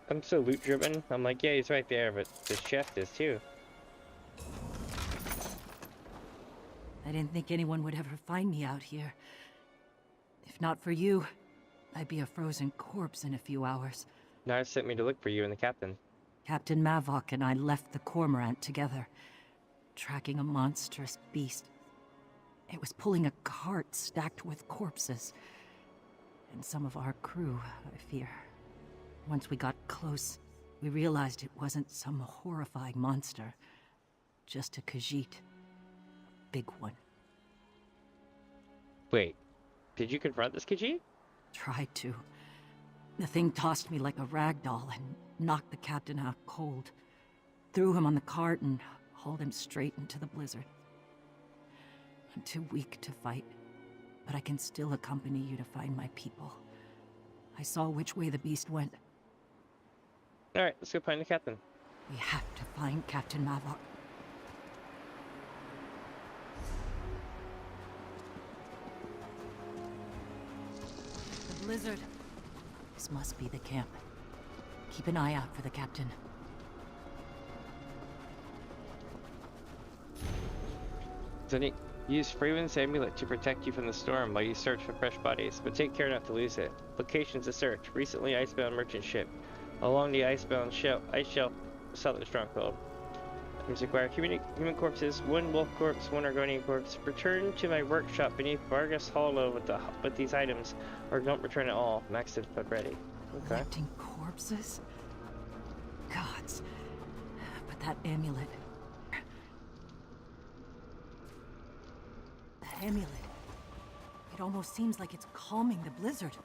I'm so loot driven. I'm like, yeah, he's right there, but this chest is too. I didn't think anyone would ever find me out here. If not for you, I'd be a frozen corpse in a few hours. Nara sent me to look for you and the captain. Captain Mavok and I left the Cormorant together, tracking a monstrous beast. It was pulling a cart stacked with corpses. And some of our crew, I fear. Once we got close, we realized it wasn't some horrifying monster. Just a Khajiit. Big one. Wait, did you confront this Khajiit? Tried to. The thing tossed me like a rag doll and knocked the captain out cold. Threw him on the cart and hauled him straight into the blizzard. I'm too weak to fight, but I can still accompany you to find my people. I saw which way the beast went. Alright, let's go find the captain. We have to find Captain Mavok. The blizzard. This must be the camp. Keep an eye out for the captain. Zeni, use Freeman's amulet to protect you from the storm while you search for fresh bodies, but take care not to lose it. Locations to search. Recently icebound merchant ship. Along the ice shelf, southern stronghold. Items require human corpses, 1 wolf corpse, 1 Argonian corpse. Return to my workshop beneath Vargas Hollow with these items, or don't return at all. Maxed but ready. Okay. Collecting corpses? Gods. But that amulet... That amulet... It almost seems like it's calming the blizzard.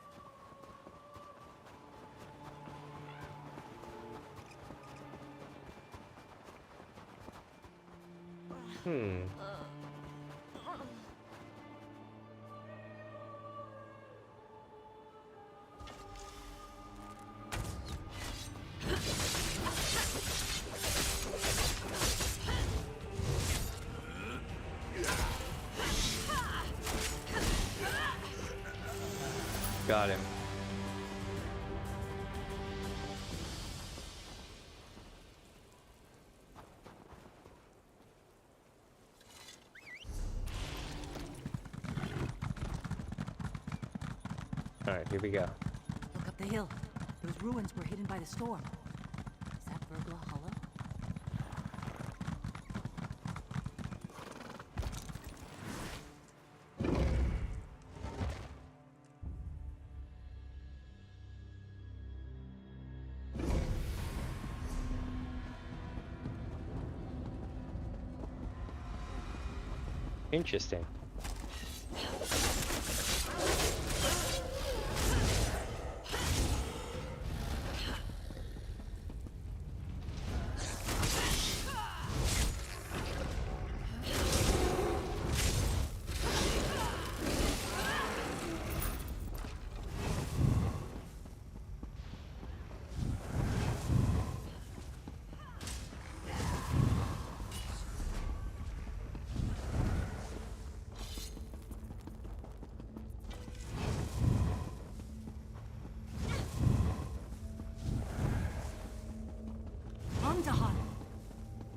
Got him. Alright, here we go. Look up the hill. Those ruins were hidden by the storm. Is that Burgla Hollow? Interesting.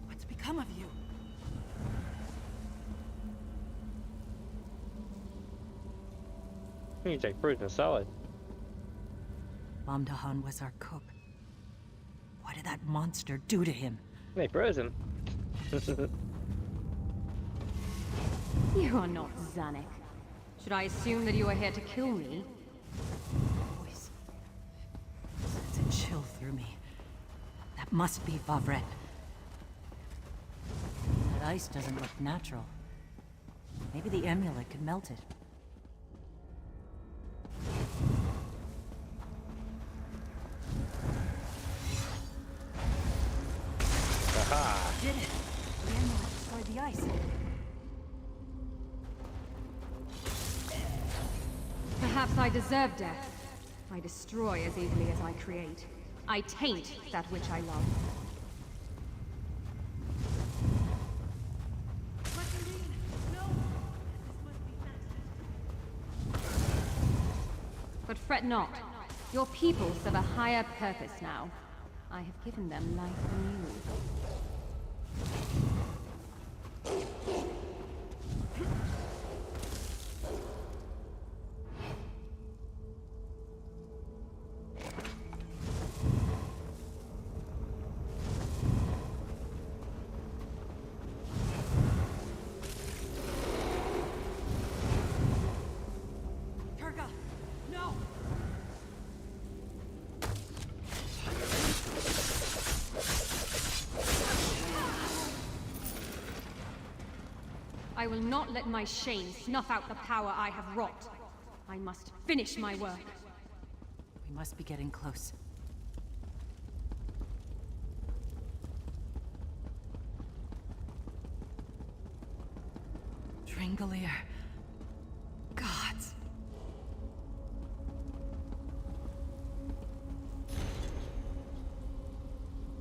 What's become of you? He's like frozen solid. Amdahan was our cook. What did that monster do to him? They froze him. You are not Zanuck. Should I assume that you are here to kill me? Voice sends a chill through me. That must be Vavret. That ice doesn't look natural. Maybe the amulet could melt it. Aha! Did it! The amulet destroyed the ice. Perhaps I deserve death. I destroy as easily as I create. I taint that which I love. But fret not. Your people serve a higher purpose now. I have given them life anew. I will not let my shame snuff out the power I have wrought. I must finish my work. We must be getting close. Drangolier. Gods.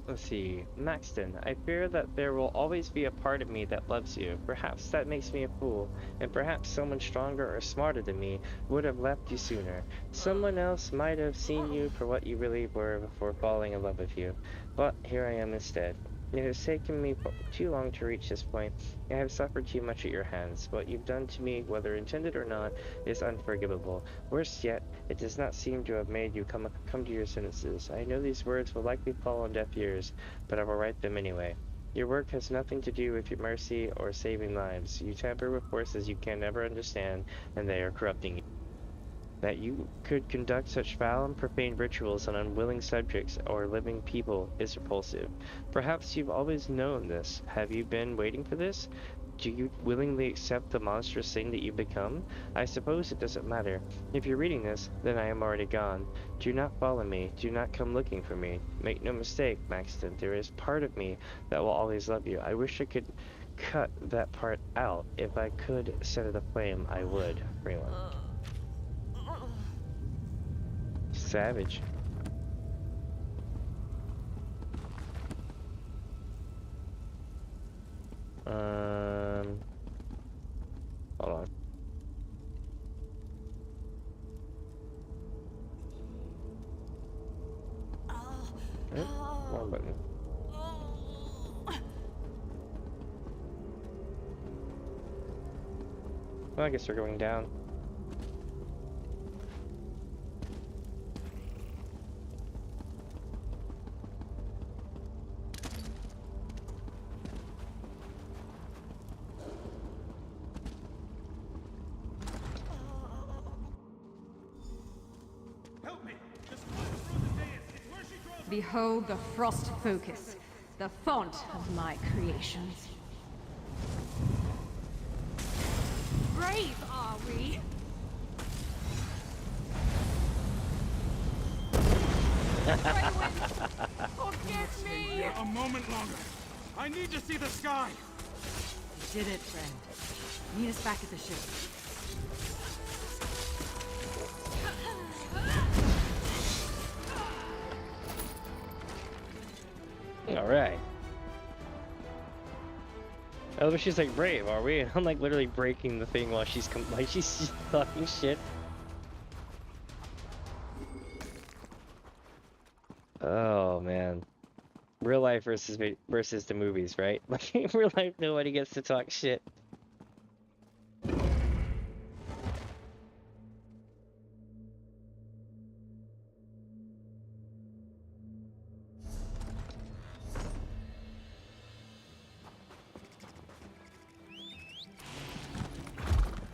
Let's see, Maxton, I fear that there will always be a part of me that loves you. Perhaps that makes me a fool, and perhaps someone stronger or smarter than me would have left you sooner. Someone else might have seen you for what you really were before falling in love with you. But here I am instead. It has taken me too long to reach this point. I have suffered too much at your hands. What you've done to me, whether intended or not, is unforgivable. Worse yet, it does not seem to have made you come to your senses. I know these words will likely fall on deaf ears, but I will write them anyway. Your work has nothing to do with your mercy or saving lives. You tamper with forces you can never understand, and they are corrupting you. That you could conduct such foul and profane rituals on unwilling subjects or living people is repulsive. Perhaps you've always known this. Have you been waiting for this? Do you willingly accept the monstrous thing that you've become? I suppose it doesn't matter. If you're reading this, then I am already gone. Do not follow me. Do not come looking for me. Make no mistake, Maxton, there is part of me that will always love you. I wish I could cut that part out. If I could set it aflame, I would. Freeland. Savage. Hold on. Wrong button. Well, I guess they're going down. Behold the frost focus, the font of my creations. Brave are we? Forgive me! A moment longer. I need to see the sky. You did it, friend. Meet us back at the ship. Alright. Oh, she's like, brave, are we? And I'm like literally breaking the thing while she's she's talking shit. Oh man. Real life versus the movies, right? Like in real life nobody gets to talk shit.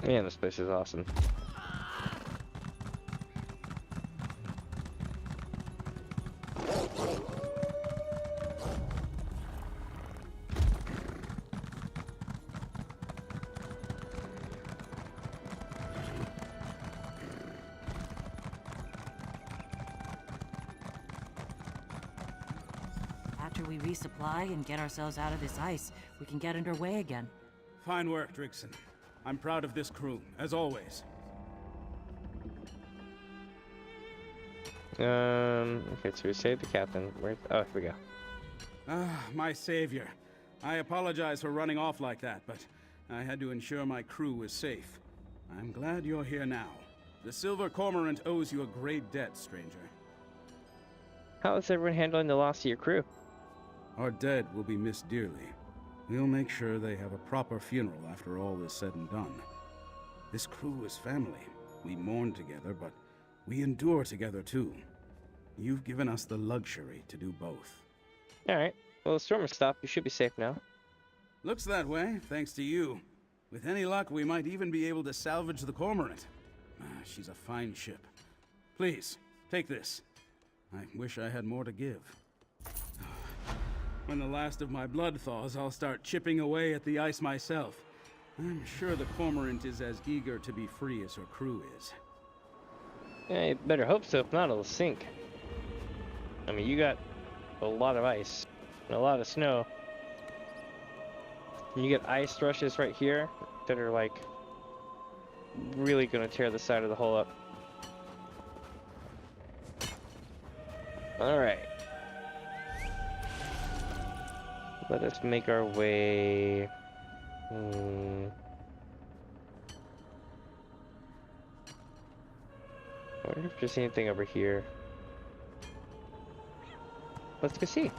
Man, this place is awesome. After we resupply and get ourselves out of this ice, we can get underway again. Fine work, Drixon. I'm proud of this crew, as always. Okay, so we saved the captain. Oh, here we go. Ah, my savior. I apologize for running off like that, but I had to ensure my crew was safe. I'm glad you're here now. The Silver Cormorant owes you a great debt, stranger. How is everyone handling the loss of your crew? Our dead will be missed dearly. We'll make sure they have a proper funeral after all is said and done. This crew is family. We mourn together, but we endure together too. You've given us the luxury to do both. Alright, well the storm has stopped. You should be safe now. Looks that way, thanks to you. With any luck, we might even be able to salvage the Cormorant. She's a fine ship. Please, take this. I wish I had more to give. When the last of my blood thaws, I'll start chipping away at the ice myself. I'm sure the Cormorant is as eager to be free as her crew is. Yeah, you better hope so, if not it'll sink. I mean, you got a lot of ice and a lot of snow. And you get ice rushes right here that are like really gonna tear the side of the hull up. Alright. Let us make our way. I wonder if there's anything over here. Let's go see.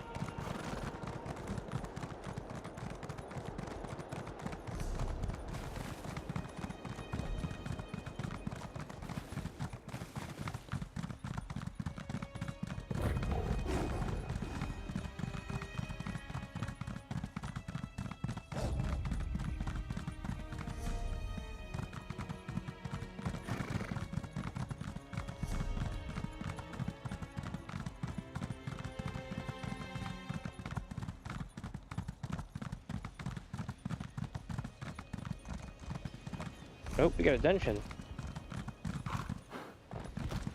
Oh, we got a dungeon.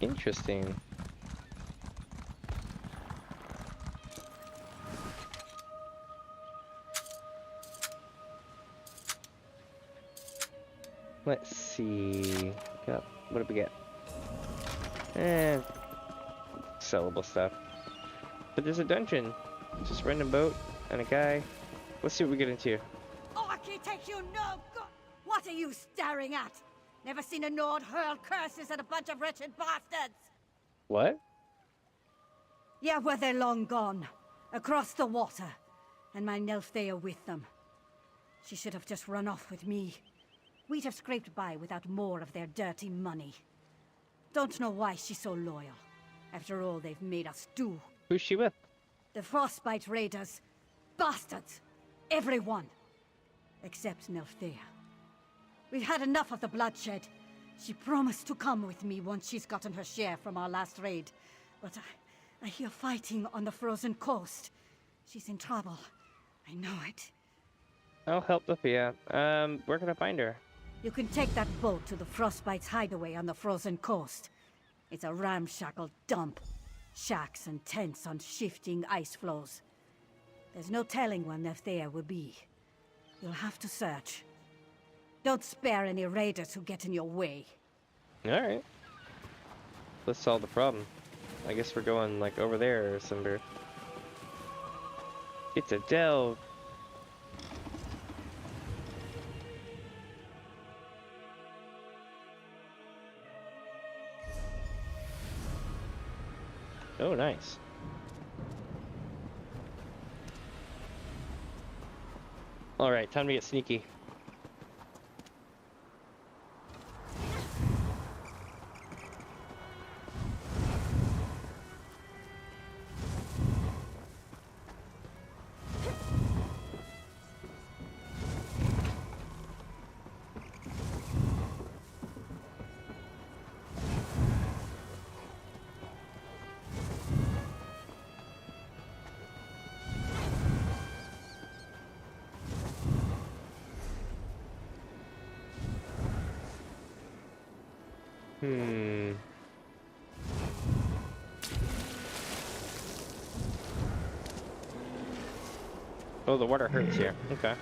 Interesting. Let's see. What do we get? Sellable stuff. But there's a dungeon. Just a random boat and a guy. Let's see what we get into. Oh, I can't take you, no! What are you staring at? Never seen a Nord hurl curses at a bunch of wretched bastards! What? Yeah, well, they're long gone. Across the water. And my Nelfthea with them. She should have just run off with me. We'd have scraped by without more of their dirty money. Don't know why she's so loyal. After all they've made us do. Who's she with? The Frostbite Raiders. Bastards. Everyone. Except Nelfthea. We've had enough of the bloodshed. She promised to come with me once she's gotten her share from our last raid. But I hear fighting on the frozen coast. She's in trouble. I know it. I'll help Sophia. Where can I find her? You can take that boat to the Frostbite's hideaway on the frozen coast. It's a ramshackle dump. Shacks and tents on shifting ice floes. There's no telling when Nelfthea will be. You'll have to search. Don't spare any raiders who get in your way. Alright. Let's solve the problem. I guess we're going, like, over there or somewhere. It's a delve. Oh, nice. Alright, time to get sneaky. Oh, the water hurts here. Okay.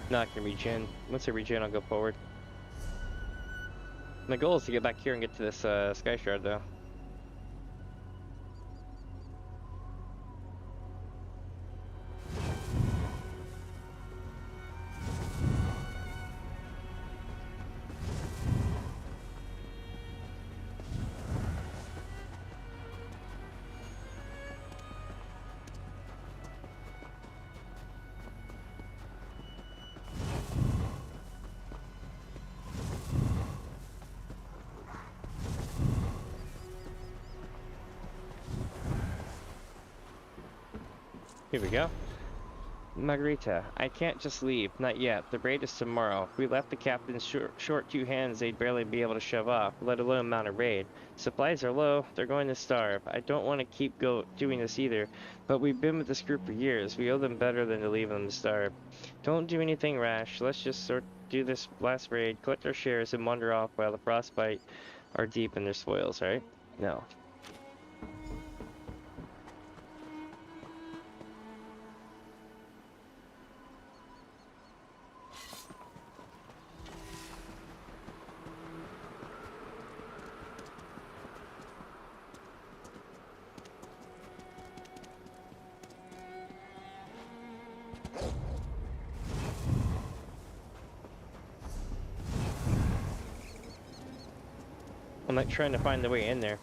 Not gonna regen. Once I regen, I'll go forward. My goal is to get back here and get to this Sky Shard, though. Here we go. Margarita, I can't just leave. Not yet. The raid is tomorrow. If we left the captain's short two hands, they'd barely be able to shove off, let alone mount a raid. Supplies are low. They're going to starve. I don't want to keep doing this either, but we've been with this group for years. We owe them better than to leave them to starve. Don't do anything rash. Let's just do this last raid, collect our shares, and wander off while the frostbite are deep in their spoils, right? No. I'm like trying to find the way in there.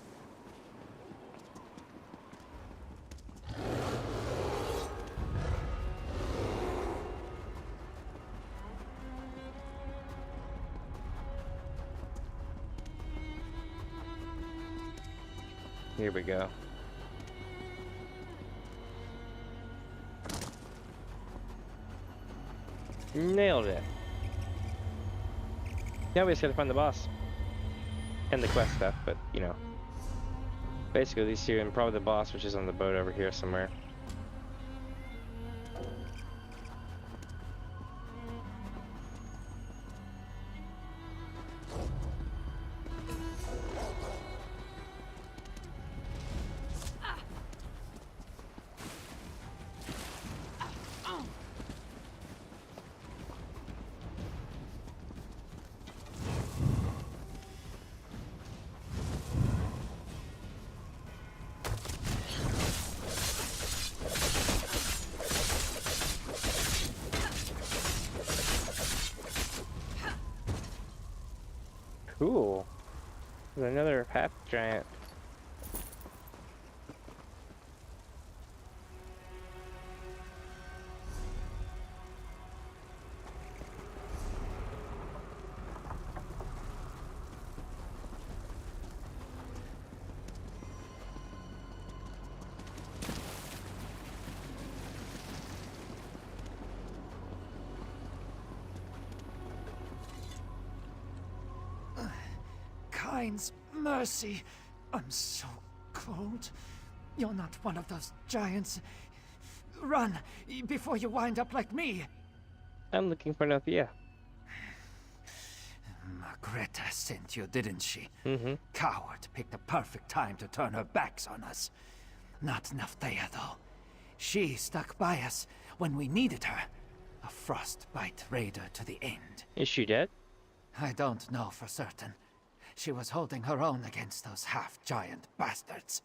Here we go. Nailed it. Now we just gotta find the boss. And the quest stuff, but you know. Basically these two and probably the boss, which is on the boat over here somewhere. Cool. There's another half giant. Mercy, I'm so cold. You're not one of those giants. Run, before you wind up like me. I'm looking for Nothia. Margareta sent you, didn't she? Mm-hmm. Coward picked the perfect time to turn her backs on us. Not Nothia, though. She stuck by us when we needed her. A frostbite raider to the end. Is she dead? I don't know for certain. She was holding her own against those half-giant bastards.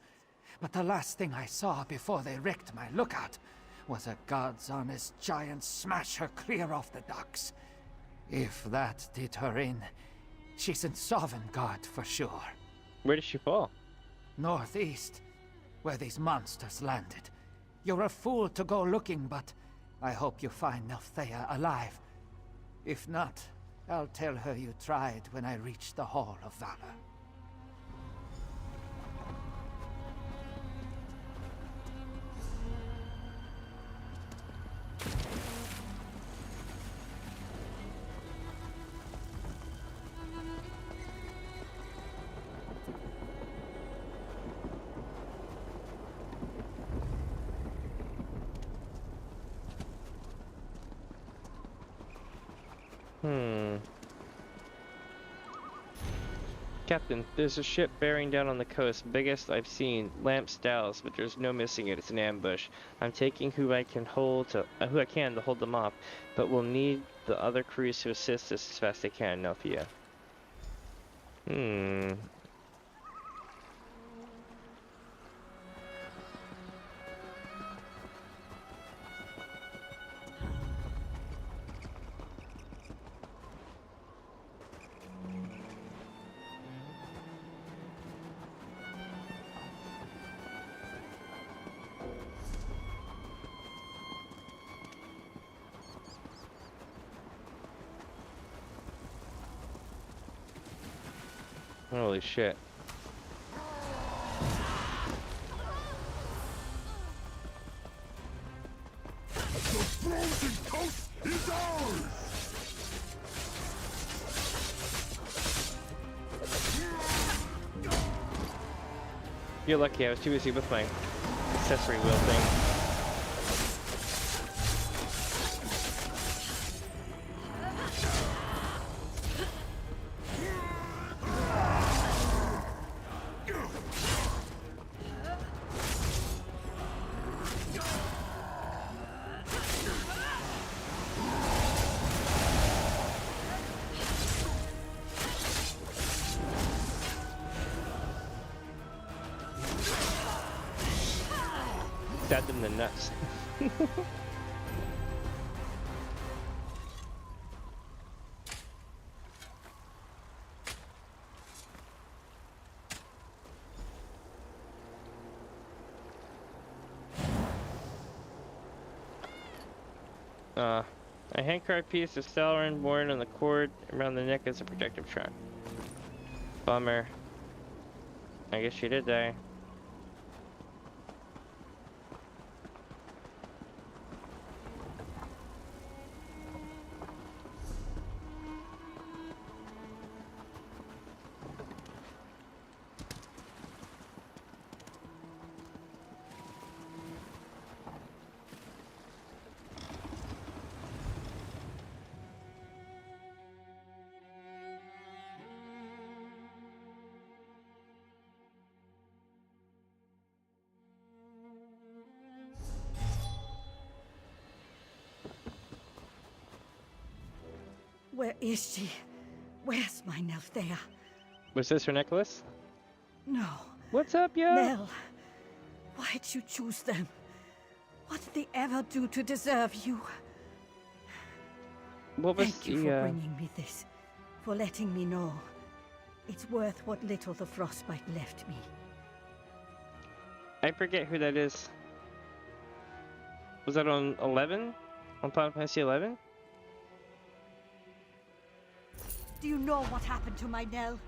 But the last thing I saw before they wrecked my lookout was a God's honest giant smash her clear off the docks. If that did her in, she's in Sovngarde for sure. Where did she fall? Northeast, where these monsters landed. You're a fool to go looking, but I hope you find Nothea alive. If not, I'll tell her you tried when I reach the Hall of Valor. Captain, there's a ship bearing down on the coast, biggest I've seen. Lamp Styles, but there's no missing it. It's an ambush. I'm taking who I can to hold them off, but we'll need the other crews to assist us as fast as they can, Nelthia. Holy shit. The frozen coast is ours! You're lucky, I was too busy with my accessory wheel thing. Stabbed him in the nuts. A handcart piece of Salarin worn on the cord around the neck as a protective charm. Bummer. I guess she did die. Where is she? Where's my Nelthea? Was this her necklace? No. What's up, yo? Nell, why'd you choose them? What did they ever do to deserve you? What was Thank you for bringing me this, for letting me know. It's worth what little the frostbite left me. I forget who that is. Was that on 11? On Final Fantasy 11? Do you know what happened to my Nell?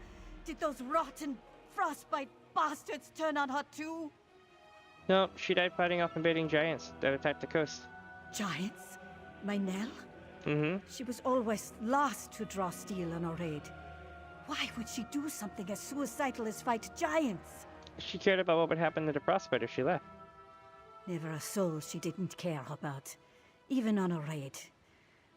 Did those rotten frostbite bastards turn on her too? No, she died fighting off invading giants that attacked the coast. Giants? My Nell? Mm-hmm. She was always last to draw steel on a raid. Why would she do something as suicidal as fight giants? She cared about what would happen to the frostbite if she left. Never a soul she didn't care about, even on a raid.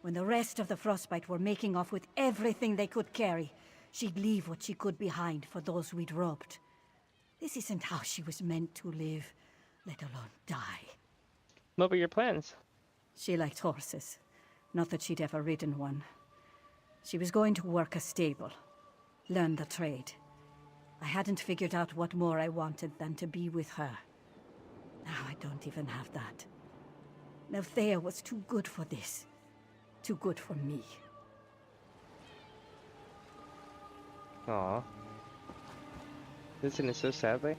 When the rest of the frostbite were making off with everything they could carry, she'd leave what she could behind for those we'd robbed. This isn't how she was meant to live, let alone die. What were your plans? She liked horses. Not that she'd ever ridden one. She was going to work a stable, learn the trade. I hadn't figured out what more I wanted than to be with her. Now I don't even have that. Nelthea was too good for this. Too good for me. Aww. Isn't it so sadly?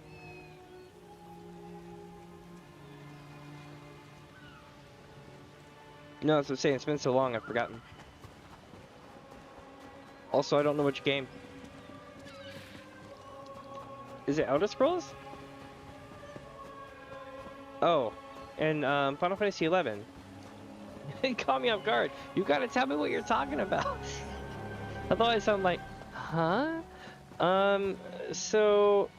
No, that's what I'm saying. It's been so long, I've forgotten. Also, I don't know which game. Is it Elder Scrolls? Oh, and Final Fantasy 11. It caught me off guard. You gotta tell me what you're talking about. Otherwise, I'm like, huh? So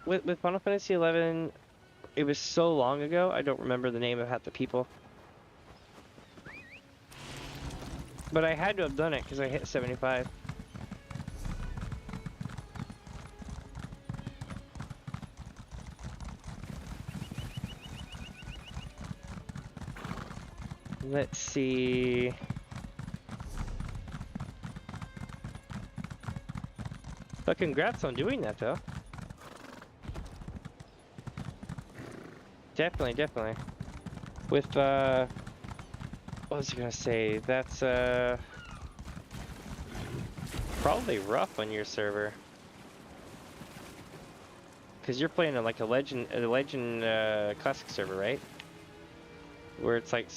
with Final Fantasy 11, it was so long ago. I don't remember the name of half the people. But I had to have done it because I hit 75. Let's see. But congrats on doing that, though. Definitely, definitely. With, what was I gonna say? That's, probably rough on your server. Because you're playing on like a legend classic server, right? Where it's like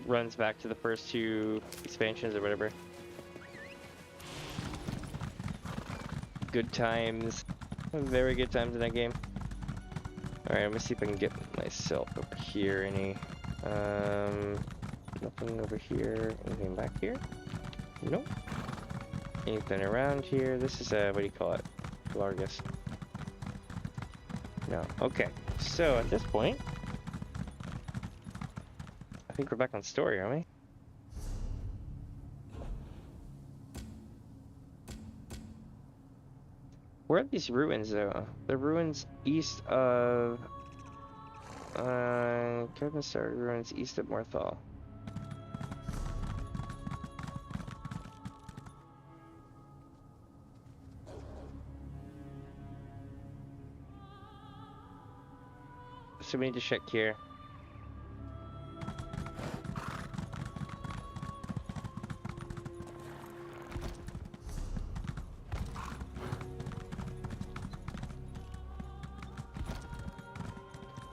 runs back to the first 2 expansions or whatever. Good times, very good times in that game. All right, let me see if I can get myself over here. Any, nothing over here. Anything back here? Nope. Anything around here? This is what do you call it? Largus. No. Okay. So at this point, I think we're back on story, aren't we? Where are these ruins, though? The ruins east of... Kevin ruins east of Morthal. So we need to check here.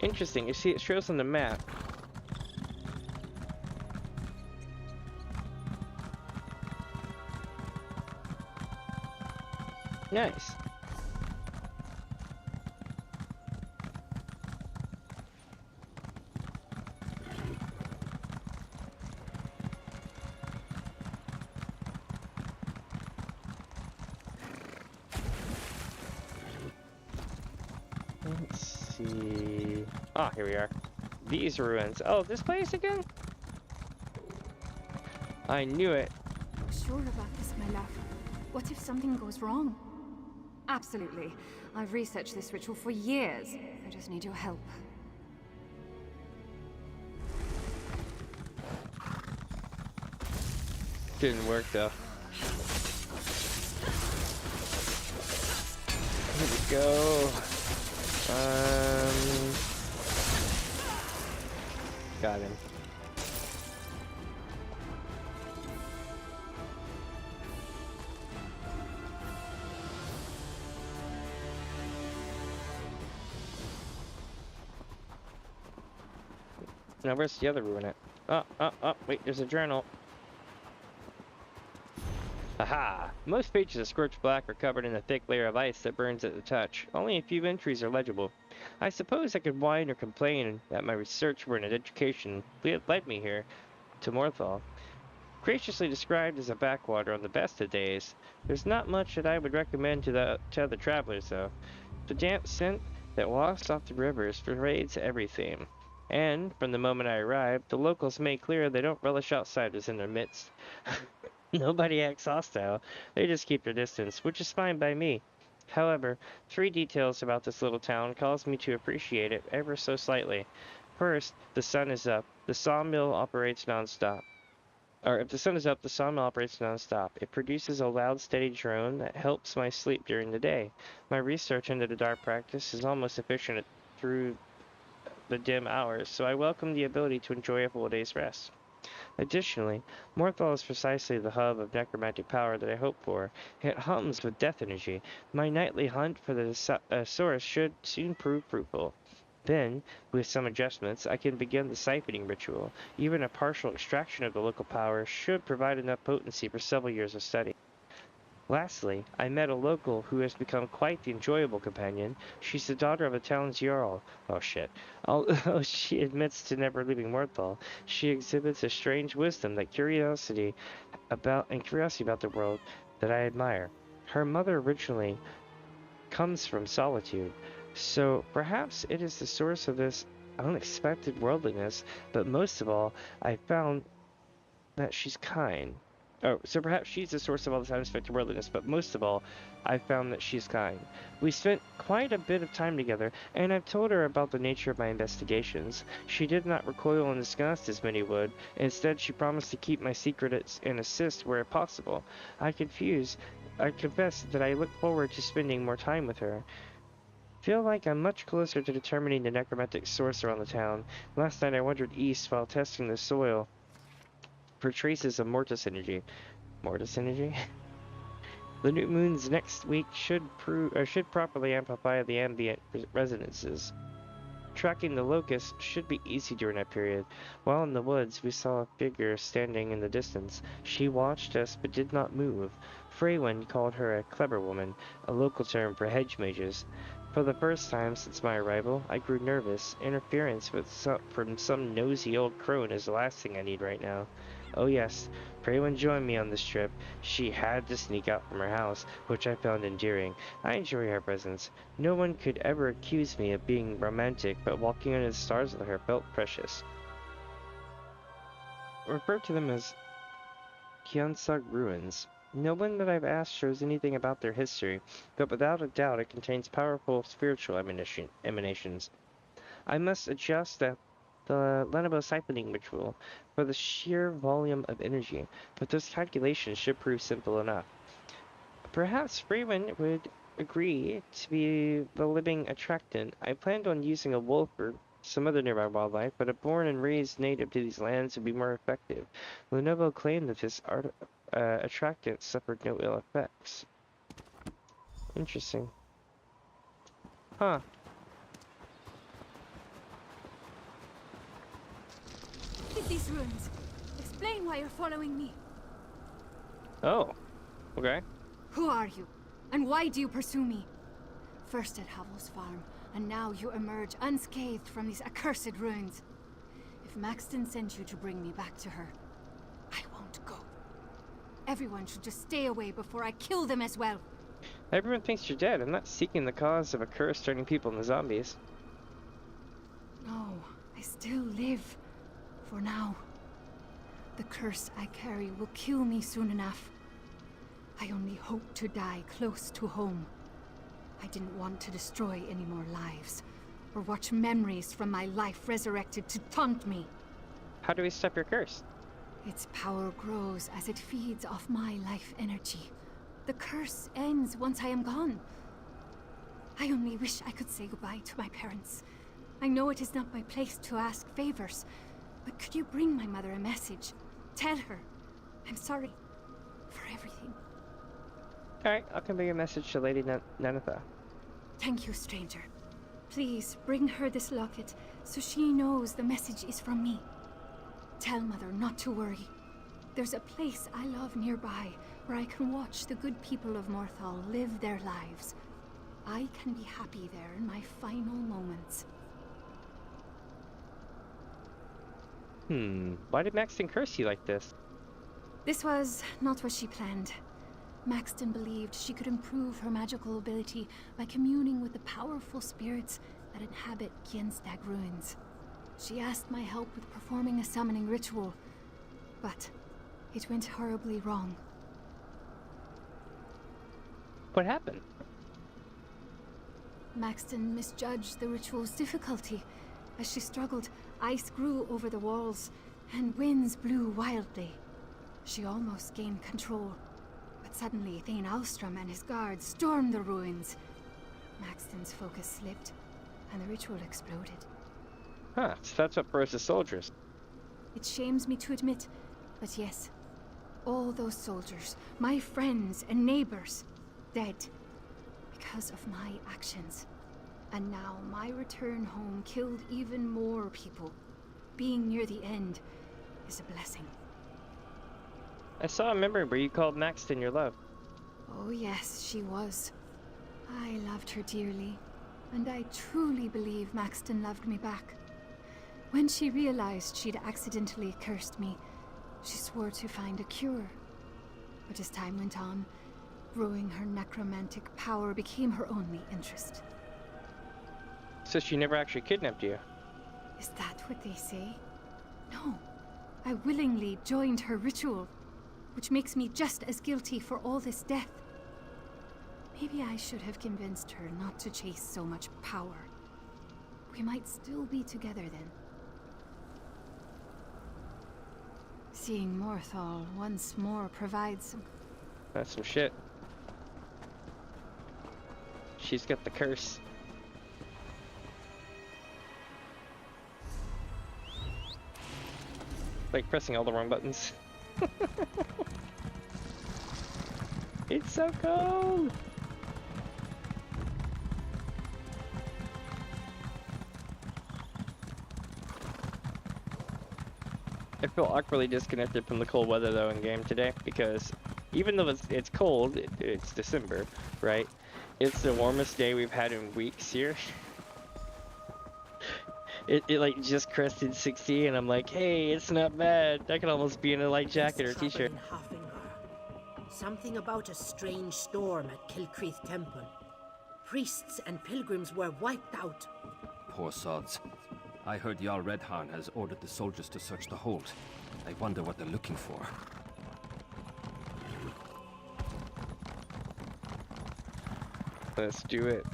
Interesting, you see it shows on the map. Nice. Let's see. Ah, here we are. These ruins. Oh, this place again? I knew it. Sure about this, my love? What if something goes wrong? Absolutely. I've researched this ritual for years. I just need your help. Didn't work though. Here we go. Got him. Now where's the other ruin at? Oh, wait, there's a journal. Aha! Most pages of scorched black are covered in a thick layer of ice that burns at the touch. Only a few entries are legible. I suppose I could whine or complain that my research for an education led me here, to Morthal. Graciously described as a backwater on the best of days, there's not much that I would recommend to other travelers, though. The damp scent that wafts off the rivers pervades everything. And, from the moment I arrived, the locals made clear they don't relish outsiders in their midst. Nobody acts hostile, they just keep their distance, which is fine by me. However, 3 details about this little town cause me to appreciate it ever so slightly. First, the sun is up. The sawmill operates non-stop. Or, if the sun is up, the sawmill operates non-stop. It produces a loud, steady drone that helps my sleep during the day. My research into the dark practice is almost efficient through the dim hours, so I welcome the ability to enjoy a full day's rest. Additionally, Morthal is precisely the hub of necromantic power that I hope for. It hums with death energy. My nightly hunt for the source should soon prove fruitful. Then, with some adjustments, I can begin the siphoning ritual. Even a partial extraction of the local power should provide enough potency for several years of study. Lastly, I met a local who has become quite the enjoyable companion. She's the daughter of a town's jarl. Oh shit. Although she admits to never leaving Morthal, she exhibits a strange wisdom that curiosity about the world that I admire. Her mother originally comes from Solitude, so perhaps it is the source of this unexpected worldliness, but most of all, I found that she's kind. Oh, so perhaps she's the source of all this unexpected worldliness, but most of all, I've found that she's kind. We spent quite a bit of time together, and I've told her about the nature of my investigations. She did not recoil in disgust as many would. Instead, she promised to keep my secret and assist where possible. I confess that I look forward to spending more time with her. Feel like I'm much closer to determining the necromantic source around the town. Last night I wandered east while testing the soil for traces of Mortis energy. Mortis energy? The new moons next week should properly amplify the ambient resonances. Tracking the locust should be easy during that period. While in the woods, we saw a figure standing in the distance. She watched us but did not move. Freywind called her a clever woman, a local term for hedge mages. For the first time since my arrival, I grew nervous. Interference from some nosy old crone is the last thing I need right now. Oh yes, Freywind joined me on this trip. She had to sneak out from her house, which I found endearing. I enjoy her presence. No one could ever accuse me of being romantic, but walking under the stars with her felt precious. I refer to them as Kyansug ruins. No one that I've asked shows anything about their history, but without a doubt it contains powerful spiritual emanations. I must adjust the Lenovo siphoning ritual for the sheer volume of energy, but those calculations should prove simple enough. Perhaps Freywind would agree to be the living attractant. I planned on using a wolf or some other nearby wildlife, but a born and raised native to these lands would be more effective. Lenovo claimed that this attractant suffered no ill effects. Interesting. Huh. Look at these ruins. Explain why you're following me. Oh. Okay. Who are you? And why do you pursue me? First at Havel's farm, and now you emerge unscathed from these accursed ruins. If Maxton sent you to bring me back to her, I won't go. Everyone should just stay away before I kill them as well. Everyone thinks you're dead. I'm not seeking the cause of a curse turning people into zombies. No, I still live. For now. The curse I carry will kill me soon enough. I only hope to die close to home. I didn't want to destroy any more lives, or watch memories from my life resurrected to taunt me. How do we stop your curse? Its power grows as it feeds off my life energy. The curse ends once I am gone. I only wish I could say goodbye to my parents. I know it is not my place to ask favors, but could you bring my mother a message? Tell her I'm sorry for everything. Alright, I'll convey a message to Lady Nanatha. Thank you, stranger. Please bring her this locket so she knows the message is from me. Tell Mother not to worry. There's a place I love nearby where I can watch the good people of Morthal live their lives. I can be happy there in my final moments. Why did Maxton curse you like this? This was not what she planned. Maxton believed she could improve her magical ability by communing with the powerful spirits that inhabit Kienstag ruins. She asked my help with performing a summoning ritual, but it went horribly wrong. What happened? Maxton misjudged the ritual's difficulty. As she struggled, ice grew over the walls, and winds blew wildly. She almost gained control, but suddenly Thane Alstrom and his guards stormed the ruins. Maxton's focus slipped, and the ritual exploded. Huh, so that's what froze the soldiers. It shames me to admit, but yes, all those soldiers, my friends and neighbors, dead because of my actions. And now my return home killed even more people. Being near the end is a blessing. I saw a memory where you called Maxton your love. Oh yes, she was. I loved her dearly, and I truly believe Maxton loved me back. When she realized she'd accidentally cursed me, she swore to find a cure. But as time went on, growing her necromantic power became her only interest. So she never actually kidnapped you? Is that what they say? No. I willingly joined her ritual. which makes me just as guilty for all this death. Maybe I should have convinced her not to chase so much power. We might still be together then. Seeing Morthal once more provides some... That's some shit. She's got the curse. Like pressing all the wrong buttons. It's so cold! I feel awkwardly disconnected from the cold weather though in game today, because even though it's cold, it's December, right? It's the warmest day we've had in weeks here. It like just crested 60 and I'm like, hey, it's not bad. I could almost be in a light jacket or t-shirt. Something about a strange storm at Kilcreath Temple. Priests and pilgrims were wiped out. Poor sods. I heard Jarl Redharn has ordered the soldiers to search the hold. I wonder what they're looking for. Let's do it.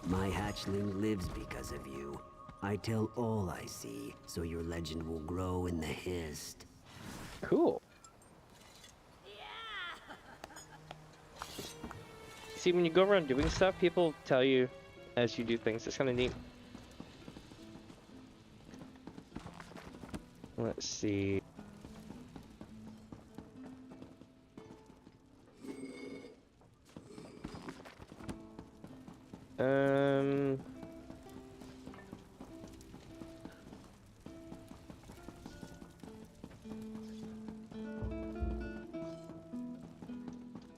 My hatchling lives because of you. I tell all I see, so your legend will grow in the Hist. Cool. See, when you go around doing stuff, people tell you as you do things. It's kind of neat. Let's see.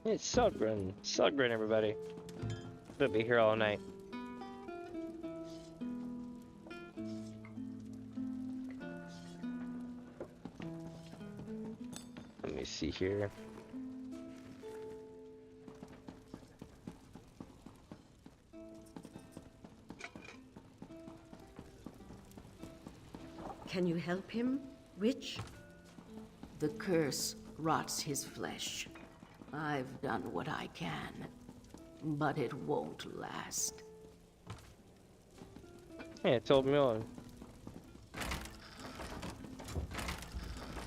It's Sogren. Sogren, everybody. They'll be here all night. Let me see here. Can you help him, witch? The curse rots his flesh. I've done what I can, but it won't last. Hey, it told me on.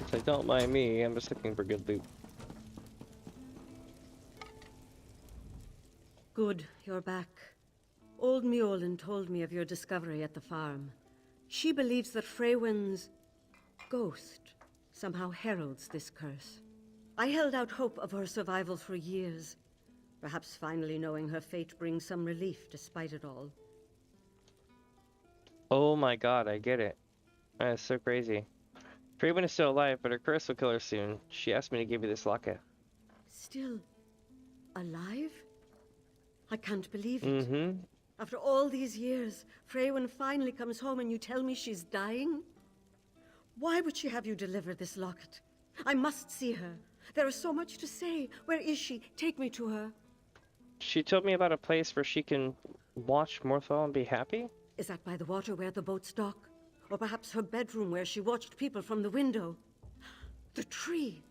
It's like, don't mind me, I'm just looking for good loot. Good, you're back. Old Mjolnir told me of your discovery at the farm. She believes that Freywin's ghost somehow heralds this curse. I held out hope of her survival for years. Perhaps finally knowing her fate brings some relief despite it all. Oh my god, I get it. That's so crazy. Freywin is still alive, but her curse will kill her soon. She asked me to give you this locket. Still alive? I can't believe it. After all these years, Freywin finally comes home and you tell me she's dying? Why would she have you deliver this locket? I must see her. There is so much to say. Where is she? Take me to her. She told me about a place where she can watch Morthal and be happy? Is that by the water where the boats dock? Or perhaps her bedroom where she watched people from the window? The tree!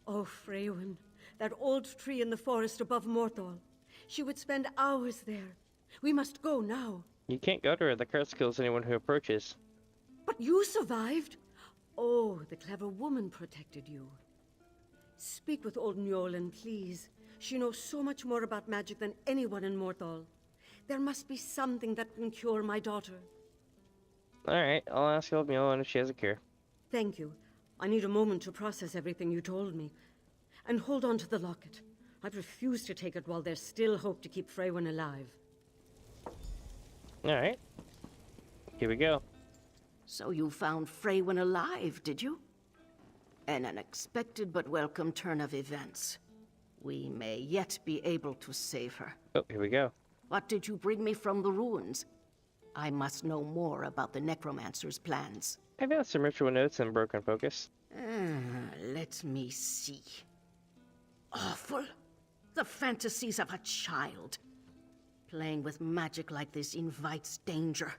Oh, Freywin, that old tree in the forest above Morthal. She would spend hours there. We must go now. You can't go to her. The curse kills anyone who approaches. But you survived? Oh, the clever woman protected you. Speak with old Njolen, please. She knows so much more about magic than anyone in Morthal. There must be something that can cure my daughter. Alright, I'll ask old Mjolnir if she has a cure. Thank you. I need a moment to process everything you told me. And hold on to the locket. I refuse to take it while there's still hope to keep Freywin alive. Alright. Here we go. So you found Freywin alive, did you? An unexpected but welcome turn of events. We may yet be able to save her. Oh, here we go. What did you bring me from the ruins? I must know more about the necromancer's plans. I've got some ritual notes and broken focus. Let me see. Awful. The fantasies of a child. Playing with magic like this invites danger.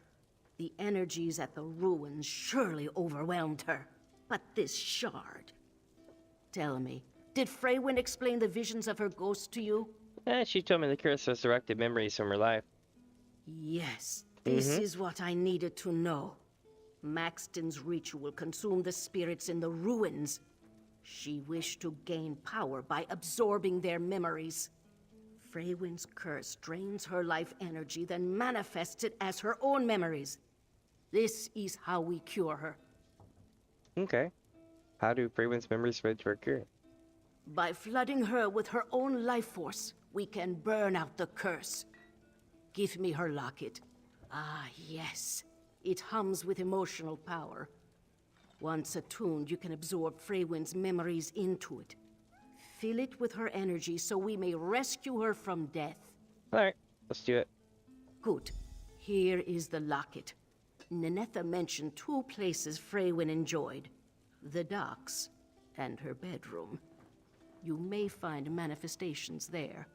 The energies at the ruins surely overwhelmed her. But this shard... Tell me, Did Freywind explain the visions of her ghost to you? She told me the curse resurrected memories from her life. Yes, this is what I needed to know. Maxton's ritual consumed the spirits in the ruins. She wished to gain power by absorbing their memories. Freywind's curse drains her life energy, then manifests it as her own memories. This is how we cure her. Okay. How do Freywind's memories spread to her cure? By flooding her with her own life force, we can burn out the curse. Give me her locket. Ah, yes. It hums with emotional power. Once attuned, you can absorb Freywind's memories into it. Fill it with her energy so we may rescue her from death. Alright, let's do it. Good. Here is the locket. Nenetha mentioned 2 places Freywind enjoyed. The docks and her bedroom. You may find manifestations there.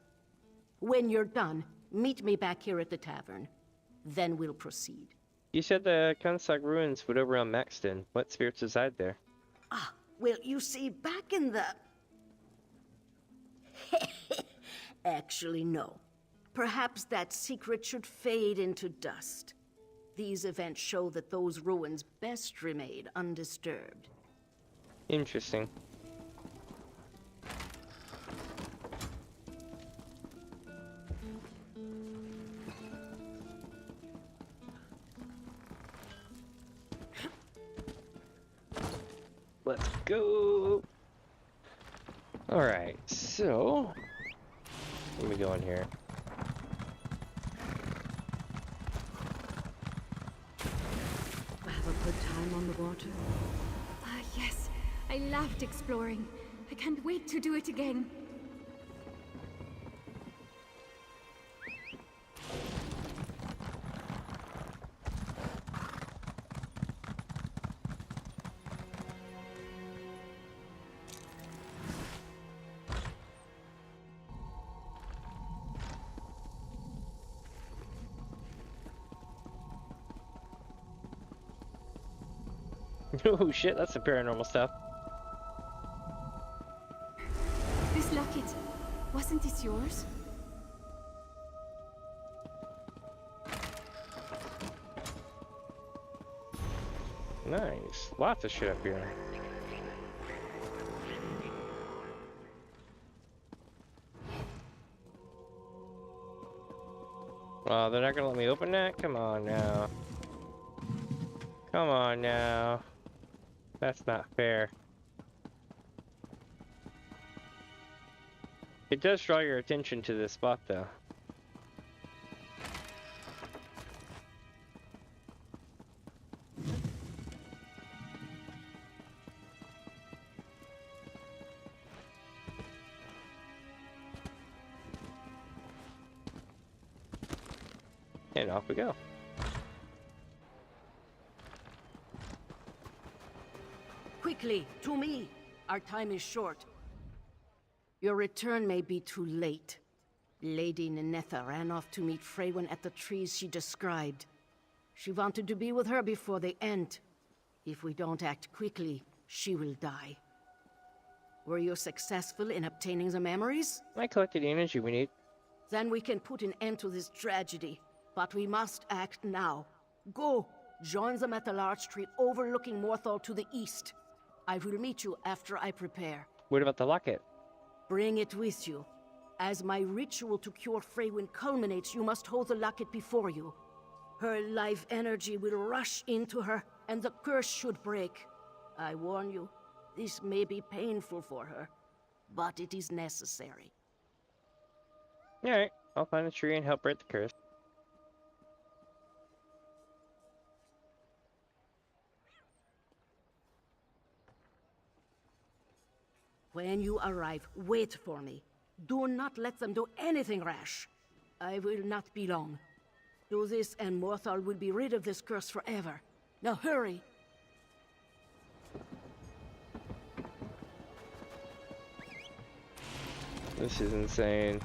When you're done, meet me back here at the tavern. Then we'll proceed. You said the Kansag ruins would overrun Maxton. What spirits reside there? Ah, well, you see, back in the... Actually, no. Perhaps that secret should fade into dust. These events show that those ruins best remain undisturbed. Interesting. Let's go. All right, so let me go in here. Have a good time on the water? Ah, yes. I loved exploring. I can't wait to do it again. Oh shit, that's some paranormal stuff. This locket, wasn't this yours? Nice. Lots of shit up here. Oh, they're not gonna let me open that? Come on now. Come on now. That's not fair. It does draw your attention to this spot, though. And off we go. Quickly, to me. Our time is short. Your return may be too late. Lady Nenetha ran off to meet Freywind at the trees she described. She wanted to be with her before the end. If we don't act quickly, she will die. Were you successful in obtaining the memories? I collected the energy we need. Then we can put an end to this tragedy. But we must act now. Go! Join them at the large tree overlooking Morthal to the east. I will meet you after I prepare. What about the locket? Bring it with you. As my ritual to cure Freywind culminates, you must hold the locket before you. Her life energy will rush into her, and the curse should break. I warn you, this may be painful for her, but it is necessary. Alright, I'll find a tree and help break the curse. When you arrive, wait for me. Do not let them do anything rash. I will not be long. Do this and Morthal will be rid of this curse forever. Now hurry! This is insane.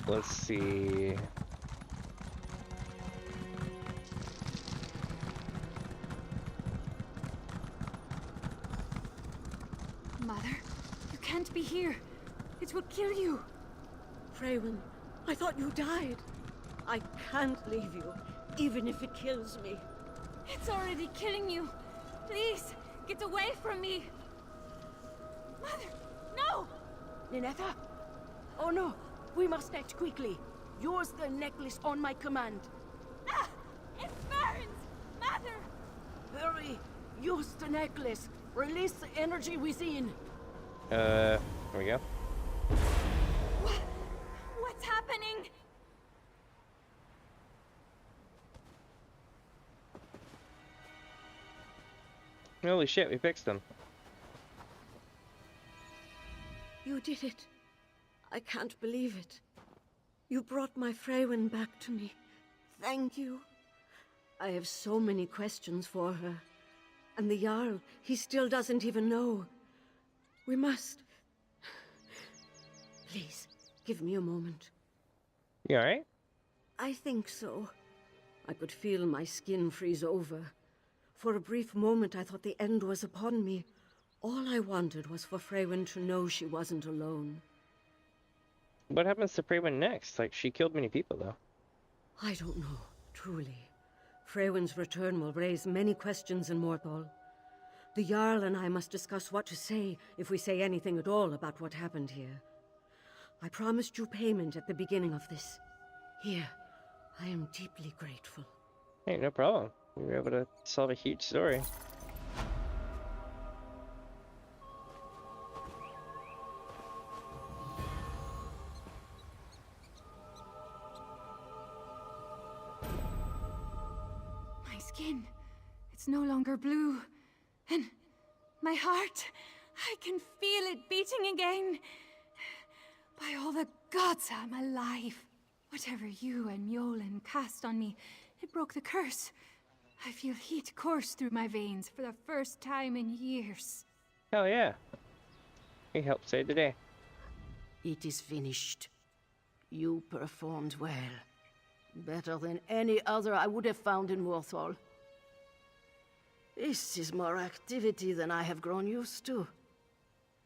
Let's see. Mother, you can't be here. It will kill you. Freywin, I thought you died. I can't leave you, even if it kills me. It's already killing you. Please, get away from me. Mother, no! Ninetha? Oh no, we must act quickly. Use the necklace on my command. Ah! It burns! Mother! Hurry! Use the necklace. Release the energy within. There we go. What's happening? Holy shit, we fixed them. You did it. I can't believe it. You brought my Freywin back to me. Thank you. I have so many questions for her. And the Jarl, he still doesn't even know. We must... Please, give me a moment. You alright? I think so. I could feel my skin freeze over. For a brief moment, I thought the end was upon me. All I wanted was for Freywin to know she wasn't alone. What happens to Freywin next? Like, she killed many people, though. I don't know, truly. Freywin's return will raise many questions in Morthal. The Jarl and I must discuss what to say, if we say anything at all about what happened here. I promised you payment at the beginning of this. Here, I am deeply grateful. Hey, no problem. We were able to solve a huge story. My skin, it's no longer blue. And my heart, I can feel it beating again. By all the gods, I'm alive. Whatever you and Mjolnir cast on me, it broke the curse. I feel heat course through my veins for the first time in years. Hell yeah. He helped save the day. It is finished. You performed well. Better than any other I would have found in Morthal. This is more activity than I have grown used to.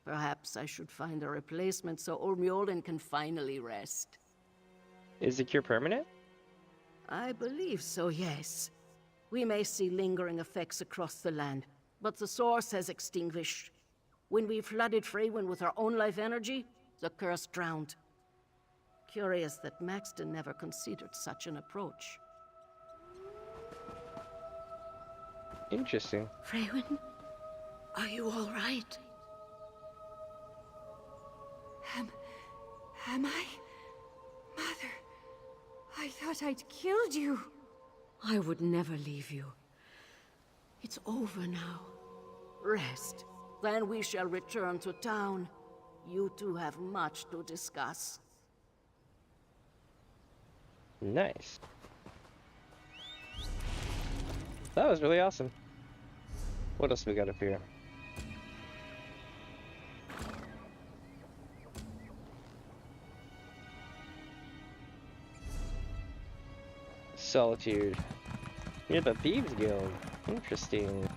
Perhaps I should find a replacement so old Mjolnir can finally rest. Is the cure permanent? I believe so, yes. We may see lingering effects across the land, but the source has extinguished. When we flooded Freywin with our own life energy, the curse drowned. Curious that Maxton never considered such an approach. Interesting. Freywin, are you all right? Am I? Mother, I thought I'd killed you. I would never leave you. It's over now. Rest. Then we shall return to town. You two have much to discuss. Nice. That was really awesome. What else we got up here? Solitude. You're the Thieves Guild. Interesting.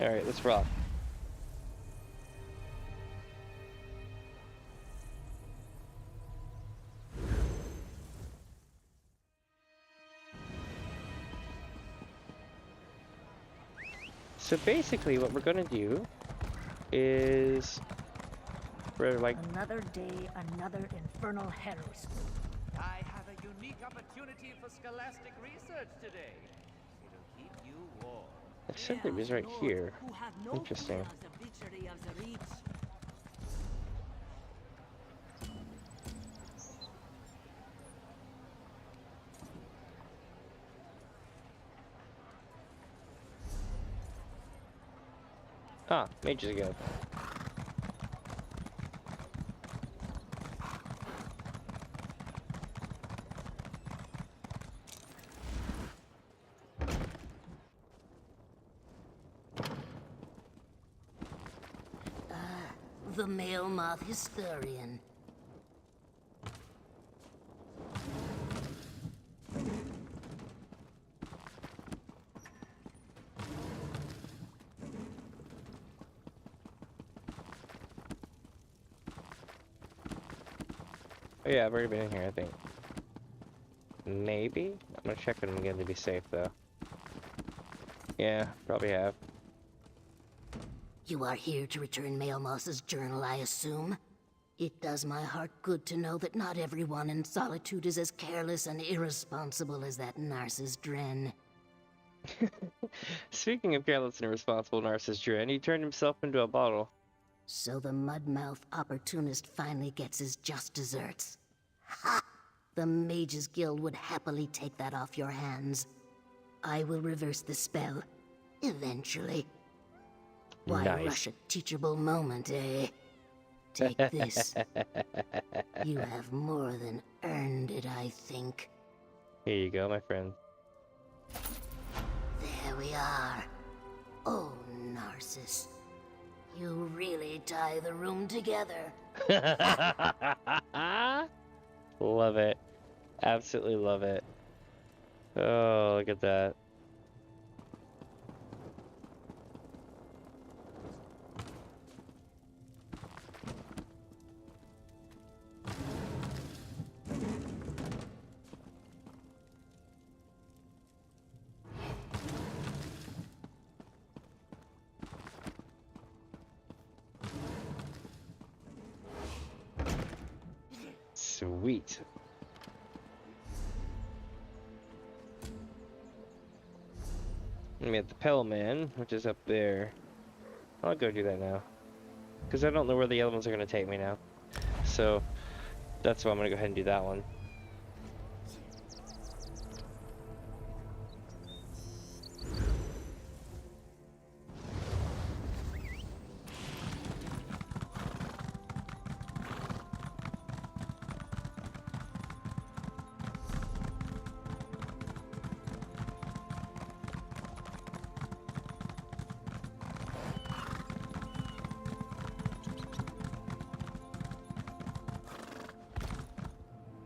Alright, let's rock. So basically what we're gonna do is we're like another day, another infernal heroes. I have a unique opportunity for scholastic research today. It'll keep you warm. I said it was right here. Interesting. Ah, Mage's Guild. The male moth historian. Oh yeah, I've already been in here, I think. Maybe? I'm gonna check them again to be safe, though. Yeah, probably have. You are here to return Maelmoss's journal, I assume? It does my heart good to know that not everyone in Solitude is as careless and irresponsible as that Narcissus Dren. Speaking of careless and irresponsible Narcissus Dren, he turned himself into a bottle. So the mudmouth opportunist finally gets his just desserts. Ha! The Mages Guild would happily take that off your hands. I will reverse the spell. Eventually. Why Nice. rush a teachable moment, eh? Take this. You have more than earned it, I think. Here you go, my friend. There we are. Oh, Narcissus. You really tie the room together. Love it. Absolutely love it. Oh, look at that. Sweet. I'm at the Pell Man, which is up there. I'll go do that now. Because I don't know where the other ones are going to take me now. So, that's why I'm going to go ahead and do that one.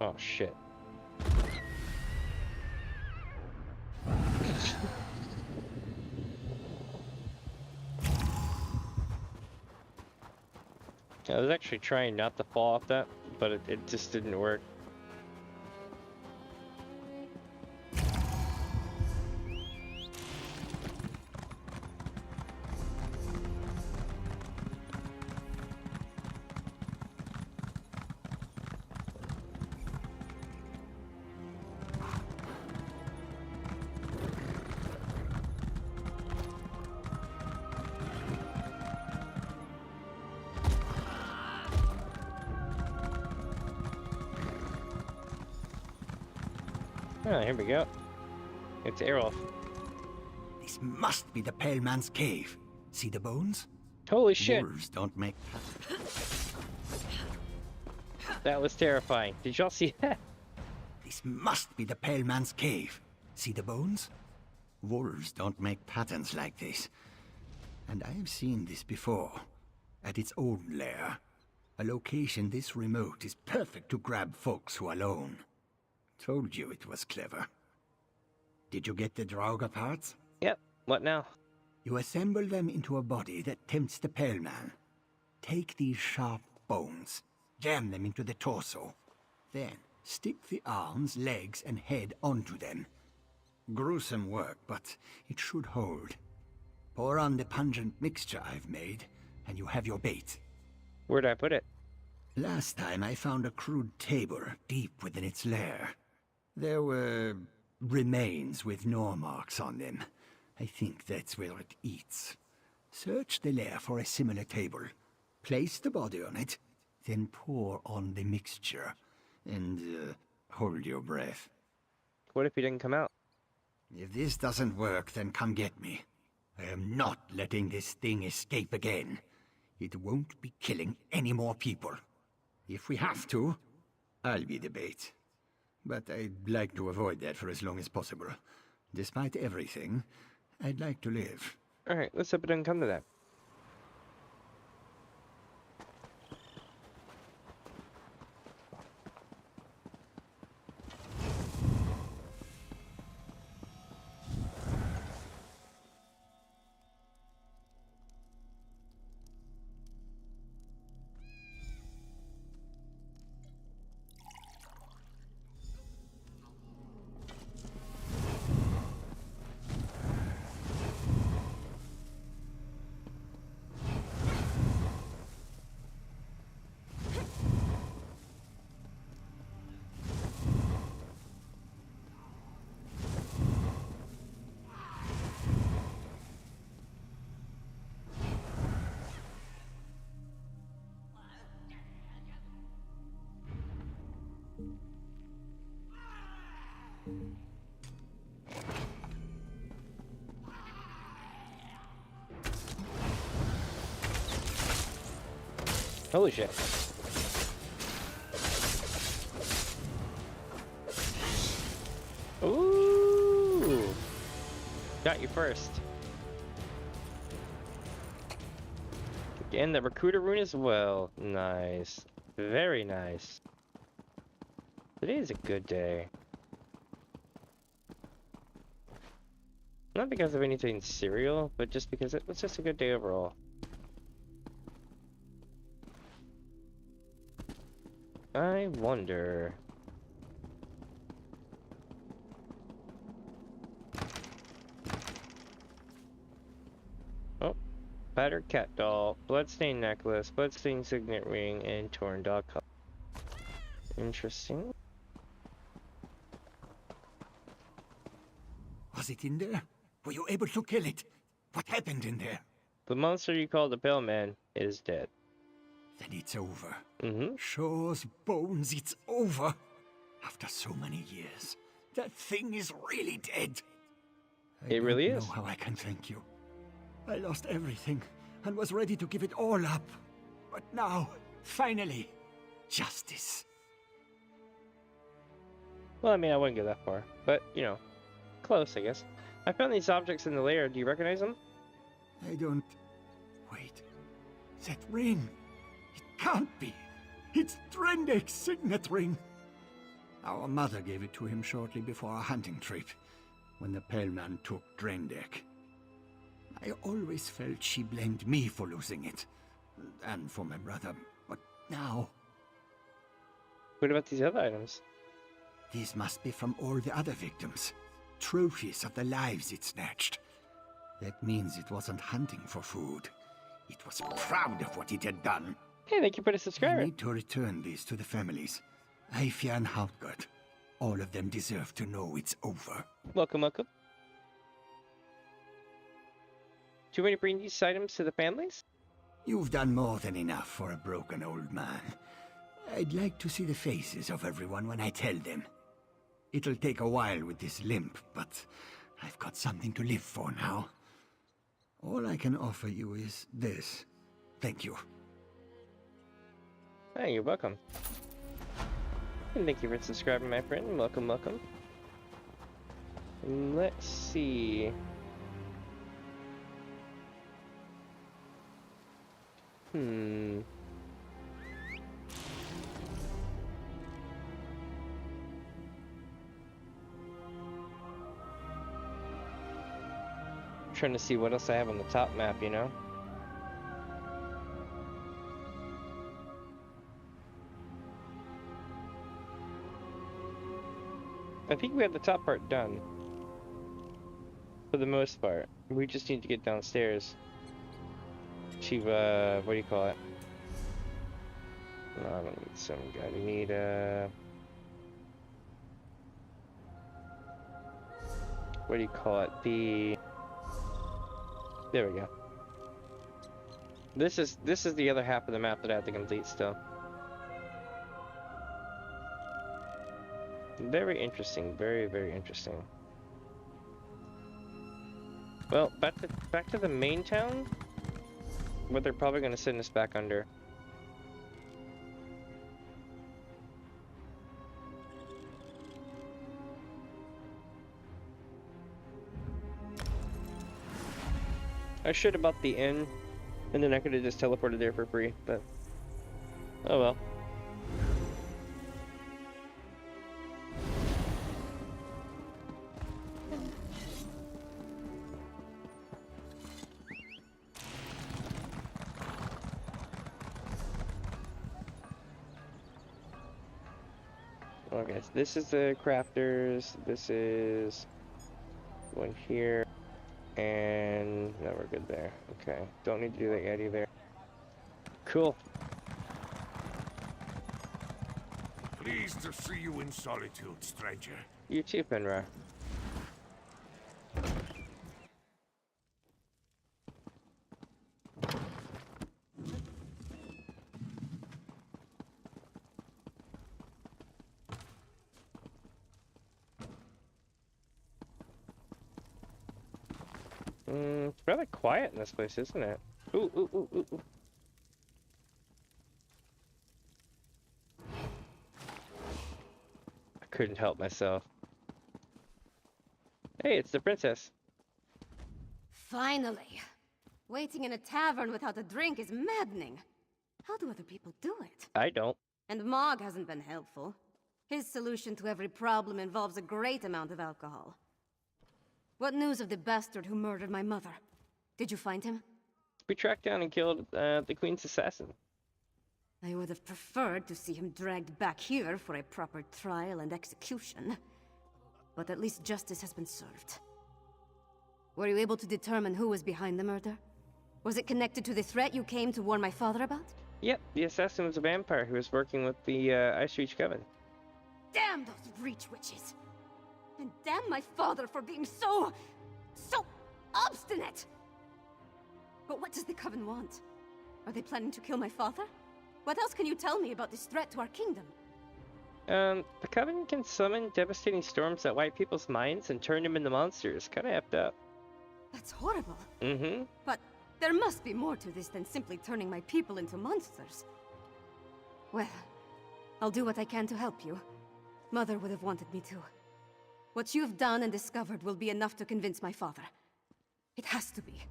Oh shit. I was actually trying not to fall off that, but it just didn't work. Oh, here we go. It's Errol. This must be the Pale Man's cave. See the bones? Holy shit! Wolves don't make... That was terrifying. Did y'all see that? This must be the Pale Man's cave. See the bones? Wolves don't make patterns like this. And I've seen this before. At its own lair. A location this remote is perfect to grab folks who are alone. Told you it was clever. Did you get the Draugr parts? Yep. What now? You assemble them into a body that tempts the Pale Man. Take these sharp bones, jam them into the torso. Then stick the arms, legs, and head onto them. Gruesome work, but it should hold. Pour on the pungent mixture I've made, and you have your bait. Where'd I put it? Last time I found a crude table deep within its lair. There were remains with gnaw marks on them. I think that's where it eats. Search the lair for a similar table. Place the body on it, then pour on the mixture. And hold your breath. What if he didn't come out? If this doesn't work, then come get me. I am not letting this thing escape again. It won't be killing any more people. If we have to, I'll be the bait. But I'd like to avoid that for as long as possible. Despite everything, I'd like to live. Alright, let's hope it doesn't come to that. Holy shit. Ooh! Got you first. And the recruiter rune as well. Nice. Very nice. Today is a good day. Not because of anything serial, but just because it was just a good day overall. I wonder... Oh. Battered cat doll, bloodstained necklace, bloodstained signet ring, and torn dog collar. Interesting. Was it in there? Were you able to kill it? What happened in there? The monster you call the Pale Man is dead. Then it's over. Mm-hmm. Shaw's bones, it's over. After so many years, that thing is really dead. It really is. I don't know how I can thank you. I lost everything and was ready to give it all up. But now, finally, justice. Well, I mean, I wouldn't go that far. But, you know, close, I guess. I found these objects in the lair. Do you recognize them? I don't... Wait. That ring. It can't be. It's Drendek's signet ring. Our mother gave it to him shortly before our hunting trip, when the Pale Man took Drendek. I always felt she blamed me for losing it, and for my brother, but now... What about these other items? These must be from all the other victims. Trophies of the lives it snatched. That means it wasn't hunting for food. It was proud of what it had done. Hey, thank you for the subscriber. I need to return these to the families. Aifia and Hautgard. All of them deserve to know it's over. Welcome, welcome. Do you want to bring these items to the families? You've done more than enough for a broken old man. I'd like to see the faces of everyone when I tell them. It'll take a while with this limp, but I've got something to live for now. All I can offer you is this. Thank you. Hey, you're welcome. And thank you for subscribing, my friend. Welcome, welcome. Let's see. Trying to see what else I have on the top map, you know? I think we have the top part done. For the most part. We just need to get downstairs. Achieve, what do you call it? No, I don't need some guy. We need, what do you call it? There we go. This is the other half of the map that I have to complete still. Very interesting, very, very interesting. Well, back to the main town. What they're probably gonna send us back under. I should have bought the inn, and then I could have just teleported there for free, but oh well. Okay, so this is the crafters, this is one here, and no, we're good there. Okay, don't need to do that yet either. Cool. Pleased to see you in Solitude, stranger. You too, Penra. It's rather quiet in this place, isn't it? Ooh, ooh, ooh, ooh, ooh. couldn't help myself. Hey, it's the princess. Finally! Waiting in a tavern without a drink is maddening. How do other people do it? I don't. And Mog hasn't been helpful. His solution to every problem involves a great amount of alcohol. What news of the bastard who murdered my mother? Did you find him? We tracked down and killed the Queen's assassin. I would have preferred to see him dragged back here for a proper trial and execution. But at least justice has been served. Were you able to determine who was behind the murder? Was it connected to the threat you came to warn my father about? Yep, the assassin was a vampire who was working with the Ice Reach Coven. Damn those Reach witches! And damn my father for being so obstinate! But what does the Coven want? Are they planning to kill my father? What else can you tell me about this threat to our kingdom? The Coven can summon devastating storms that wipe people's minds and turn them into monsters. Kinda effed up. That's horrible. Mm-hmm. But there must be more to this than simply turning my people into monsters. Well, I'll do what I can to help you. Mother would have wanted me to. What you've done and discovered will be enough to convince my father. It has to be.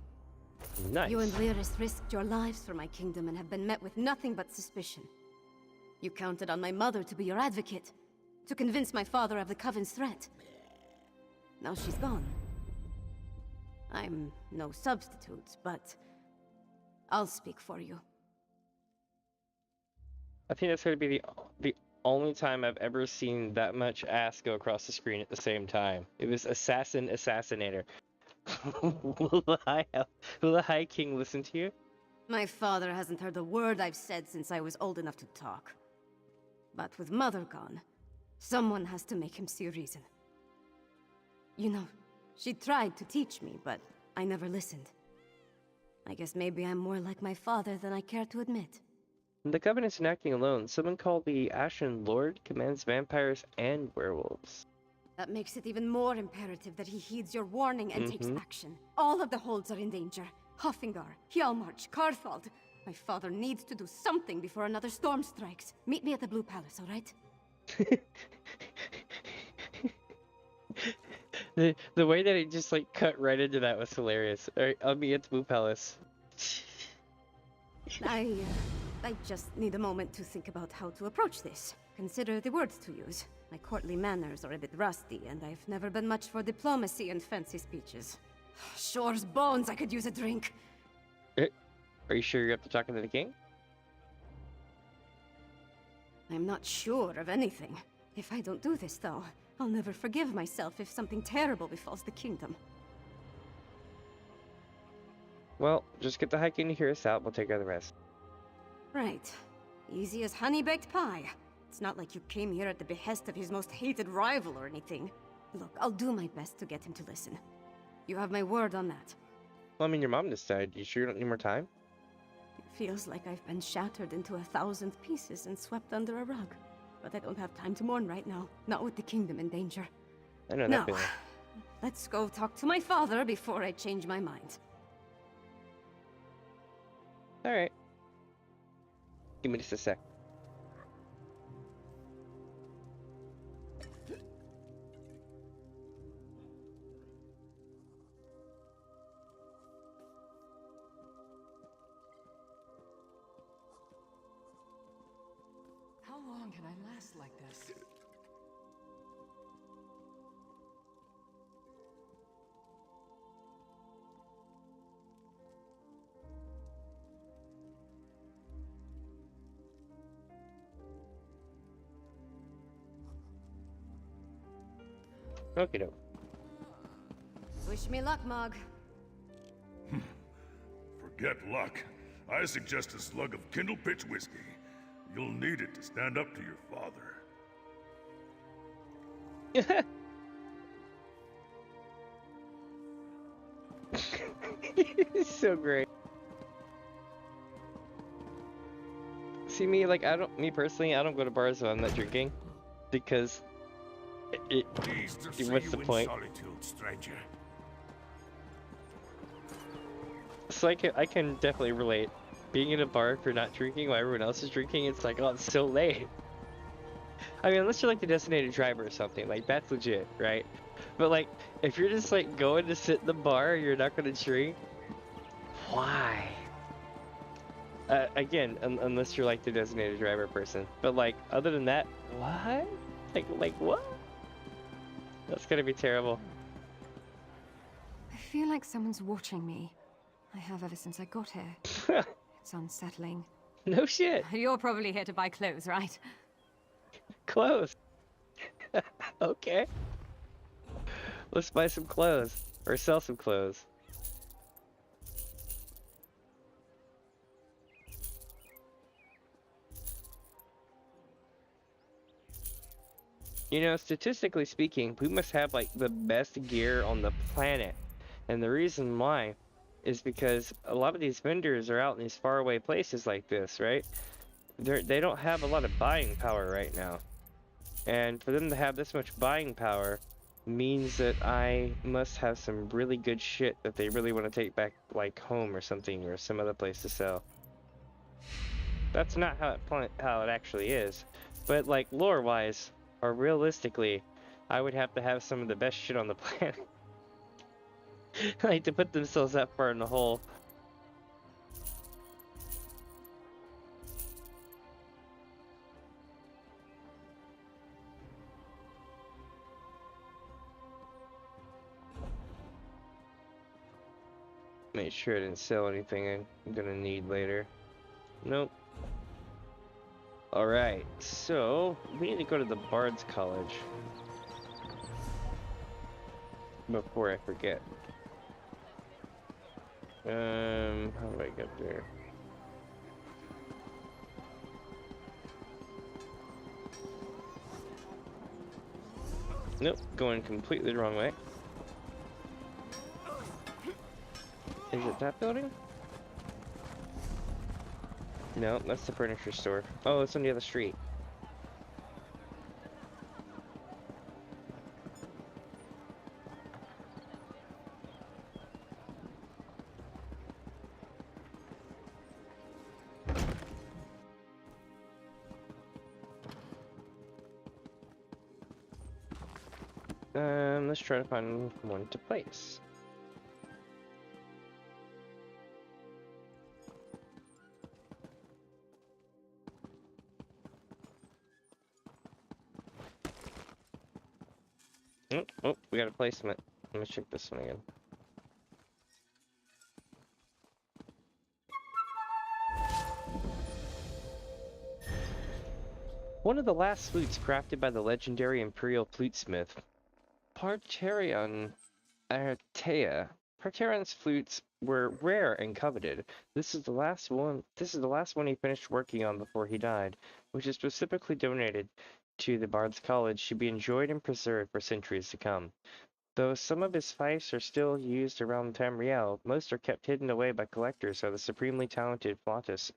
Nice. You and Lyris risked your lives for my kingdom and have been met with nothing but suspicion. You counted on my mother to be your advocate, to convince my father of the Coven's threat. Now she's gone. I'm no substitute, but I'll speak for you. I think that's going to be the only time I've ever seen that much ass go across the screen at the same time. It was assassin, assassinator. Will the High King listen to you? My father hasn't heard a word I've said since I was old enough to talk. But with Mother gone, someone has to make him see reason. You know, she tried to teach me, but I never listened. I guess maybe I'm more like my father than I care to admit. The Coven isn't acting alone. Someone called the Ashen Lord commands vampires and werewolves. That makes it even more imperative that he heeds your warning and takes action. All of the holds are in danger. Hoffingar, Hjalmarch, Karthald. My father needs to do something before another storm strikes. Meet me at the Blue Palace, all right? The way that it just like cut right into that was hilarious. All right, I'll meet at the Blue Palace. I just need a moment to think about how to approach this. Consider the words to use. My courtly manners are a bit rusty, and I've never been much for diplomacy and fancy speeches. Shore's bones, I could use a drink. Are you sure you're up to talking to the king? I'm not sure of anything. If I don't do this, though, I'll never forgive myself if something terrible befalls the kingdom. Well, just get the High King to hear us out. We'll take care of the rest. Right. Easy as honey-baked pie. It's not like you came here at the behest of his most hated rival or anything. Look, I'll do my best to get him to listen. You have my word on that. Well, I mean, your mom just died. You sure you don't need more time? It feels like I've been shattered into 1,000 pieces and swept under a rug. But I don't have time to mourn right now. Not with the kingdom in danger. I know that now, feeling. let's go talk to my father before I change my mind. Alright. Give me just a sec. How long can I last like this? Okie doke. Wish me luck, Mog. Forget luck. I suggest a slug of Kindle Pitch whiskey. You'll need it to stand up to your father. So great. See, me personally, I don't go to bars if I'm not drinking, because what's the point? Solitude, stranger. So I can definitely relate. Being in a bar if you're not drinking while everyone else is drinking, it's like, oh, it's so late. I mean, unless you're like the designated driver or something, like that's legit, right? But like, if you're just like going to sit in the bar, you're not gonna drink. Why? Again, unless you're like the designated driver person. But like, other than that, what? Like what? That's gonna be terrible. I feel like someone's watching me. I have ever since I got here. It's unsettling. No shit. You're probably here to buy clothes, right? Clothes. Okay. Let's buy some clothes. Or sell some clothes. You know, statistically speaking, we must have like the best gear on the planet. And the reason why is because a lot of these vendors are out in these faraway places like this, right? They don't have a lot of buying power right now. And for them to have this much buying power means that I must have some really good shit that they really want to take back like home or something, or some other place to sell. That's not how it actually is. But like lore-wise, or realistically, I would have to have some of the best shit on the planet. Like to put themselves that far in the hole. Make sure I didn't sell anything I'm gonna need later. Nope. Alright, so we need to go to the Bard's College before I forget. How do I get there? Nope, going completely the wrong way. Is it that building? No, that's the furniture store. Oh, it's on the other street. Let's try to find one to place. Oh, we got a placement. Let me check this one again. One of the last flutes crafted by the legendary Imperial flutesmith, Partarion Artea. Partarion's flutes were rare and coveted. This is the last one he finished working on before he died, which is specifically donated to the Bard's College to be enjoyed and preserved for centuries to come. Though some of his fifes are still used around Tamriel, most are kept hidden away by collectors of the supremely talented flautist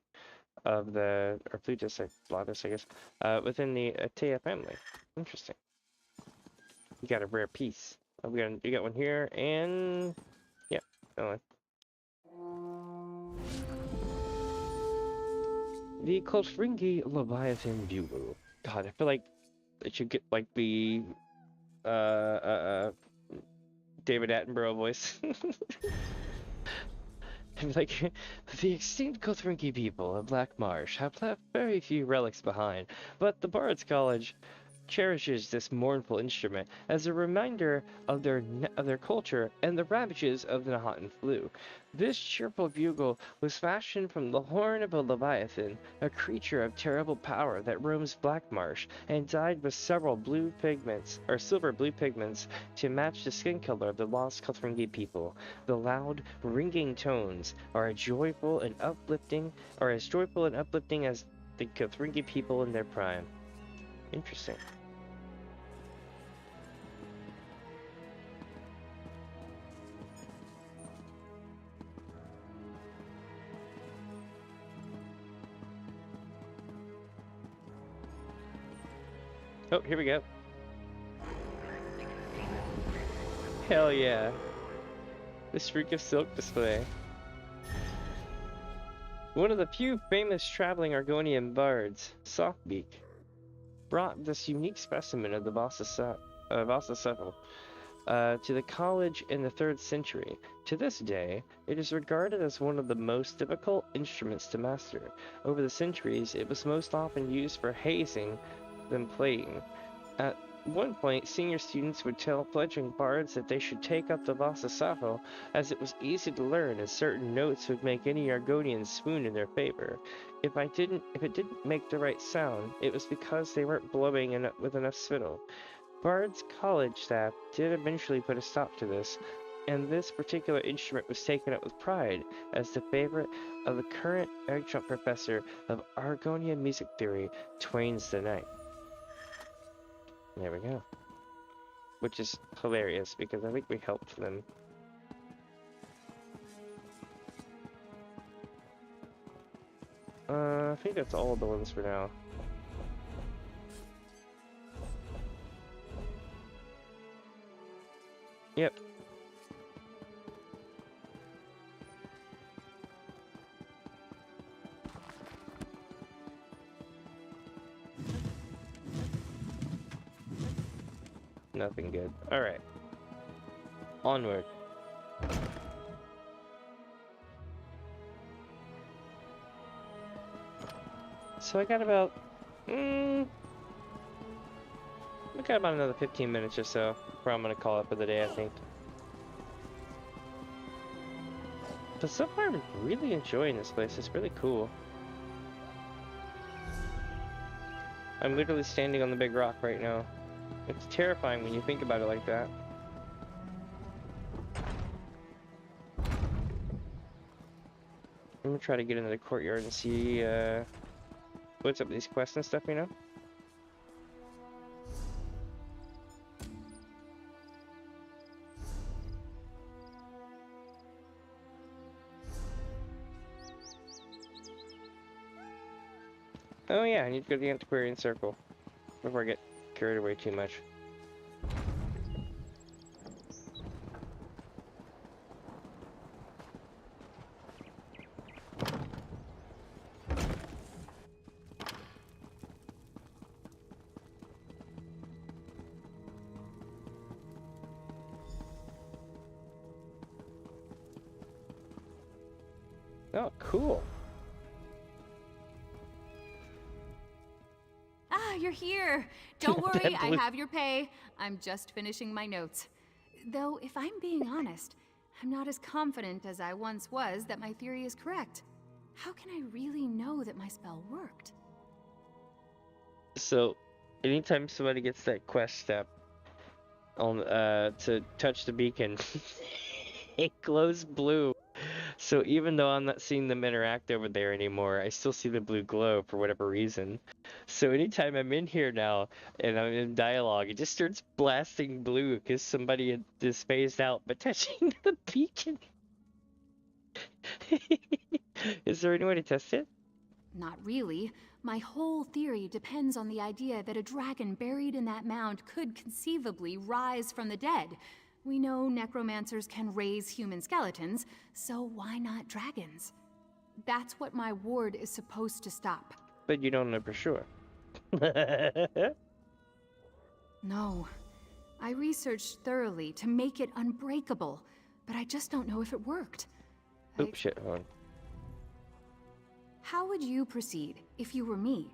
of the, or flutist, flautist, I guess, within the Artea family. Interesting. You got a rare piece. Oh, you got one here, and yeah, that one. The Klosringi Leviathan Bugle. God, I feel like it should get like the David Attenborough voice. Like, the extinct Kothrinki people of Black Marsh have left very few relics behind, but the Bard's College cherishes this mournful instrument as a reminder of their culture and the ravages of the Nahuatl flu. This cheerful bugle was fashioned from the horn of a leviathan, a creature of terrible power that roams Black Marsh, and dyed with several silver blue pigments to match the skin color of the lost Kothringi people. The loud, ringing tones are as joyful and uplifting as the Kothringi people in their prime. Interesting. Oh, here we go. Hell yeah. The Streak of Silk display. One of the few famous traveling Argonian bards, Softbeak. brought this unique specimen of the Vasa to the college in the 3rd century. To this day, it is regarded as one of the most difficult instruments to master. Over the centuries, it was most often used for hazing than playing. At one point, senior students would tell fledgling bards that they should take up the Vasa as it was easy to learn and certain notes would make any Argonian swoon in their favor. If it didn't make the right sound, it was because they weren't blowing with enough spittle. Bard's college staff did eventually put a stop to this, and this particular instrument was taken up with pride as the favorite of the current adjunct professor of Argonian music theory, Twain's the Knight. There we go. Which is hilarious because I think we helped them. I think that's all the ones for now. Yep. Nothing good. Alright. Onward. So I got about... I got about another 15 minutes or so before I'm gonna call it for the day, I think. But so far I'm really enjoying this place. It's really cool. I'm literally standing on the big rock right now. It's terrifying when you think about it like that. I'm gonna try to get into the courtyard and see what's up with these quests and stuff, you know? Oh yeah, I need to go to the Antiquarian Circle before I get carried away too much. Oh, cool. Ah, you're here. Don't worry, I have your pay. I'm just finishing my notes. Though, if I'm being honest, I'm not as confident as I once was that my theory is correct. How can I really know that my spell worked? So, anytime somebody gets that quest step on to touch the beacon, it glows blue. So even though I'm not seeing them interact over there anymore, I still see the blue glow for whatever reason. So anytime I'm in here now and I'm in dialogue, it just starts blasting blue because somebody is phased out by touching the beacon. Is there any way to test it? Not really. My whole theory depends on the idea that a dragon buried in that mound could conceivably rise from the dead. We know necromancers can raise human skeletons, so why not dragons? That's what my ward is supposed to stop. But you don't know for sure. No. I researched thoroughly to make it unbreakable, but I just don't know if it worked. Oops, shit, hold on. How would you proceed if you were me?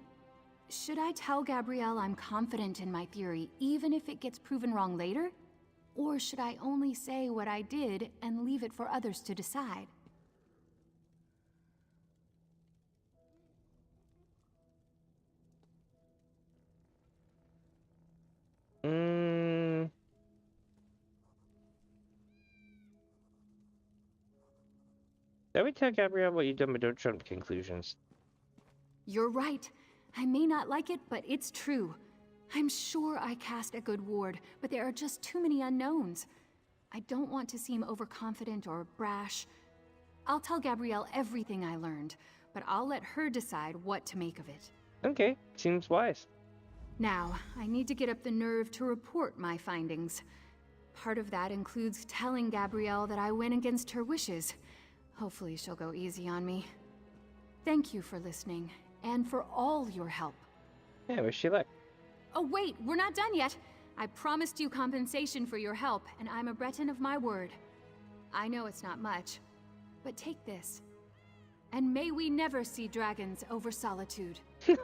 Should I tell Gabrielle I'm confident in my theory, even if it gets proven wrong later? Or should I only say what I did and leave it for others to decide? Let me tell Gabrielle what you've done, but don't jump to conclusions. You're right. I may not like it, but it's true. I'm sure I cast a good ward, but there are just too many unknowns. I don't want to seem overconfident or brash. I'll tell Gabrielle everything I learned, but I'll let her decide what to make of it. Okay, seems wise. Now, I need to get up the nerve to report my findings. Part of that includes telling Gabrielle that I went against her wishes. Hopefully she'll go easy on me. Thank you for listening, and for all your help. Yeah, wish you luck. Oh wait, we're not done yet. I promised you compensation for your help, and I'm a Breton of my word. I know it's not much, but take this. And may we never see dragons over Solitude. I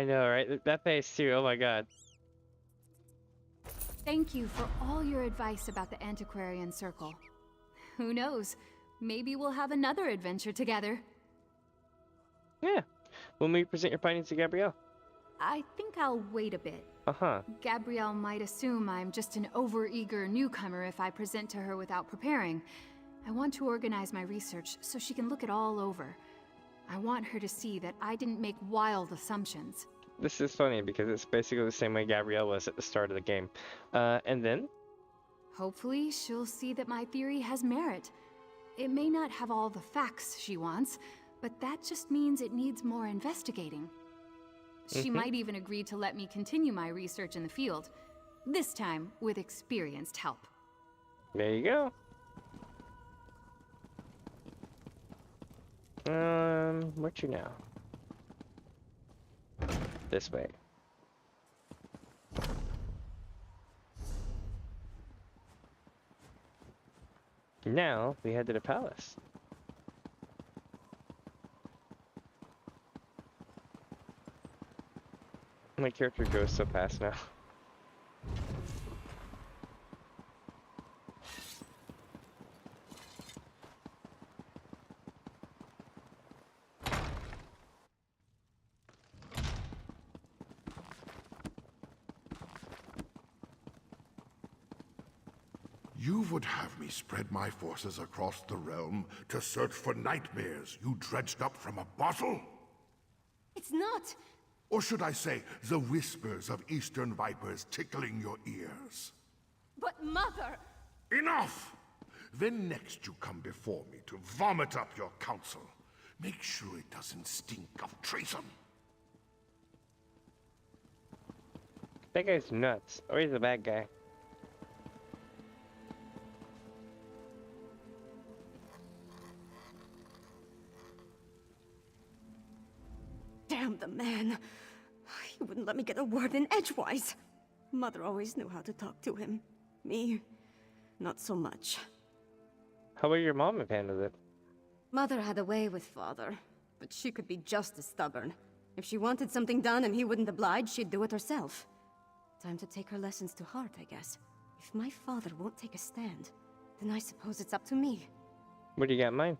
know, right? That face too, oh my god. Thank you for all your advice about the Antiquarian Circle. Who knows? Maybe we'll have another adventure together. Yeah. When will you present your findings to Gabrielle? I think I'll wait a bit. Uh-huh. Gabrielle might assume I'm just an overeager newcomer if I present to her without preparing. I want to organize my research so she can look it all over. I want her to see that I didn't make wild assumptions. This is funny because it's basically the same way Gabrielle was at the start of the game. And then? Hopefully, she'll see that my theory has merit. It may not have all the facts she wants, but that just means it needs more investigating. She might even agree to let me continue my research in the field, this time with experienced help. There you go. Where to now? This way. Now we head to the palace. My character goes so fast now. You would have me spread my forces across the realm to search for nightmares you dredged up from a bottle? It's not! Or should I say, the whispers of eastern vipers tickling your ears? But Mother! Enough! Then next you come before me to vomit up your counsel. Make sure it doesn't stink of treason. That guy's nuts. Or he's a bad guy. Damn the man. He wouldn't let me get a word in edgewise. Mother always knew how to talk to him. Me, not so much. How about your mom have handled it? Mother had a way with Father, but she could be just as stubborn. If she wanted something done and he wouldn't oblige, she'd do it herself. Time to take her lessons to heart, I guess. If my father won't take a stand, then I suppose it's up to me. What do you got in mind?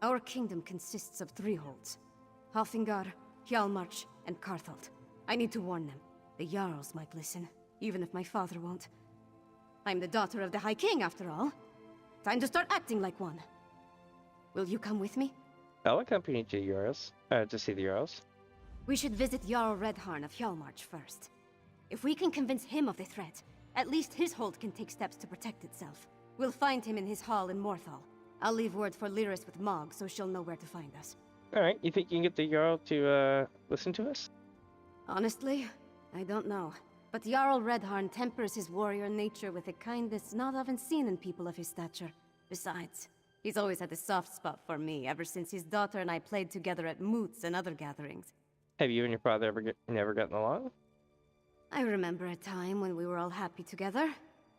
Our kingdom consists of 3 holds. Halfingar, Hjalmarch, and Karthald. I need to warn them. The Jarls might listen, even if my father won't. I'm the daughter of the High King, after all. Time to start acting like one. Will you come with me? I'll accompany you to the Jarls. To see the Jarls. We should visit Jarl Redharn of Hjalmarch first. If we can convince him of the threat, at least his hold can take steps to protect itself. We'll find him in his hall in Morthal. I'll leave word for Lyris with Mog, so she'll know where to find us. Alright, you think you can get the Jarl to, listen to us? Honestly, I don't know. But Jarl Redharn tempers his warrior nature with a kindness not often seen in people of his stature. Besides, he's always had a soft spot for me ever since his daughter and I played together at moots and other gatherings. Have you and your father never gotten along? I remember a time when we were all happy together.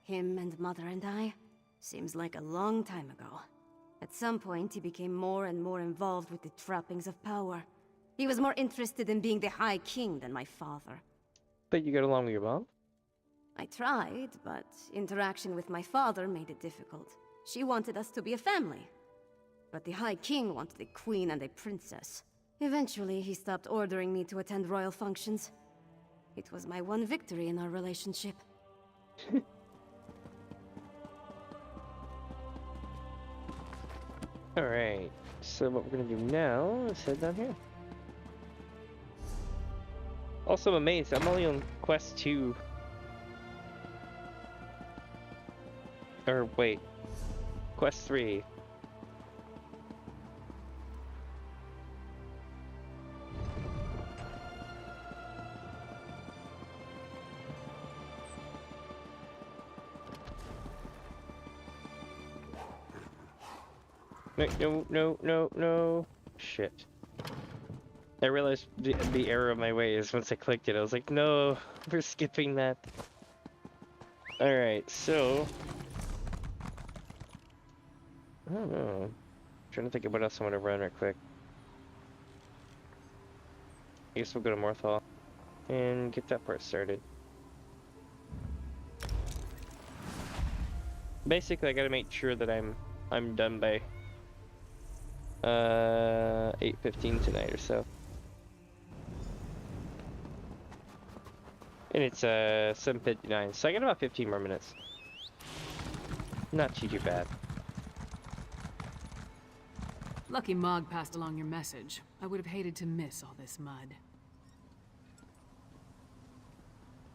Him and Mother and I. Seems like a long time ago. At some point, he became more and more involved with the trappings of power. He was more interested in being the High King than my father. But you got along with your mom? I tried, but interaction with my father made it difficult. She wanted us to be a family. But the High King wanted a queen and a princess. Eventually, he stopped ordering me to attend royal functions. It was my one victory in our relationship. Alright, so what we're gonna do now is head down here. Also, I'm amazed, I'm only on quest 2. Or wait, quest 3. No. Shit. I realized the error of my ways once I clicked it. I was like, no, we're skipping that. Alright, so... I don't know. I'm trying to think of what else I want to run real quick. I guess we'll go to Morthal and get that part started. Basically, I gotta make sure that I'm done by 8:15 tonight or so. And it's 7:59, so I got about 15 more minutes. Not too bad. Lucky Mog passed along your message. I would have hated to miss all this mud.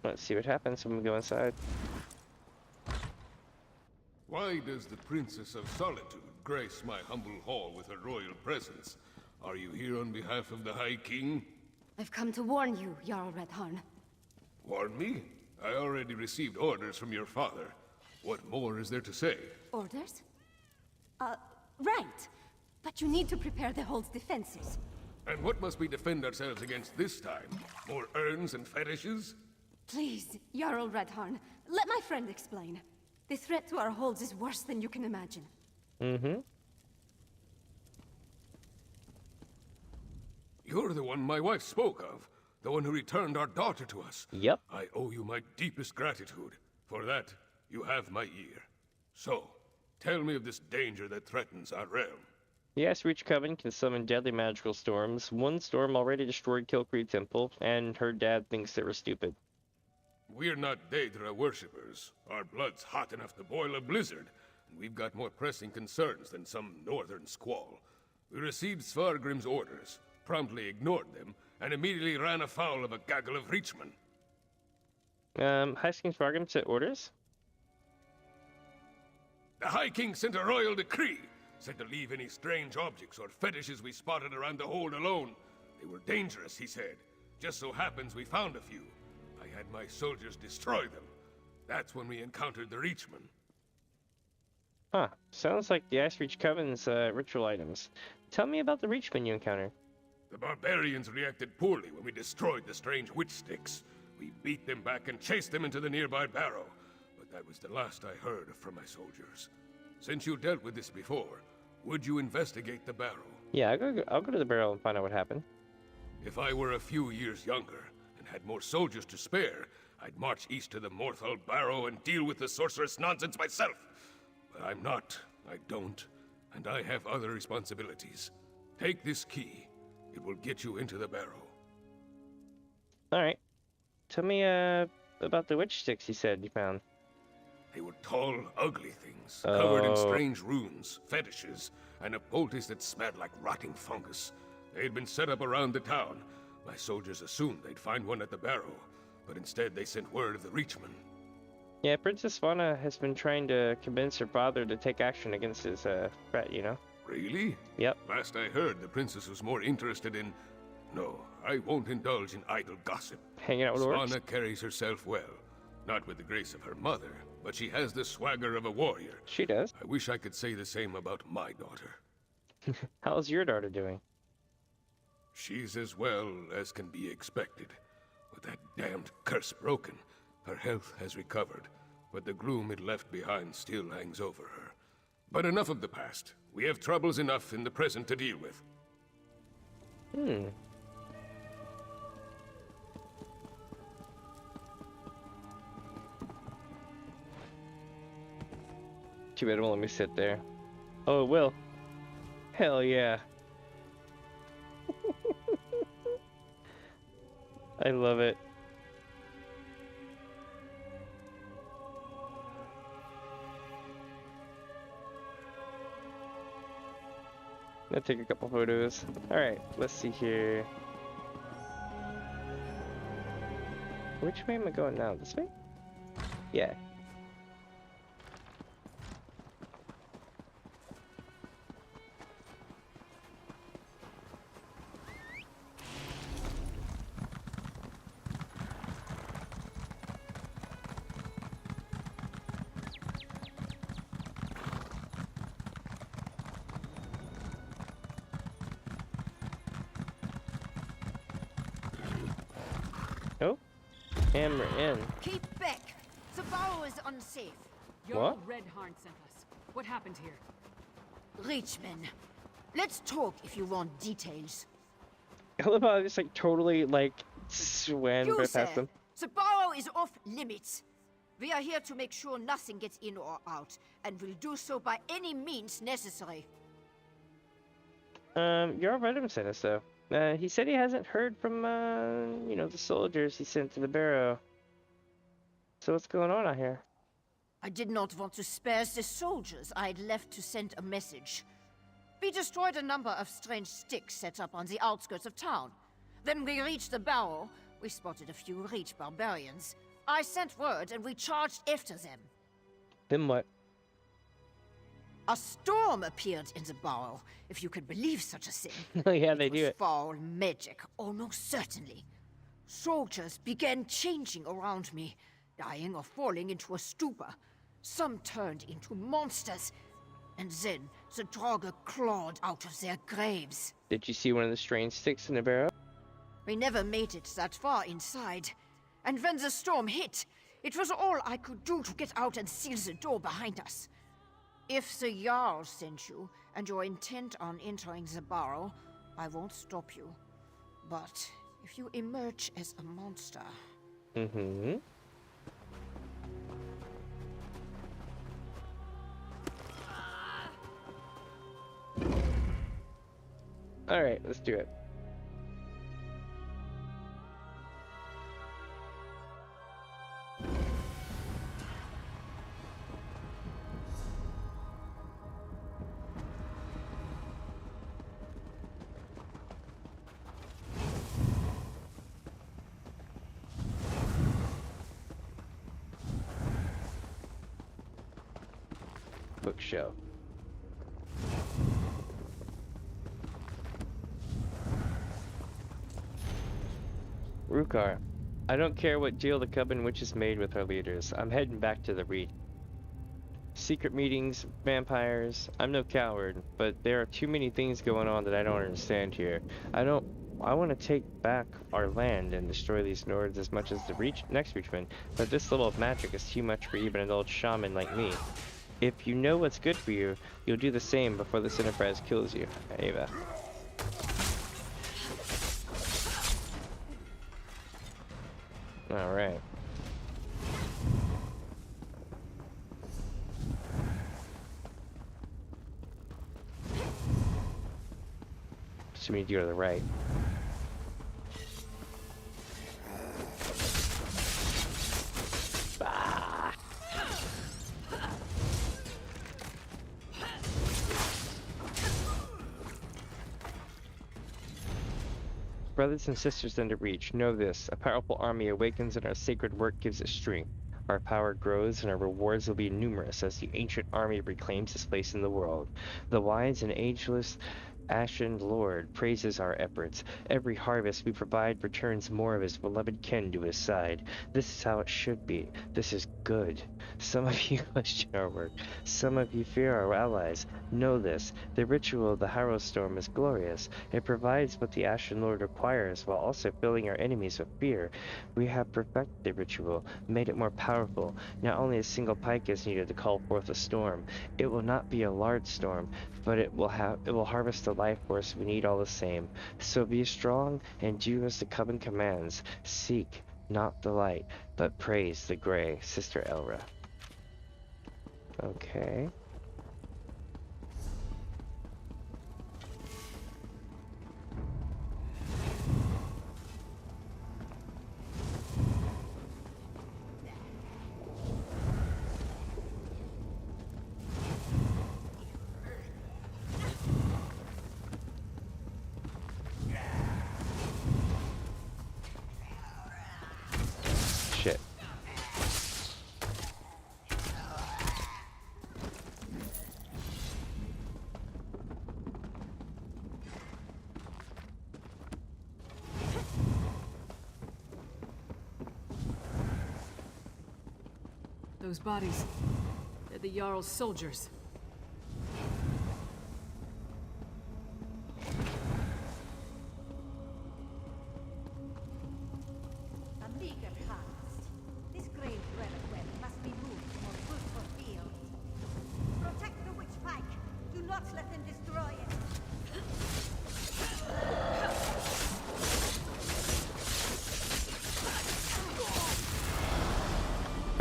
Let's see what happens when we go inside. Why does the Princess of Solitude grace my humble hall with her royal presence? Are you here on behalf of the High King? I've come to warn you, Jarl Redharn. Warn me? I already received orders from your father. What more is there to say? Orders? Right. But you need to prepare the hold's defenses. And what must we defend ourselves against this time? More urns and fetishes? Please, Jarl Redharn, let my friend explain. The threat to our holds is worse than you can imagine. You're the one my wife spoke of. The one who returned our daughter to us. Yep. I owe you my deepest gratitude. For that, you have my ear. So, tell me of this danger that threatens our realm. The Icereach Coven can summon deadly magical storms. One storm already destroyed Kilkree Temple, and her dad thinks they were stupid. We're not Daedra worshippers. Our blood's hot enough to boil a blizzard, and we've got more pressing concerns than some northern squall. We received Svargrim's orders, promptly ignored them, and immediately ran afoul of a gaggle of Reachmen. High King Svargrim sent orders? The High King sent a royal decree, said to leave any strange objects or fetishes we spotted around the hold alone. They were dangerous, he said. Just so happens we found a few. I had my soldiers destroy them. That's when we encountered the Reachmen. Huh. Sounds like the Icereach Coven's ritual items. Tell me about the Reachmen you encountered. The barbarians reacted poorly when we destroyed the strange witch sticks. We beat them back and chased them into the nearby barrow. But that was the last I heard from my soldiers. Since you dealt with this before, would you investigate the barrow? Yeah, I'll go to the barrow and find out what happened. If I were a few years younger, and had more soldiers to spare, I'd march east to the Morthal Barrow and deal with the sorceress nonsense myself. But I'm not, I don't, and I have other responsibilities. Take this key. It will get you into the barrow. Alright. Tell me, about the witch sticks you said you found. They were tall, ugly things, covered in strange runes, fetishes, and a poultice that smelled like rotting fungus. They had been set up around the town. My soldiers assumed they'd find one at the barrow, but instead they sent word of the Reachmen. Yeah, Princess Vana has been trying to convince her father to take action against his threat, you know? Really? Yep. Last I heard, the princess was more interested in... No, I won't indulge in idle gossip. Hanging out with orcs? Svana carries herself well. Not with the grace of her mother, but she has the swagger of a warrior. She does. I wish I could say the same about my daughter. How's your daughter doing? She's as well as can be expected. With that damned curse broken, her health has recovered, but the gloom it left behind still hangs over her. But enough of the past. We have troubles enough in the present to deal with. Too bad it won't let me sit there. Oh, it will. Hell yeah. I love it. I'll take a couple photos. Alright, let's see here. Which way am I going now? This way? Yeah. Hammer in. Keep back. The bow is unsafe. Jarl Redharn sent us. What happened here? Reachman, let's talk if you want details. I love how I just like totally like swam You, past sir, them. the burrow is off limits. We are here to make sure nothing gets in or out, and will do so by any means necessary. Jarl Redharn sent us though. He said he hasn't heard from you know, the soldiers he sent to the barrow. So what's going on out here? I did not want to spare the soldiers I'd left to send a message. We destroyed a number of strange sticks set up on the outskirts of town. Then we reached the barrow. We spotted a few reach barbarians. I sent word and we charged after them. Then what? A storm appeared in the barrow, if you could believe such a thing. Oh yeah, they do it. Foul magic, almost certainly. Soldiers began changing around me, dying or falling into a stupor. Some turned into monsters, and then the Draugr clawed out of their graves. Did you see one of the strange sticks in the barrow? We never made it that far inside. And when the storm hit, it was all I could do to get out and seal the door behind us. If the Jarl sent you, and you're intent on entering the barrow, I won't stop you. But if you emerge as a monster... Mm-hmm. Alright, let's do it. Bookshelf. Rukar, I don't care what deal the Coven Witches made with our leaders. I'm heading back to the Reach. Secret meetings, vampires. I'm no coward, but there are too many things going on that I don't understand here. I want to take back our land and destroy these Nords as much as the next Reachman, but this level of magic is too much for even an old shaman like me. If you know what's good for you, you'll do the same before this enterprise kills you. Ava. Alright. So we need to go to the right. Ah. Brothers and sisters under Reach, know this. A powerful army awakens and our sacred work gives it strength. Our power grows and our rewards will be numerous as the ancient army reclaims its place in the world. The wise and ageless Ashen Lord praises our efforts. Every harvest we provide returns more of his beloved kin to his side. This is how it should be. This is good. Some of you question our work. Some of you fear our allies. Know this. The ritual of the Harrow Storm is glorious. It provides what the Ashen Lord requires while also filling our enemies with fear. We have perfected the ritual, made it more powerful. Not only a single pike is needed to call forth a storm. It will not be a large storm, but it will harvest the life force we need all the same. So be strong and do as the Coven commands. Seek not the light, but praise the gray, Sister Elra. Okay. Shit. Those bodies, they're the Jarl's soldiers.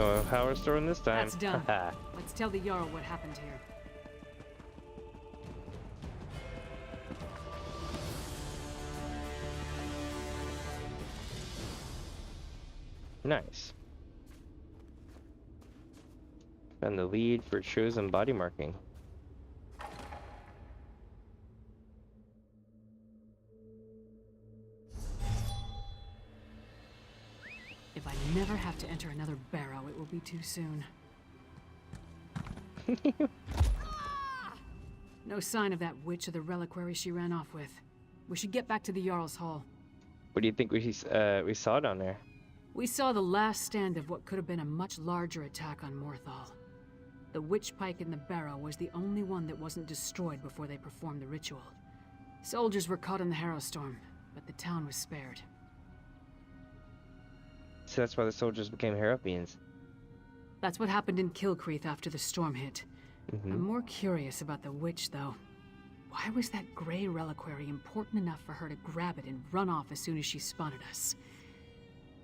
Oh, how we're storing this time. That's done. Let's tell the Jarl what happened here. Nice. Found the lead for chosen body marking. If I never have to enter another barrow, it will be too soon. No sign of that witch or the reliquary she ran off with. We should get back to the Jarl's Hall. What do you think we saw down there? We saw the last stand of what could have been a much larger attack on Morthal. The witch pike in the barrow was the only one that wasn't destroyed before they performed the ritual. Soldiers were caught in the Harrowstorm, but the town was spared. So that's why the soldiers became Harropians. That's what happened in Kilcreath after the storm hit. I'm more curious about the witch, though. Why was that gray reliquary important enough for her to grab it and run off as soon as she spotted us?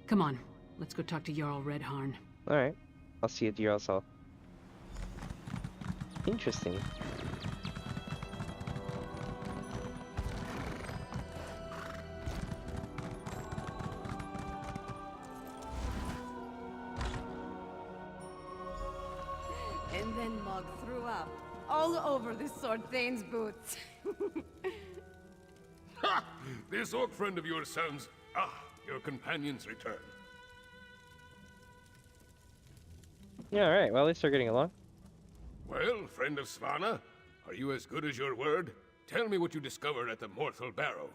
Come on, let's go talk to Jarl Redharn. Alright, I'll see you at the Jarl's Hall. Interesting. And then Mog threw up all over the Sword Thane's boots. Ha! This orc friend of yours sounds... Ah, your companion's return. Yeah, alright, well at least they're getting along. Well, friend of Svanna, are you as good as your word? Tell me what you discovered at the Morthal Barrow.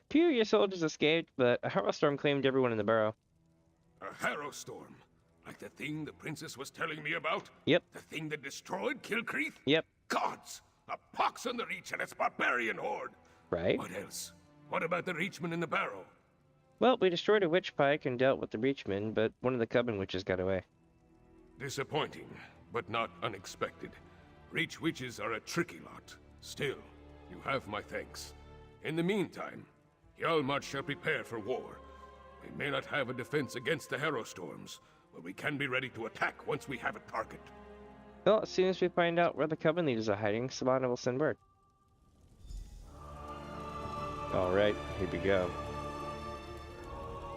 Few of your soldiers escaped, but a Harrowstorm claimed everyone in the barrow. A Harrowstorm? Like the thing the princess was telling me about? Yep. The thing that destroyed Kilcreath? Yep. Gods! A pox on the Reach and its barbarian horde! Right. What else? What about the Reachman in the barrow? Well, we destroyed a witch pike and dealt with the Reachman, but one of the Coven witches got away. Disappointing, but not unexpected. Reach witches are a tricky lot. Still, you have my thanks. In the meantime, Hjalmar shall prepare for war. We may not have a defense against the Harrowstorms, but we can be ready to attack once we have a target. Well, as soon as we find out where the Coven leaders are hiding, Svanna will send word. Alright, here we go.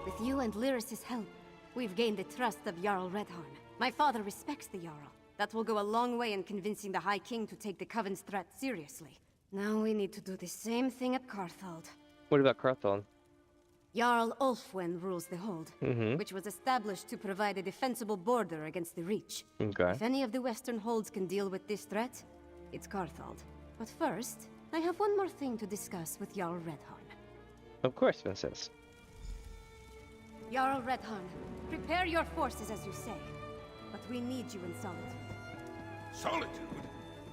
With you and Lyris's help, we've gained the trust of Jarl Redharn. My father respects the Jarl. That will go a long way in convincing the High King to take the Coven's threat seriously. Now we need to do the same thing at Carthald. What about Carthald? Jarl Ulfwen rules the Hold, which was established to provide a defensible border against the Reach. Okay. If any of the Western Holds can deal with this threat, it's Carthald. But first, I have one more thing to discuss with Jarl Redharn. Of course, Princess. Jarl Redharn, prepare your forces as you say. But we need you in Solitude. Solitude?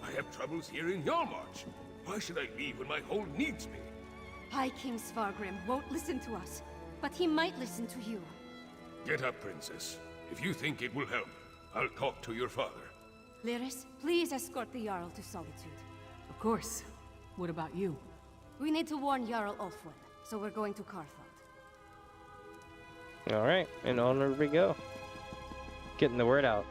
I have troubles here in Hjalmarch. Why should I leave when my hold needs me? High King Svargrim won't listen to us, but he might listen to you. Get up, Princess. If you think it will help, I'll talk to your father. Lyris, please escort the Jarl to Solitude. Of course. What about you? We need to warn Jarl Ulfwen, so we're going to Carthald. Alright, and onward we go. Getting the word out.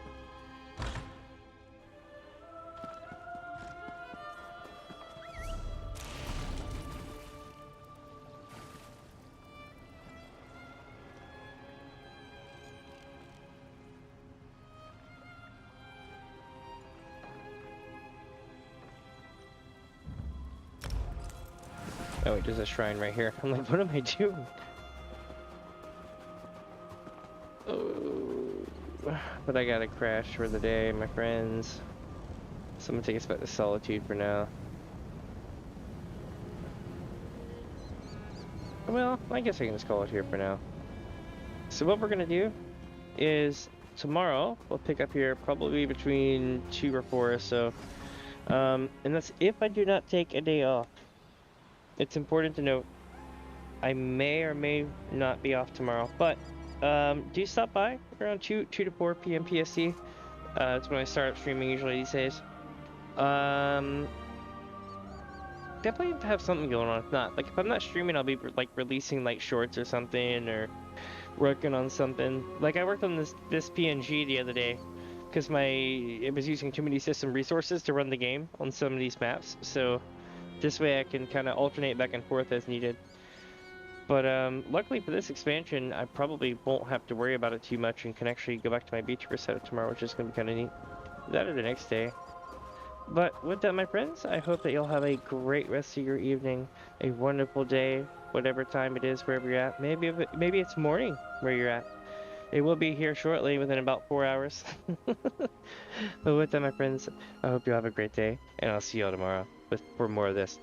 Oh wait, there's a shrine right here. I'm like, what am I doing? Oh, but I gotta crash for the day, my friends. So I'm gonna take us back to Solitude for now. Well, I guess I can just call it here for now. So what we're gonna do is tomorrow we'll pick up here probably between 2 or 4 or so. And that's if I do not take a day off. It's important to note I may or may not be off tomorrow, but do stop by around 2 to 4 p.m. PST. That's when I start up streaming usually these days. Definitely have to have something going on. If not, like if I'm not streaming, I'll be like releasing like shorts or something, or working on something. Like I worked on this PNG the other day because it was using too many system resources to run the game on some of these maps. So this way I can kind of alternate back and forth as needed. But luckily for this expansion, I probably won't have to worry about it too much and can actually go back to my vtuber setup tomorrow, which is going to be kind of neat. That or the next day. But with that, my friends, I hope that you'll have a great rest of your evening, a wonderful day, whatever time it is, wherever you're at. Maybe it's morning where you're at. It will be here shortly, within about 4 hours. But with that, my friends, I hope you have a great day, and I'll see you all tomorrow for more of this.